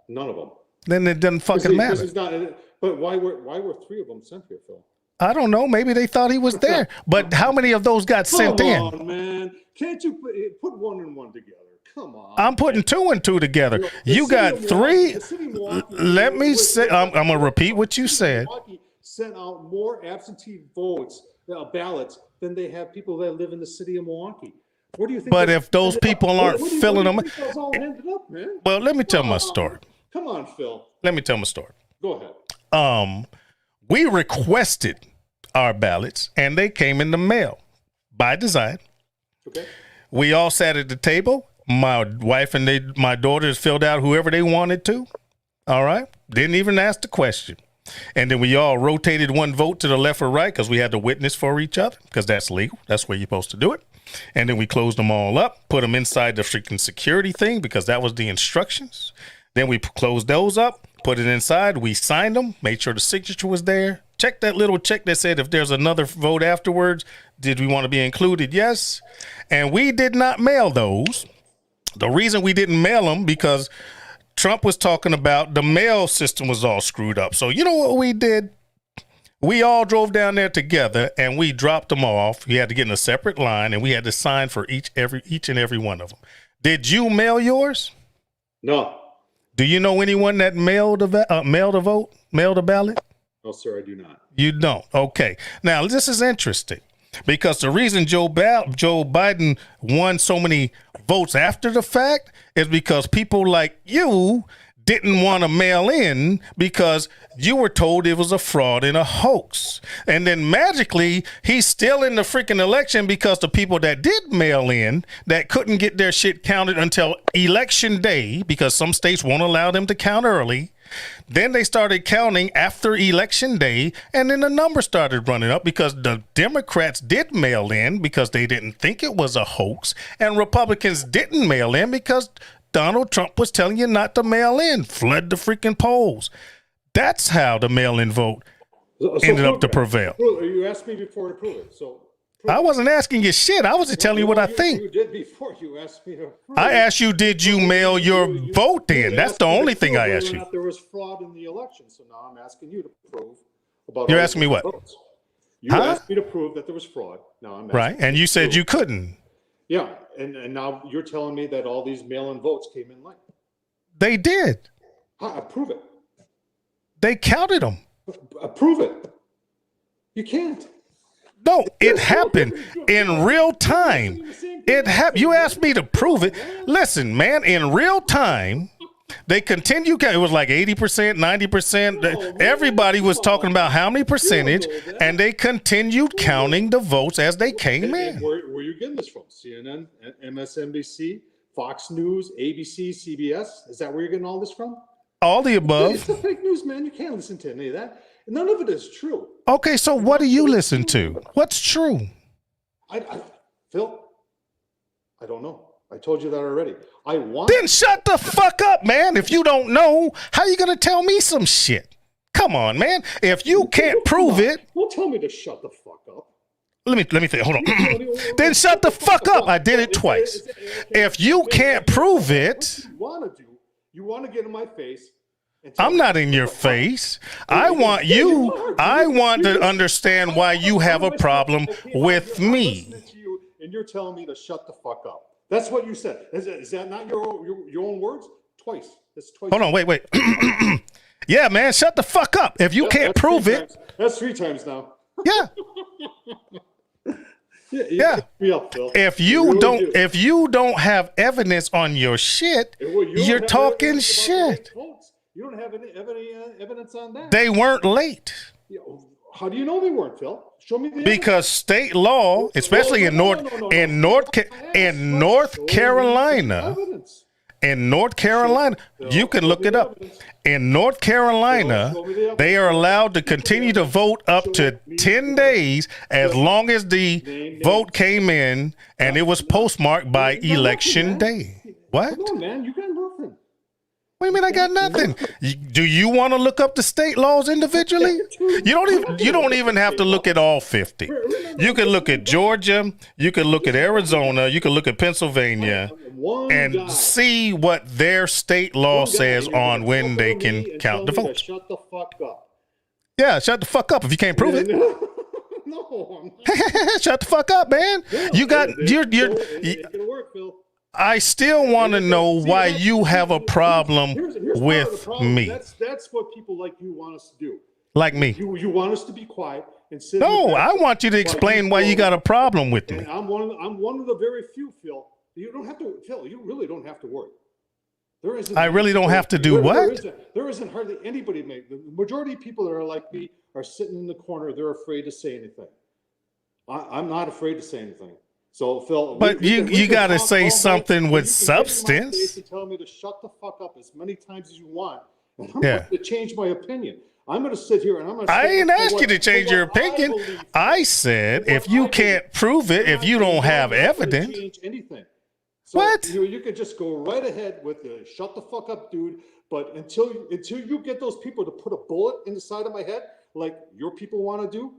None of them. Then it doesn't fucking matter. But why were 3 of them sent here, Phil? I don't know. Maybe they thought he was there. But how many of those got sent in? Come on, man. Can't you put 1 and 1 together? Come on. I'm putting 2 and 2 together. You got 3. Let me say, I'm going to repeat what you said. Milwaukee sent out more absentee votes, ballots, than they have people that live in the city of Milwaukee. Where do you think? But if those people aren't filling them, all ended up, man? Well, let me tell my story. Come on, Phil. Let me tell my story. Go ahead. We requested our ballots, and they came in the mail by design. Okay. We all sat at the table. My wife and my daughters filled out whoever they wanted to. All right. Didn't even ask the question. And then we all rotated 1 vote to the left or right because we had to witness for each other because that's legal. That's where you're supposed to do it. And then we closed them all up, put them inside the freaking security thing because that was the instructions. Then we closed those up, put it inside. We signed them, made sure the signature was there. Check that little check that said if there's another vote afterwards, did we want to be included? Yes. And we did not mail those. The reason we didn't mail them because Trump was talking about the mail system was all screwed up. So you know what we did? We all drove down there together and we dropped them off. We had to get in a separate line and we had to sign for each and every one of them. Did you mail yours? No. Do you know anyone that mailed a ballot? No, sir, I do not. You don't. Okay. Now this is interesting because the reason Joe Biden won so many votes after the fact is because people like you didn't want to mail in because you were told it was a fraud and a hoax. And then magically, he's still in the freaking election because the people that did mail in that couldn't get their shit counted until election day because some states won't allow them to count early. Then they started counting after election day, and then the number started running up because the Democrats did mail in because they didn't think it was a hoax, and Republicans didn't mail in because Donald Trump was telling you not to mail in, flood the freaking polls. That's how the mail-in vote ended up to prevail. You asked me before to prove it, so. I wasn't asking you shit. I was just telling you what I think. You did before you asked me to prove I asked you, did you mail your vote in? That's the only thing I asked you. There was fraud in the election, so now I'm asking you to prove about. You're asking me what? Votes. You asked me to prove that there was fraud. Now I'm asking right, and you said you couldn't. Yeah, and now you're telling me that all these mail-in votes came in late. They did. Prove it. They counted them. Prove it. You can't. No, it happened in real time. It happened. You asked me to prove it. Listen, man, in real time, they continue. It was like 80%, 90%. Everybody was talking about how many percentage, and they continued counting the votes as they came in. Where are you getting this from? CNN, MSNBC, Fox News, ABC, CBS? Is that where you're getting all this from? All the above. It's the fake news, man. You can't listen to any of that. None of it is true. Okay, so what do you listen to? What's true? Phil, I don't know. I told you that already. Then shut the fuck up, man. If you don't know, how you gonna tell me some shit? Come on, man. If you can't prove it, don't tell me to shut the fuck up. let me think. Hold on. Then shut the fuck up. I did it twice. If you can't prove it, you want to get in my face. I'm not in your face. I want to understand why you have a problem with me. And you're telling me to shut the fuck up. That's what you said. Is that not your own words? Twice. That's twice. Hold on. Wait. Yeah, man. Shut the fuck up. If you can't prove it. That's 3 times now. Yeah. Yeah. Phil. If you don't have evidence on your shit, you're talking shit. You don't have any evidence on that. They weren't late. How do you know they weren't, Phil? Show me the evidence. Because state law, especially in North Carolina, you can look it up. In North Carolina, they are allowed to continue to vote up to 10 days as long as the vote came in and it was postmarked by election day. What? Come on, man. You got nothing. What do you mean I got nothing? Do you want to look up the state laws individually? You don't even have to look at all 50. You can look at Georgia, you can look at Arizona, you can look at Pennsylvania and see what their state law says on when they can count the votes. Shut the fuck up. Yeah, shut the fuck up if you can't prove it. No, I'm not. Shut the fuck up, man. You're It can work, Phil. I still want to know why you have a problem with me. That's what people like you want us to do. Like me. You want us to be quiet and sit. No, I want you to explain why you got a problem with me. And I'm one of the very few, Phil. You don't have to, Phil. You really don't have to worry. There isn't. I really don't have to do what? There isn't hardly anybody. The majority of people that are like me are sitting in the corner. They're afraid to say anything. I'm not afraid to say anything. So, Phil, but you got to say something with substance. Tell me to shut the fuck up as many times as you want. And I'm going to change my opinion. I'm going to sit here and I'm going to. I ain't asked you to change your opinion. I said if you can't prove it, if you don't have evidence. Change anything. So what? You could just go right ahead with the shut the fuck up, dude. But until you get those people to put a bullet in the side of my head, like your people want to do.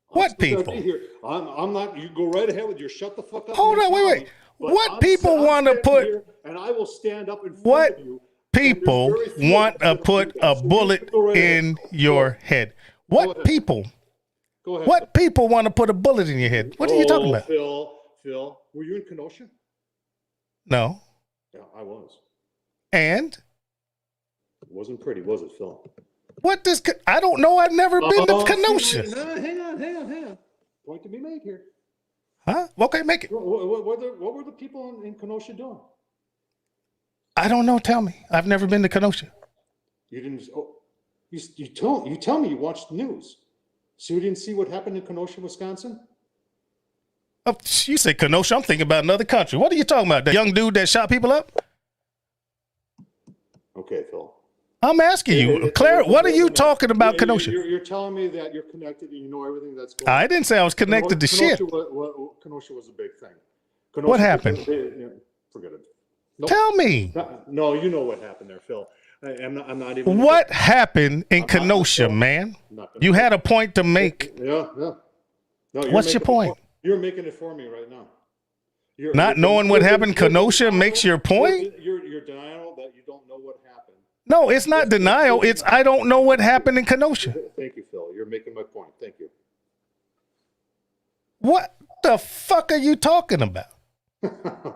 What people? I'm not. You go right ahead with your shut the fuck up. Hold on, wait. What people want to put? And I will stand up in front of you. People want to put a bullet in your head. What people? Go ahead. What people want to put a bullet in your head? What are you talking about? Phil, were you in Kenosha? No. Yeah, I was. And? It wasn't pretty, was it, Phil? What does I don't know. I've never been to Kenosha. Hang on. Point to be made here. Huh? Okay, make it. What were the people in Kenosha doing? I don't know. Tell me. I've never been to Kenosha. You didn't. Oh, you tell me you watched the news. So you didn't see what happened in Kenosha, Wisconsin? Oh, you say Kenosha. I'm thinking about another country. What are you talking about? That young dude that shot people up? Okay, Phil. I'm asking you, Claire, what are you talking about, Kenosha? You're telling me that you're connected and you know everything that's going on. I didn't say I was connected to shit. Kenosha was a big thing. What happened? Forget it. Nope. Tell me. No, you know what happened there, Phil. I'm not even. What happened in Kenosha, man? You had a point to make. Yeah. No, what's your point? You're making it for me right now. Not knowing what happened in Kenosha makes your point? Your denial that you don't know what happened. No, it's not denial. It's I don't know what happened in Kenosha. Thank you, Phil. You're making my point. Thank you. What the fuck are you talking about?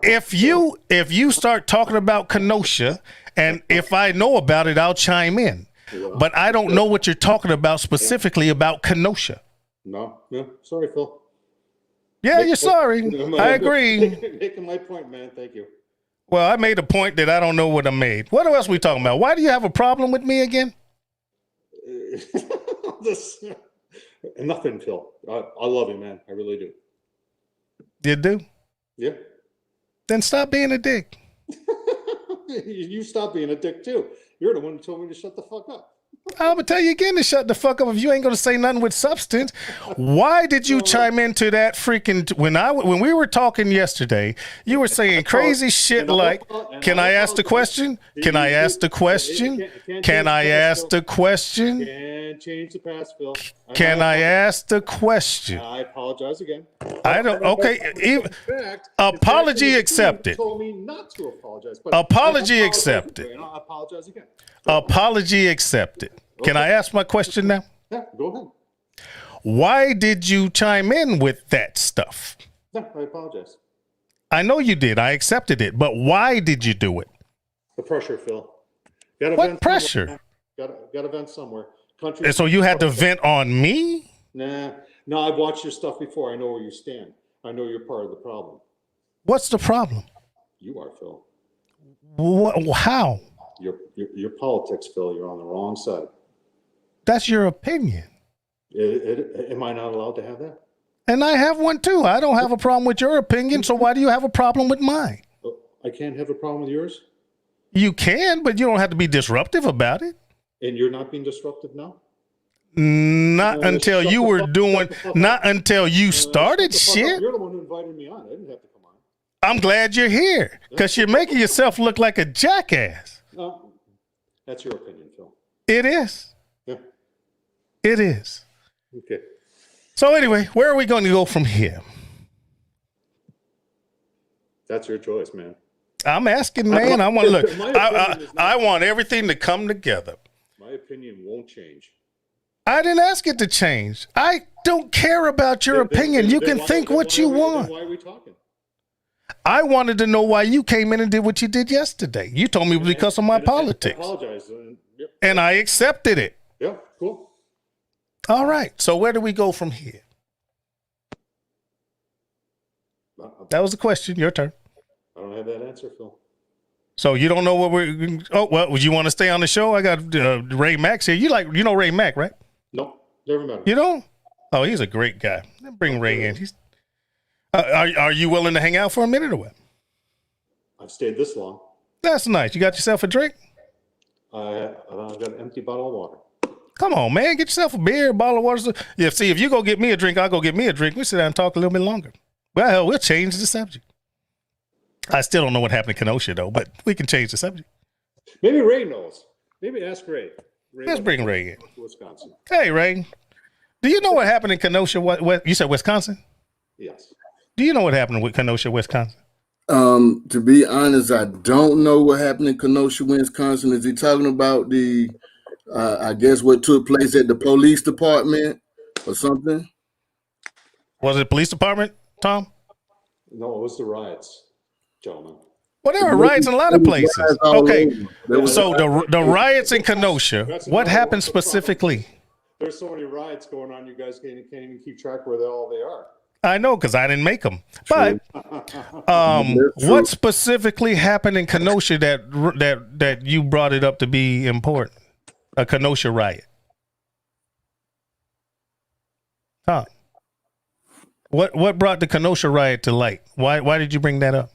If you start talking about Kenosha, and if I know about it, I'll chime in. Yeah. But I don't know what you're talking about specifically about Kenosha. No. Sorry, Phil. Yeah, you're sorry. I agree. Making my point, man. Thank you. Well, I made a point that I don't know what I made. What else are we talking about? Why do you have a problem with me again? Nothing, Phil. I love you, man. I really do. You do? Yeah. Then stop being a dick. You stop being a dick too. You're the one who told me to shut the fuck up. I'm gonna tell you again to shut the fuck up if you ain't gonna say nothing with substance. Why did you chime into that freaking when we were talking yesterday? You were saying crazy shit like, "Can I ask the question? Can I ask the question? Can I ask the question? Can't change the past, Phil. Can I ask the question?" I apologize again. I don't. Okay, apology accepted. Told me not to apologize. But Apology accepted. I apologize again. Apology accepted. Can I ask my question now? Yeah, go ahead. Why did you chime in with that stuff? Yeah, I apologize. I know you did. I accepted it. But why did you do it? The pressure, Phil. What pressure? Got to vent somewhere. And so you had to vent on me? Nah. No, I've watched your stuff before. I know where you stand. I know you're part of the problem. What's the problem? You are, Phil. How? Your politics, Phil. You're on the wrong side. That's your opinion. Am I not allowed to have that? And I have one too. I don't have a problem with your opinion, so why do you have a problem with mine? Oh, I can't have a problem with yours? You can, but you don't have to be disruptive about it. And you're not being disruptive now? Not until you were doing, not until you started shit. You're the one who invited me on. I didn't have to come on. I'm glad you're here because you're making yourself look like a jackass. No, that's your opinion, Phil. It is. Yeah. It is. Okay. So anyway, where are we going to go from here? That's your choice, man. I'm asking, man. I want to look. I want everything to come together. My opinion won't change. I didn't ask it to change. I don't care about your opinion. You can think what you want. Why are we talking? I wanted to know why you came in and did what you did yesterday. You told me it was because of my politics. I apologize. Yep. And I accepted it. Yeah, cool. All right. So where do we go from here? That was the question. Your turn. I don't have that answer, Phil. So you don't know what we're. Oh well, would you want to stay on the show? I got Ray Max here. You know Ray Mack, right? Nope, never met him. You don't? Oh, he's a great guy. Bring Ray in. He's. Are you willing to hang out for a minute or what? I've stayed this long. That's nice. You got yourself a drink? I've got an empty bottle of water. Come on, man. Get yourself a beer, a bottle of water. Yeah, see, if you go get me a drink, I'll go get me a drink. We sit down and talk a little bit longer. Well, hell, we'll change the subject. I still don't know what happened in Kenosha, though, but we can change the subject. Maybe Ray knows. Maybe ask Ray. Let's bring Ray in. Wisconsin. Hey, Ray. Do you know what happened in Kenosha? What you said, Wisconsin? Yes. Do you know what happened with Kenosha, Wisconsin? To be honest, I don't know what happened in Kenosha, Wisconsin. Is he talking about the, I guess, what took place at the police department or something? Was it police department, Tom? No, it was the riots, gentlemen. Well, there were riots in a lot of places. Okay, so the riots in Kenosha, what happened specifically? There's so many riots going on, you guys can't even keep track where all they are. I know, because I didn't make them. But what specifically happened in Kenosha that you brought it up to be important? A Kenosha riot. Huh? What brought the Kenosha riot to light? Why did you bring that up?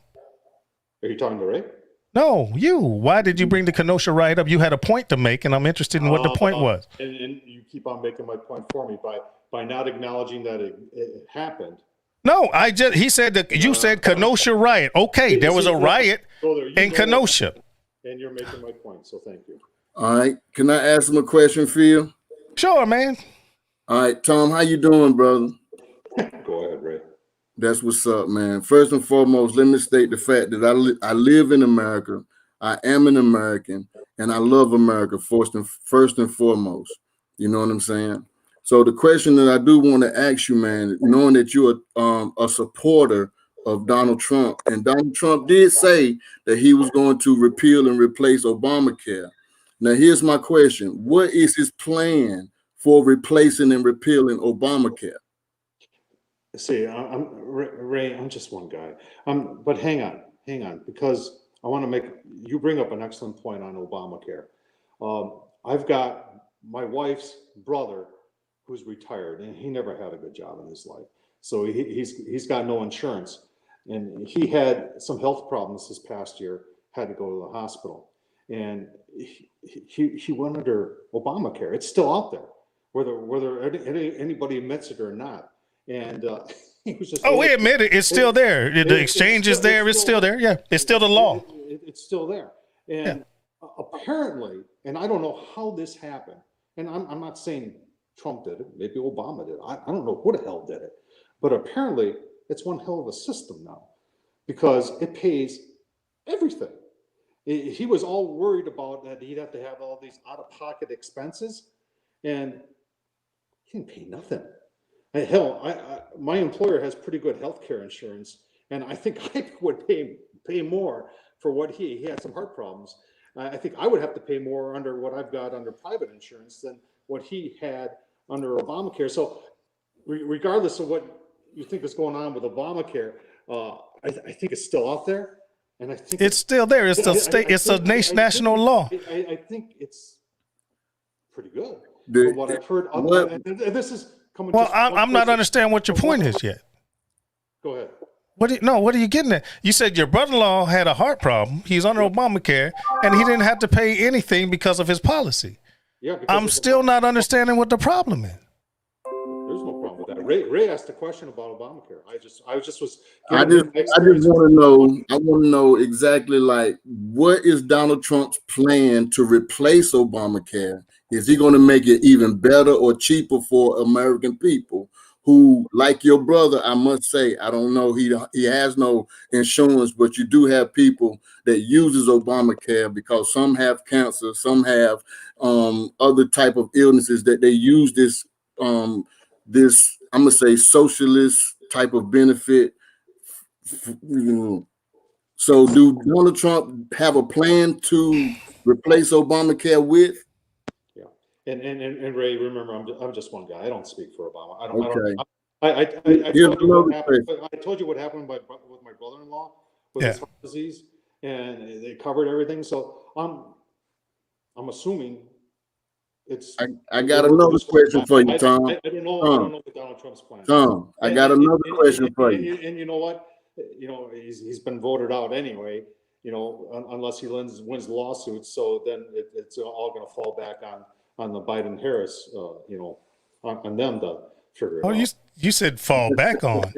Are you talking to Ray? No, you. Why did you bring the Kenosha riot up? You had a point to make, and I'm interested in what the point was. And you keep on making my point for me by not acknowledging that it happened. No, he said that you said Kenosha riot. Okay, there was a riot in Kenosha. And you're making my point, so thank you. All right. Can I ask him a question, Phil? Sure, man. All right, Tom, how you doing, brother? Go ahead, Ray. That's what's up, man. First and foremost, let me state the fact that I live in America. I am an American, and I love America first and foremost. You know what I'm saying? So the question that I do want to ask you, man, knowing that you're a supporter of Donald Trump, and Donald Trump did say that he was going to repeal and replace Obamacare. Now, here's my question. What is his plan for replacing and repealing Obamacare? See, Ray, I'm just one guy. But hang on, because I want to you bring up an excellent point on Obamacare. I've got my wife's brother who's retired, and he never had a good job in his life. So he's got no insurance. and he had some health problems this past year, had to go to the hospital, and he went under Obamacare. It's still out there, whether anybody admits it or not. And he was just, we admit it. It's still there. The exchange is there. It's still there. Yeah, it's still the law. It's still there. And apparently, and I don't know how this happened, and I'm not saying Trump did it, maybe Obama did it. I don't know who the hell did it, but apparently it's one hell of a system now, because it pays everything. He was all worried about that he'd have to have all these out-of-pocket expenses, and he didn't pay nothing. Hell, my employer has pretty good health care insurance, and I think I would pay more for what he had some heart problems. I think I would have to pay more under what I've got under private insurance than what he had under Obamacare. So regardless of what you think is going on with Obamacare, I think it's still out there. And I think it's still there. It's a state. It's a national law. I think it's pretty good. From what I've heard, and this is coming. Well, I'm not understanding what your point is yet. Go ahead. What are you getting at? You said your brother-in-law had a heart problem. He's under Obamacare, and he didn't have to pay anything because of his policy. Yeah, I'm still not understanding what the problem is. There's no problem with that. Ray asked a question about Obamacare. I just was. I just want to know. I want to know exactly, like, what is Donald Trump's plan to replace Obamacare? Is he going to make it even better or cheaper for American people who, like your brother, I must say, I don't know, he has no insurance, but you do have people that uses Obamacare because some have cancer, some have other type of illnesses that they use this this, I'm gonna say, socialist type of benefit. So do Donald Trump have a plan to replace Obamacare with? And Ray, remember, I'm just one guy. I don't speak for Obama. I told you what happened with my brother-in-law with his heart disease, and they covered everything. So I'm assuming it's. I got another question for you, Tom. I don't know what Donald Trump's plan. Tom, I got another question for you. And you know what? You know, he's been voted out anyway. You know, unless he wins lawsuits, so then it's all going to fall back on the Biden-Harris, on them to figure it out. You said fall back on.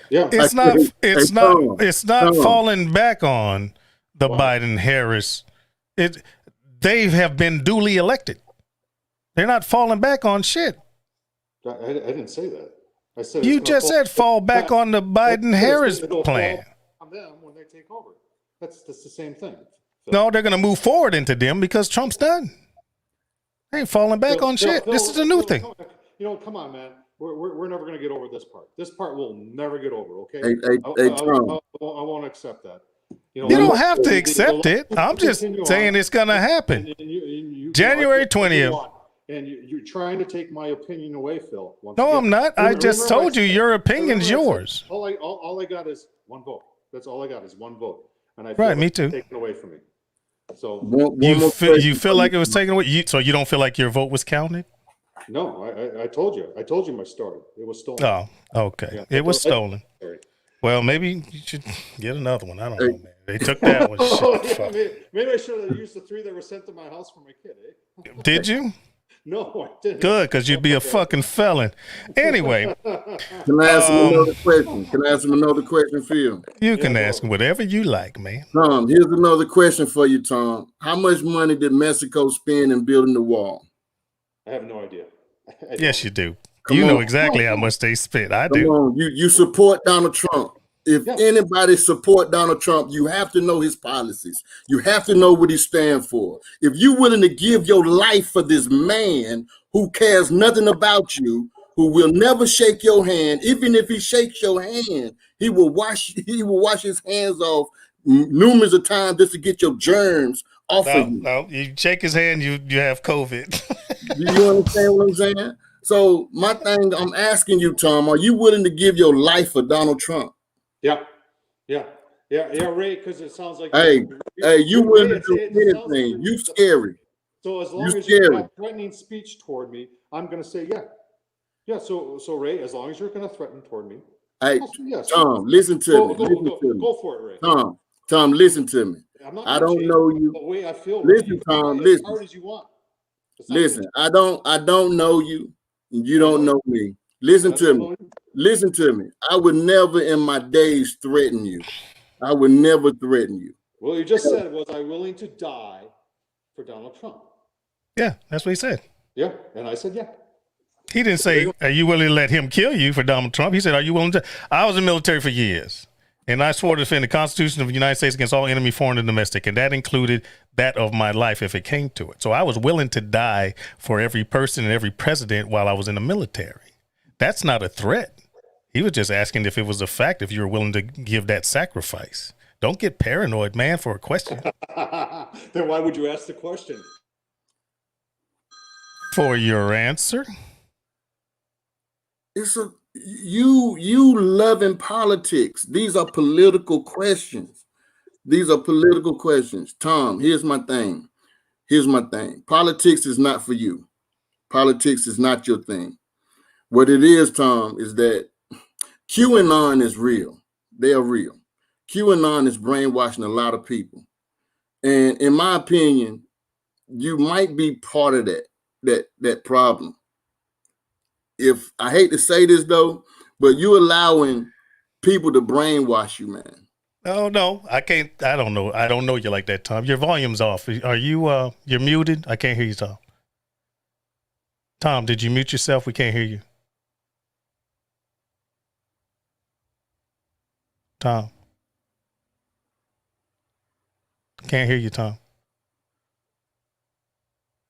Yeah, it's not falling back on the Biden-Harris. They have been duly elected. They're not falling back on shit. I didn't say that. I said you just said fall back on the Biden-Harris plan. On them when they take over. That's the same thing. So, no, they're going to move forward into them because Trump's done. They ain't falling back on shit. This is a new thing. Come on, man. We're never going to get over this part. This part we'll never get over. Okay. Tom. I won't accept that. You don't have to accept it. I'm just saying it's going to happen. January 20th. And you're trying to take my opinion away, Phil. No, I'm not. I just told you your opinion's yours. All I got is one vote. That's all I got is one vote. And I feel me too. Taken away from me. So you feel like it was taken away. So you don't feel like your vote was counted? No, I told you. I told you my story. It was stolen. Oh, okay. Yeah, it was stolen. Well, maybe you should get another one. I don't know, man. They took that one. Maybe I should have used the 3 that were sent to my house for my kid. Did you? No, I didn't. Good, because you'd be a fucking felon. Anyway. Can I ask him another question? Can I ask him another question for you? You can ask him whatever you like, man. Tom, here's another question for you, Tom. How much money did Mexico spend in building the wall? I have no idea. Yes, you do. You know exactly how much they spent. I do. Come on. You support Donald Trump. If anybody support Donald Trump, you have to know his policies. You have to know what he stands for. If you're willing to give your life for this man who cares nothing about you, who will never shake your hand, even if he shakes your hand, he will wash his hands off numerous of times just to get your germs off of you. No, you shake his hand, you have COVID. Do you understand what I'm saying? So my thing, I'm asking you, Tom, are you willing to give your life for Donald Trump? Yeah, Ray, because it sounds like you willing to do anything. You scary. So as long as you have threatening speech toward me, I'm going to say yeah. So Ray, as long as you're going to threaten toward me, Hey, Yes. Tom, listen to me. Go for it, Ray. Tom, listen to me. I'm not I don't change know you. the way I feel. Listen, You Tom, try as listen. hard as you want. Listen, I don't know you, and you don't know me. Listen I to don't me. know you. Listen to me. I would never in my days threaten you. I would never threaten you. Well, you just said, was I willing to die for Donald Trump? Yeah, that's what he said. Yeah, and I said, yeah. He didn't say, are you willing to let him kill you for Donald Trump? He said, are you willing to? I was in the military for years, and I swore to defend the Constitution of the United States against all enemy, foreign and domestic, and that included that of my life if it came to it. So I was willing to die for every person and every president while I was in the military. That's not a threat. He was just asking if it was a fact, if you were willing to give that sacrifice. Don't get paranoid, man, for a question. Then why would you ask the question? For your answer? It's a you loving politics. These are political questions. These are political questions. Tom, here's my thing. Politics is not for you. Politics is not your thing. What it is, Tom, is that QAnon is real. They are real. QAnon is brainwashing a lot of people. And in my opinion, you might be part of that problem. If I hate to say this though, but you're allowing people to brainwash you, man. Oh no, I can't. I don't know. I don't know you like that, Tom. Your volume's off. Are you? You're muted. I can't hear you, Tom. Tom, did you mute yourself? We can't hear you. Tom, can't hear you, Tom.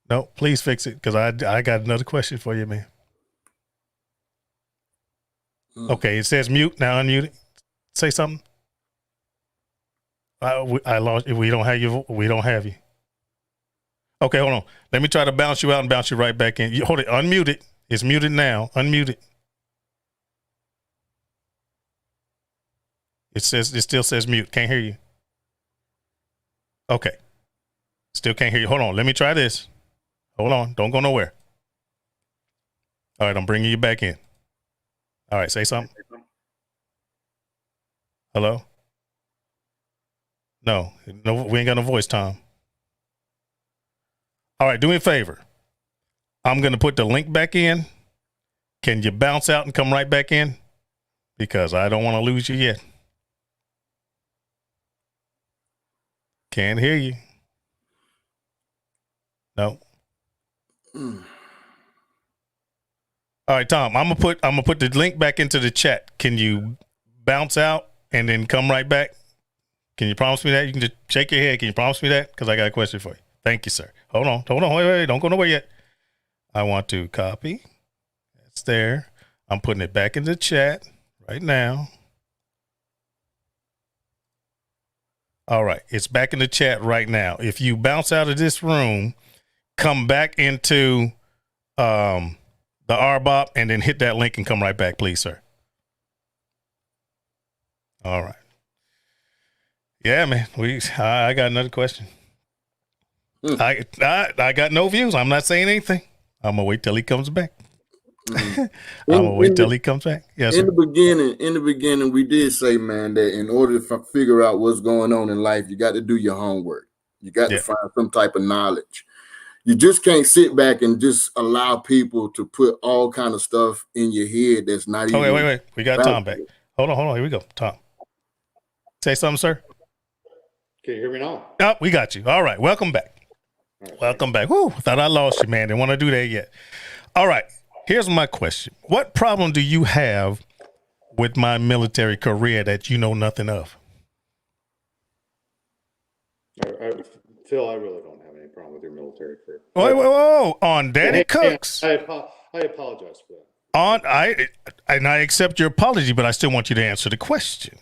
No, please fix it because I got another question for you, man. Okay, it says mute now. Unmute it. Say something. I lost. We don't have you. We don't have you. Okay, hold on. Let me try to bounce you out and bounce you right back in. Hold it. Unmute it. It's muted now. Unmute it. It still says mute. Can't hear you. Okay. Still can't hear you. Hold on. Let me try this. Hold on. Don't go nowhere. All right, I'm bringing you back in. All right, say something. Hello? No, we ain't got no voice, Tom. All right, do me a favor. I'm going to put the link back in. Can you bounce out and come right back in? Because I don't want to lose you yet. Can't hear you. No. All right, Tom, I'm gonna put the link back into the chat. Can you bounce out and then come right back? Can you promise me that? You can just shake your head. Can you promise me that? Because I got a question for you. Thank you, sir. Hold on. Wait. Don't go nowhere yet. I want to copy. It's there. I'm putting it back in the chat right now. All right. It's back in the chat right now. If you bounce out of this room, come back into the R-BoP and then hit that link and come right back, please, sir. All right. Yeah, man. I got another question. I got no views. I'm not saying anything. I'm gonna wait till he comes back. I'm gonna wait till he comes back. Yes, in the beginning, we did say, man, that in order to figure out what's going on in life, you got to do your homework. You got to find some type of knowledge. You just can't sit back and just allow people to put all kind of stuff in your head that's not even. Wait. We got Tom back. Hold on. Here we go. Tom. Say something, sir. Can you hear me now? Oh, we got you. All right. Welcome back. Welcome back. Whoo, thought I lost you, man. Didn't want to do that yet. All right. Here's my question. What problem do you have with my military career that you know nothing of? Phil, I really don't have any problem with your military career. Whoa. On Daddy Cooks. I apologize for that. I accept your apology, but I still want you to answer the question.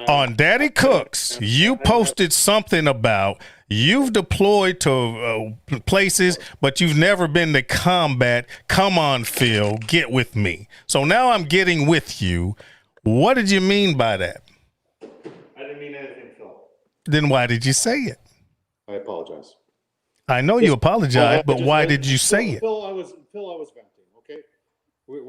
On Daddy Cooks, you posted something about you've deployed to places, but you've never been to combat. Come on, Phil, get with me. So now I'm getting with you. What did you mean by that? I didn't mean anything, Phil. Then why did you say it? I apologize. I know you apologize, but why did you say it? Phil, I was venting. Okay, we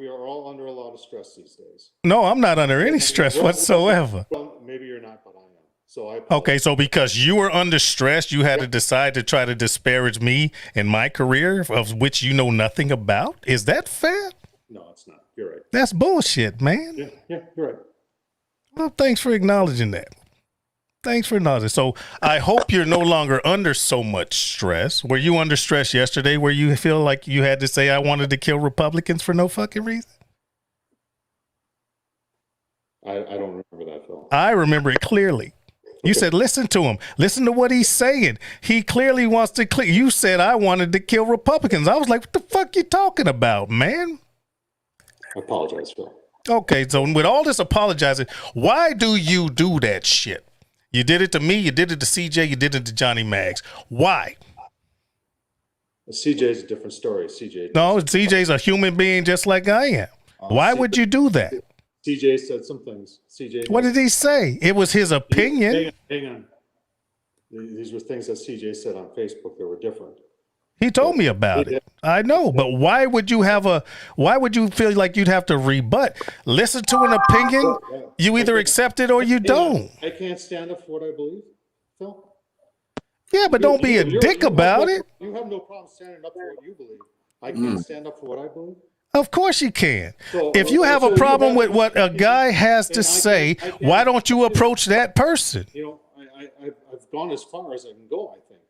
are all under a lot of stress these days. No, I'm not under any stress whatsoever. Well, maybe you're not, but I am. So I Okay, so because you were under stress, you had to decide to try to disparage me and my career, of which you know nothing about? Is that fair? No, it's not. You're right. That's bullshit, man. Yeah, you're right. Well, thanks for acknowledging that. Thanks for acknowledging. So I hope you're no longer under so much stress. Were you under stress yesterday where you feel like you had to say I wanted to kill Republicans for no fucking reason? I don't remember that, Phil. I remember it clearly. You said, listen to him. Listen to what he's saying. He clearly wants to kill. You said I wanted to kill Republicans. I was like, what the fuck you talking about, man? I apologize, Phil. Okay, so with all this apologizing, why do you do that shit? You did it to me, you did it to CJ, you did it to Johnny Mags. Why? CJ's a different story. CJ. No, CJ's a human being just like I am. Why would you do that? CJ said some things. CJ. What did he say? It was his opinion. Hang on. These were things that CJ said on Facebook that were different. He told me about it. I know, but why would you feel like you'd have to rebut? Listen to an opinion. You either accept it or you don't. I can't stand up for what I believe, Phil. Yeah, but don't be a dick about it. You have no problem standing up for what you believe. I can't stand up for what I believe. Of course you can. So, if you have a problem with what a guy has to say, why don't you approach that person? You know, I've gone as far as I can go, I think.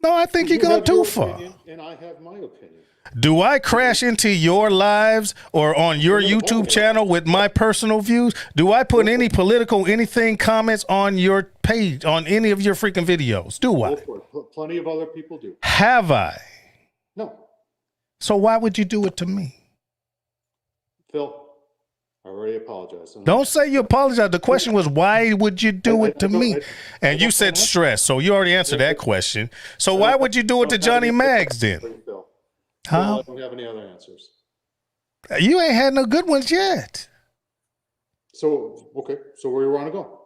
No, I think you've gone too far. And I have my opinion. Do I crash into your lives or on your YouTube channel with my personal views? Do I put any political anything comments on your page, on any of your freaking videos? Do I? Plenty of other people do. Have I? No. So why would you do it to me? Phil, I already apologized. Don't say you apologize. The question was, why would you do it to me? And you said stress, so you already answered that question. So why would you do it to Johnny Mags then? Huh? I don't have any other answers. You ain't had no good ones yet. So, okay. So where you want to go?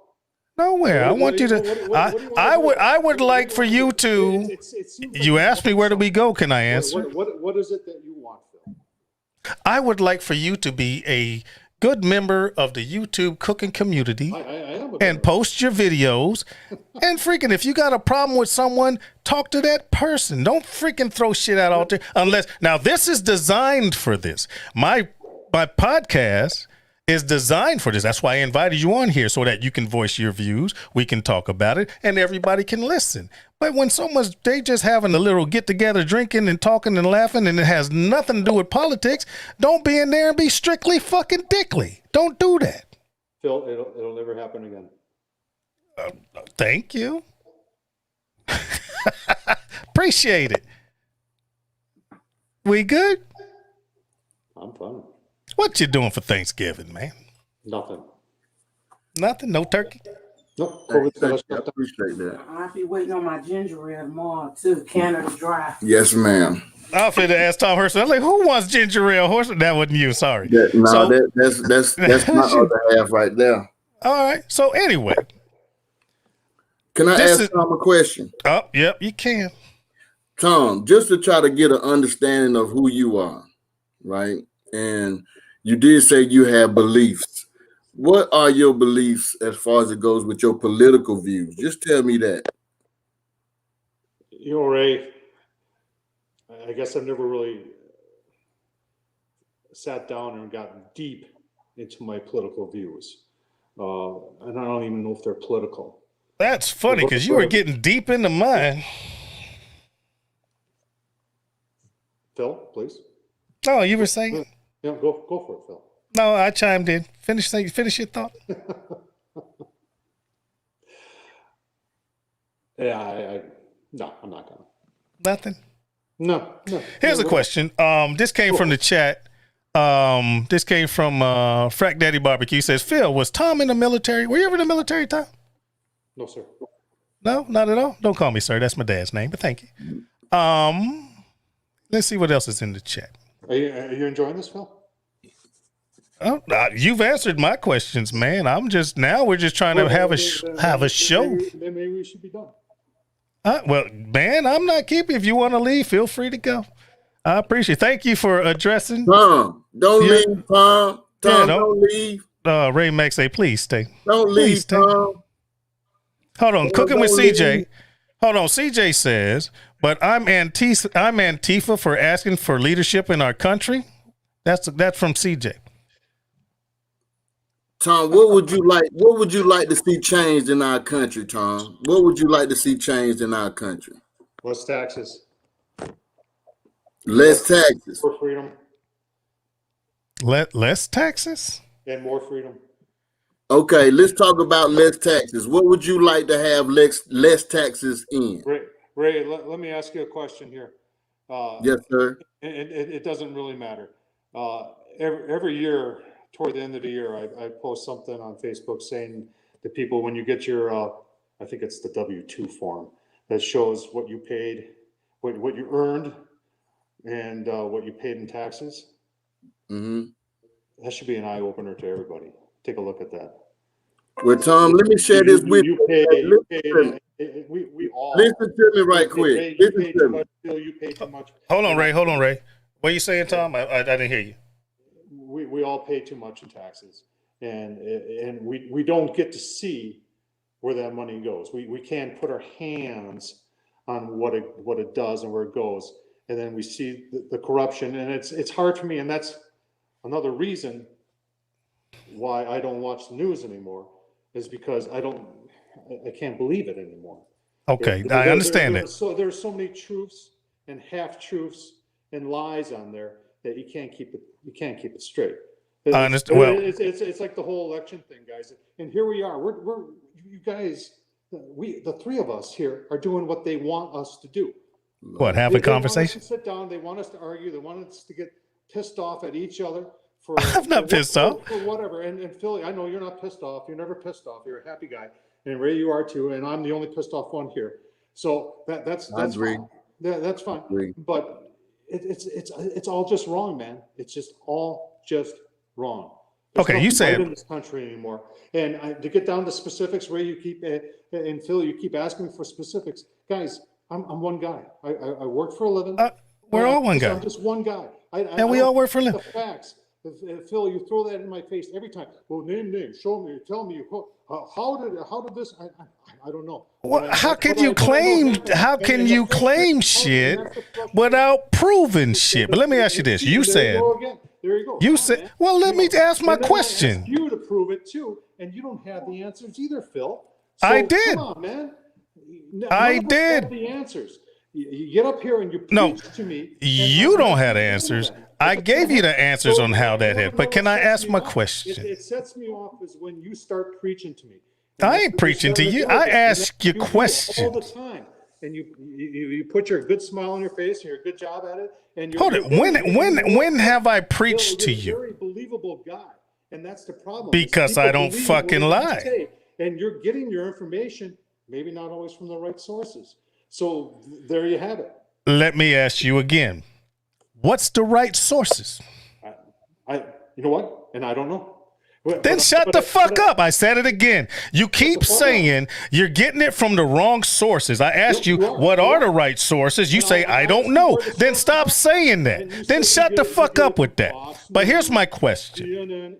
Nowhere. I want you to. I would like for you to. You asked me where do we go? Can I answer? What is it that you want, Phil? I would like for you to be a good member of the YouTube cooking community and post your videos. And freaking, if you got a problem with someone, talk to that person. Don't freaking throw shit out there unless. Now this is designed for this. My podcast is designed for this. That's why I invited you on here so that you can voice your views. We can talk about it and everybody can listen. But when they just having a little get together, drinking and talking and laughing, and it has nothing to do with politics, don't be in there and be strictly fucking dickly. Don't do that. Phil, it'll never happen again. Thank you. Appreciate it. We good? I'm fine. What you doing for Thanksgiving, man? Nothing. Nothing? No turkey? Nope. I appreciate that. I'll be waiting on my ginger ale tomorrow too. Canada Dry. Yes, ma'am. I was finna ask Tom Horsman. I was like, who wants ginger ale? Horsman? That wasn't you. Sorry. That's my other half right there. All right. So anyway, can I ask Tom a question? Oh, yep, you can. Tom, just to try to get an understanding of who you are, right? And you did say you have beliefs. What are your beliefs as far as it goes with your political views? Just tell me that. You know, Ray, I guess I've never really sat down and gotten deep into my political views. And I don't even know if they're political. That's funny because you were getting deep into mine. Phil, please. Oh, you were saying? Yeah, go for it, Phil. No, I chimed in. Finish your thought. No, I'm not gonna. Nothing. No. Here's a question. This came from the chat. This came from Frack Daddy Barbecue. He says, Phil, was Tom in the military? Were you ever in the military, Tom? No, sir. No, not at all. Don't call me sir. That's my dad's name, but thank you. Let's see what else is in the chat. Are you enjoying this, Phil? Oh, you've answered my questions, man. We're just trying to have a show. Maybe we should be done. Well, man, I'm not keeping. If you want to leave, feel free to go. I appreciate it. Thank you for addressing. Tom, don't Yeah. leave, Tom. Tom, don't leave. Ray Max say, please stay. Don't Please leave, stay. Tom. Hold on, cooking with don't CJ. leave. Hold on, CJ says, but I'm Antifa for asking for leadership in our country. That's from CJ. Tom, what would you like? What would you like to see changed in our country, Tom? What would you like to see changed in our country? Less taxes. Less taxes. More freedom. Less taxes? And more freedom. Okay, let's talk about less taxes. What would you like to have less taxes in? Ray, let me ask you a question here. Yes, sir. It doesn't really matter. Every year, toward the end of the year, I post something on Facebook saying to people, when you get your, I think it's the W-2 form that shows what you paid, what you earned, and what you paid in taxes. Mm-hmm. That should be an eye opener to everybody. Take a look at that. Well, Tom, let me share this with you. We all listen to me right quick. Listen to me. You pay too much. Hold on, Ray. What are you saying, Tom? I didn't hear you. We all pay too much in taxes, and we don't get to see where that money goes. We can't put our hands on what it does and where it goes, and then we see the corruption, and it's hard for me, and that's another reason why I don't watch the news anymore, is because I can't believe it anymore. Okay, I understand that. So there's so many truths and half truths and lies on there that you can't keep it straight. I understand. Well, it's like the whole election thing, guys. And here we are. We're you guys. The three of us here are doing what they want us to do. What? Have a conversation? They want us to sit down. They want us to argue. They want us to get pissed off at each other. I'm not pissed off. For whatever. And Philly, I know you're not pissed off. You're never pissed off. You're a happy guy. And Ray, you are too. And I'm the only pissed off one here. So that's fine. That's fine. But it's all just wrong, man. It's just all just wrong. There's okay, you said in this country anymore. And to get down to specifics, Ray, you keep and Phil, you keep asking me for specifics, guys. I'm one guy. I work for a living. We're all one guy. I'm just one guy. And we all work for a living. The facts. Phil, you throw that in my face every time. Well, name, show me, tell me. How did this? I don't know. Well, how can you claim shit without proving shit? But let me ask you this: you said, there you go. You said, well, let me ask my question. You to prove it too, and you don't have the answers either, Phil. So, I did. Come on, man. I did. The answers. You get up here and you preach to me. You don't have the answers. I gave you the answers on how that happened. But can I ask my question? It sets me off is when you start preaching to me. I ain't preaching to you. I ask you questions all the time, and you put your good smile on your face and your good job at it. And hold it. When have I preached to you? You're a very believable guy, and that's the problem. Because I don't fucking lie. And you're getting your information, maybe not always from the right sources. So there you have it. Let me ask you again. What's the right sources? You know what? And I don't know. Then shut the fuck up. I said it again. You keep saying you're getting it from the wrong sources. I asked you, what are the right sources? You say, I don't know. Then stop saying that. Then shut the fuck up with that. But here's my question.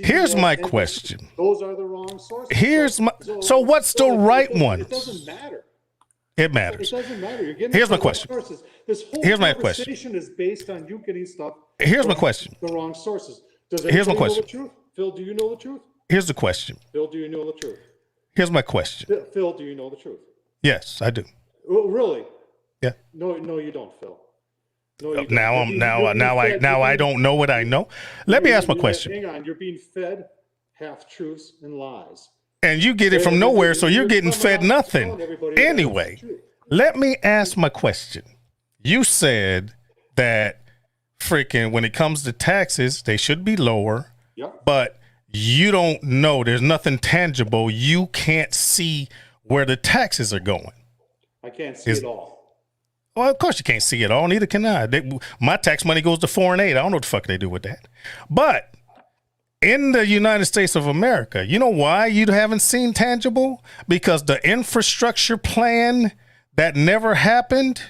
Here's my question. Those are the wrong sources. So what's the right one? It doesn't matter. It matters. It doesn't matter. You're getting Here's my question. This whole conversation is based on you getting stuff. Here's my question. The wrong sources. Here's my question. Know the truth? Phil, do you know the truth? Here's the question. Phil, do you know the truth? Here's my question. Phil, do you know the truth? Yes, I do. Oh, really? Yeah. No, you don't, Phil. No, you don't. Now I don't know what I know. Let me ask my question. Hang on, you're being fed half truths and lies. And you get it from nowhere, so you're getting fed nothing. Anyway, let me ask my question. You said that freaking when it comes to taxes, they should be lower. Yep. But you don't know. There's nothing tangible. You can't see where the taxes are going. I can't see it all. Well, of course you can't see it all. Neither can I. My tax money goes to foreign aid. I don't know what the fuck they do with that. But in the United States of America, you know why you haven't seen tangible? Because the infrastructure plan that never happened,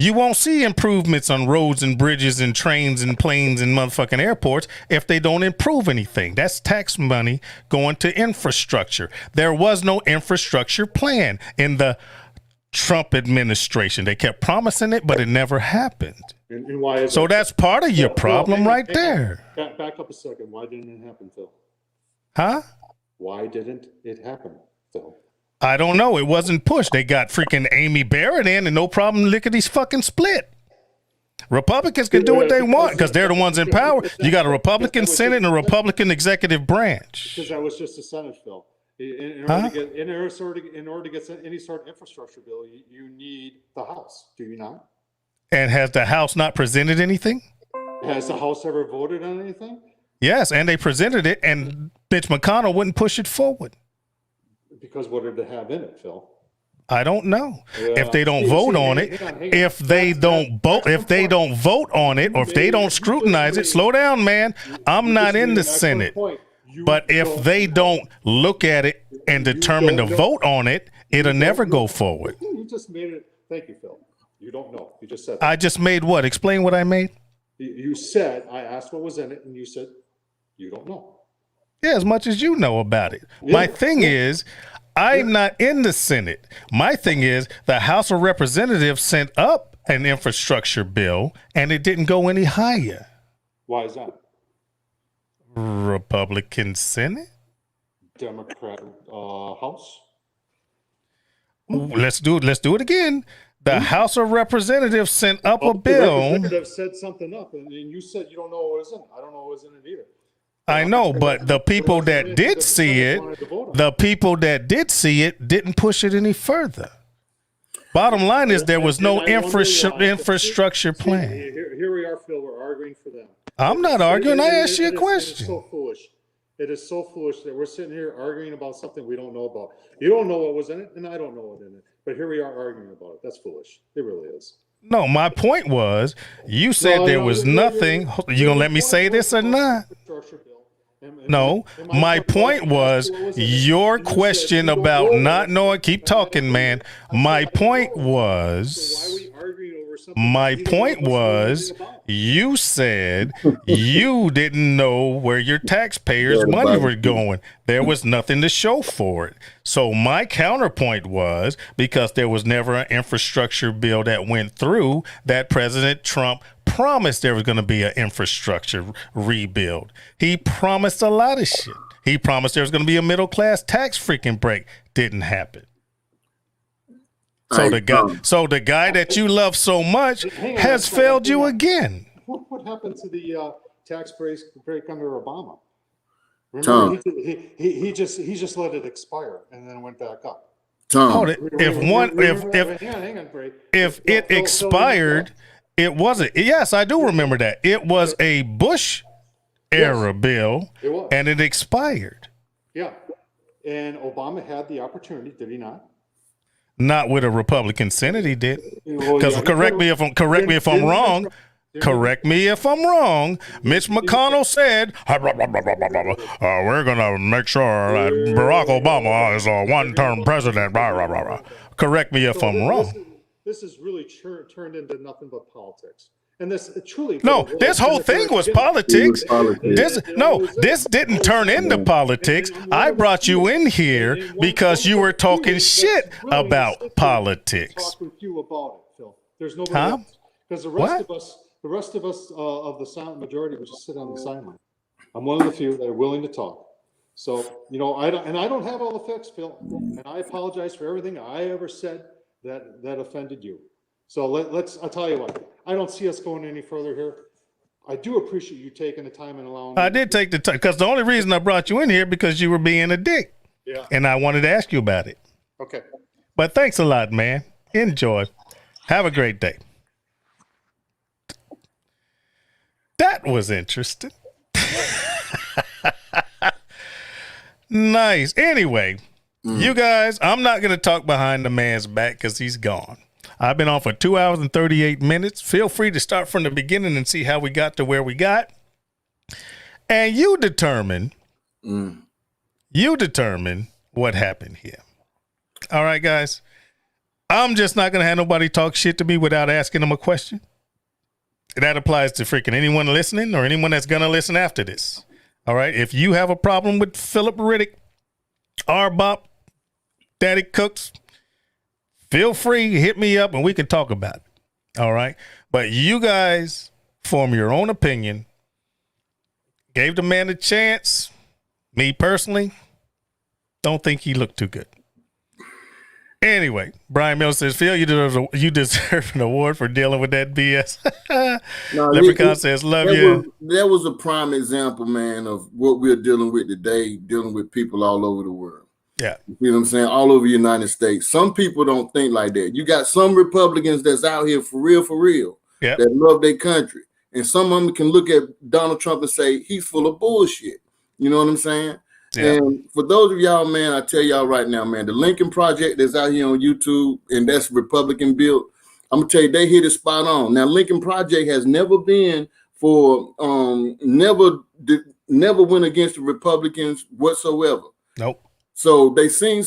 You won't see improvements on roads and bridges and trains and planes and motherfucking airports if they don't improve anything. That's tax money going to infrastructure. There was no infrastructure plan in the Trump administration. They kept promising it, but it never happened. And why is So that? that's part of your problem right there. Back up a second. Why didn't it happen, Phil? Huh? Why didn't it happen, Phil? I don't know. It wasn't pushed. They got freaking Amy Barrett in and no problem lickety fucking split. Republicans can do what they want because they're the ones in power. You got a Republican Senate and a Republican executive branch. Because that was just a Senate, Phil. In order to get any sort of infrastructure bill, you need the House. Do you not? And has the House not presented anything? Has the House ever voted on anything? Yes, and they presented it, and Mitch McConnell wouldn't push it forward. Because what did it have in it, Phil? I don't know. Yeah. If they don't vote on it, if they don't vote on it, or if they don't scrutinize it, slow down, man. I'm not in the Senate. But if they don't look at it and determine to vote on it, it'll never go forward. You just made it. Thank you, Phil. You don't know. You just said that. I just made what? Explain what I made? You said, I asked what was in it, and you said, you don't know. Yeah, as much as you know about it. My thing is, I'm not in the Senate. My thing is, the House of Representatives sent up an infrastructure bill, and it didn't go any higher. Why is that? Republican Senate? Democrat House? Let's do it again. The House of Representatives sent up a bill. The representative said something up, and you said you don't know what was in it. I don't know what was in it either. I know, but the people that did see it, didn't push it any further. Bottom line is there was no infrastructure plan. Here we are, Phil. We're arguing for them. I'm not arguing. I asked you a question. It is so foolish. It is so foolish that we're sitting here arguing about something we don't know about. You don't know what was in it, and I don't know what in it. But here we are arguing about it. That's foolish. It really is. No, my point was, you said there was nothing. You gonna let me say this or not? No, my point was your question about not knowing. Keep talking, man. My point was, you said you didn't know where your taxpayers' money were going. There was nothing to show for it. So my counterpoint was, because there was never an infrastructure bill that went through, that President Trump promised there was going to be an infrastructure rebuild. He promised a lot of shit. He promised there was going to be a middle class tax freaking break. Didn't happen. So the guy that you love so much has failed you again. What happened to the tax break under Obama? Tom, he just let it expire and then went back up. Tom, If it expired, it wasn't. Yes, I do remember that. It was a Bush era bill, and it expired. Yeah, and Obama had the opportunity, did he not? Not with a Republican Senate, he did. Because correct me if I'm wrong. Correct me if I'm wrong. Mitch McConnell said, we're going to make sure that Barack Obama is a one-term president. Correct me if I'm wrong. This is really turned into nothing but politics. And this truly... No, this whole thing was politics. This didn't turn into politics. I brought you in here because you were talking shit about politics. Talk with you about it, Phil. There's nobody else. Because the rest of us of the silent majority would just sit on the sideline. I'm one of the few that are willing to talk. So, I don't have all the facts, Phil. And I apologize for everything I ever said that offended you. So I'll tell you what, I don't see us going any further here. I do appreciate you taking the time and allowing me. I did take the time, because the only reason I brought you in here because you were being a dick. Yeah. And I wanted to ask you about it. Okay. But thanks a lot, man. Enjoy. Have a great day. That was interesting. Nice. Anyway, you guys, I'm not going to talk behind the man's back because he's gone. I've been on for 2 hours and 38 minutes. Feel free to start from the beginning and see how we got to where we got. And you determine what happened here. All right, guys. I'm just not going to have nobody talk shit to me without asking them a question. That applies to freaking anyone listening or anyone that's going to listen after this. All right. If you have a problem with Philip Riddick, R-BoP, Daddy Cooks, feel free to hit me up and we can talk about it. All right. But you guys form your own opinion. Gave the man a chance. Me personally, don't think he looked too good. Anyway, Brian Mills says, Phil, you deserve an award for dealing with that BS. Leprechaun says, love you. That was a prime example, man, of what we're dealing with today, dealing with people all over the world. Yeah. You know what I'm saying? All over the United States. Some people don't think like that. You got some Republicans that's out here for real, yeah, that love their country. And some of them can look at Donald Trump and say, he's full of bullshit. You know what I'm saying? Yeah. And for those of y'all, man, I tell y'all right now, man, the Lincoln Project that's out here on YouTube, and that's Republican built, I'm going to tell you, they hit it spot on. Now, Lincoln Project has never been for, never went against the Republicans whatsoever. Nope. So they seen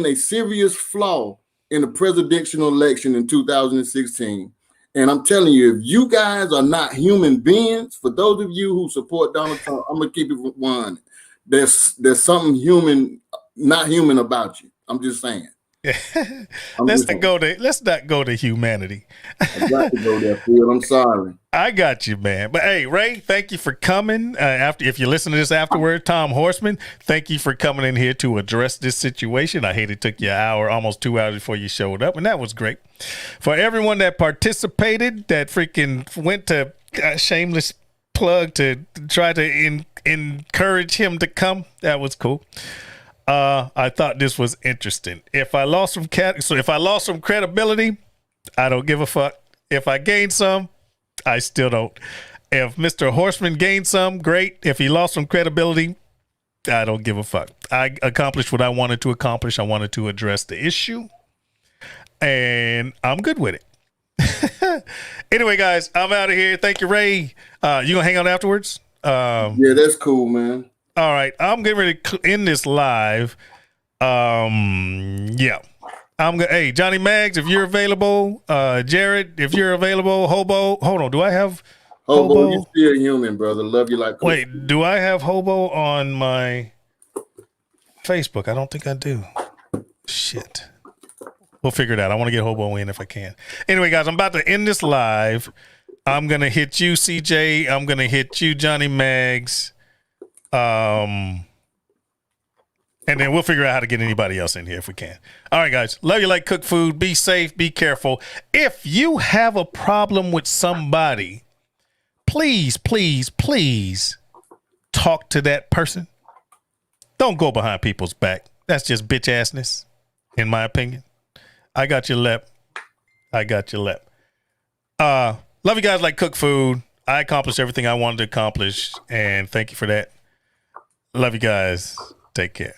a serious flaw in the presidential election in 2016. And I'm telling you, if you guys are not human beings, for those of you who support Donald Trump, I'm going to keep it one. There's something not human about you. I'm just saying. Let's not go to humanity. I got to go there, Phil. I'm sorry. I got you, man. But hey, Ray, thank you for coming. If you listen to this afterward, Tom Horsman, thank you for coming in here to address this situation. I hate it took you an hour, almost 2 hours before you showed up, and that was great. For everyone that participated, that freaking went to shameless plug to try to encourage him to come, that was cool. I thought this was interesting. If I lost some credibility, I don't give a fuck. If I gained some, I still don't. If Mr. Horsman gained some, great. If he lost some credibility, I don't give a fuck. I accomplished what I wanted to accomplish. I wanted to address the issue, and I'm good with it. Anyway, guys, I'm out of here. Thank you, Ray. You gonna hang out afterwards? Yeah, that's cool, man. All right, I'm getting ready to end this live. Yeah. Hey, Johnny Maggs, if you're available, Jared, if you're available, Hobo. Hold on, do I have Hobo? You still human, brother. Love you like. Wait, do I have Hobo on my Facebook? I don't think I do. Shit. We'll figure it out. I want to get Hobo in if I can. Anyway, guys, I'm about to end this live. I'm gonna hit you, CJ. I'm gonna hit you, Johnny Maggs. And then we'll figure out how to get anybody else in here if we can. All right, guys. Love you like cook food. Be safe. Be careful. If you have a problem with somebody, please, please, please talk to that person. Don't go behind people's back. That's just bitch assness, in my opinion. I got your lep. I got your lep. Love you guys like cook food. I accomplished everything I wanted to accomplish, and thank you for that. Love you guys. Take care.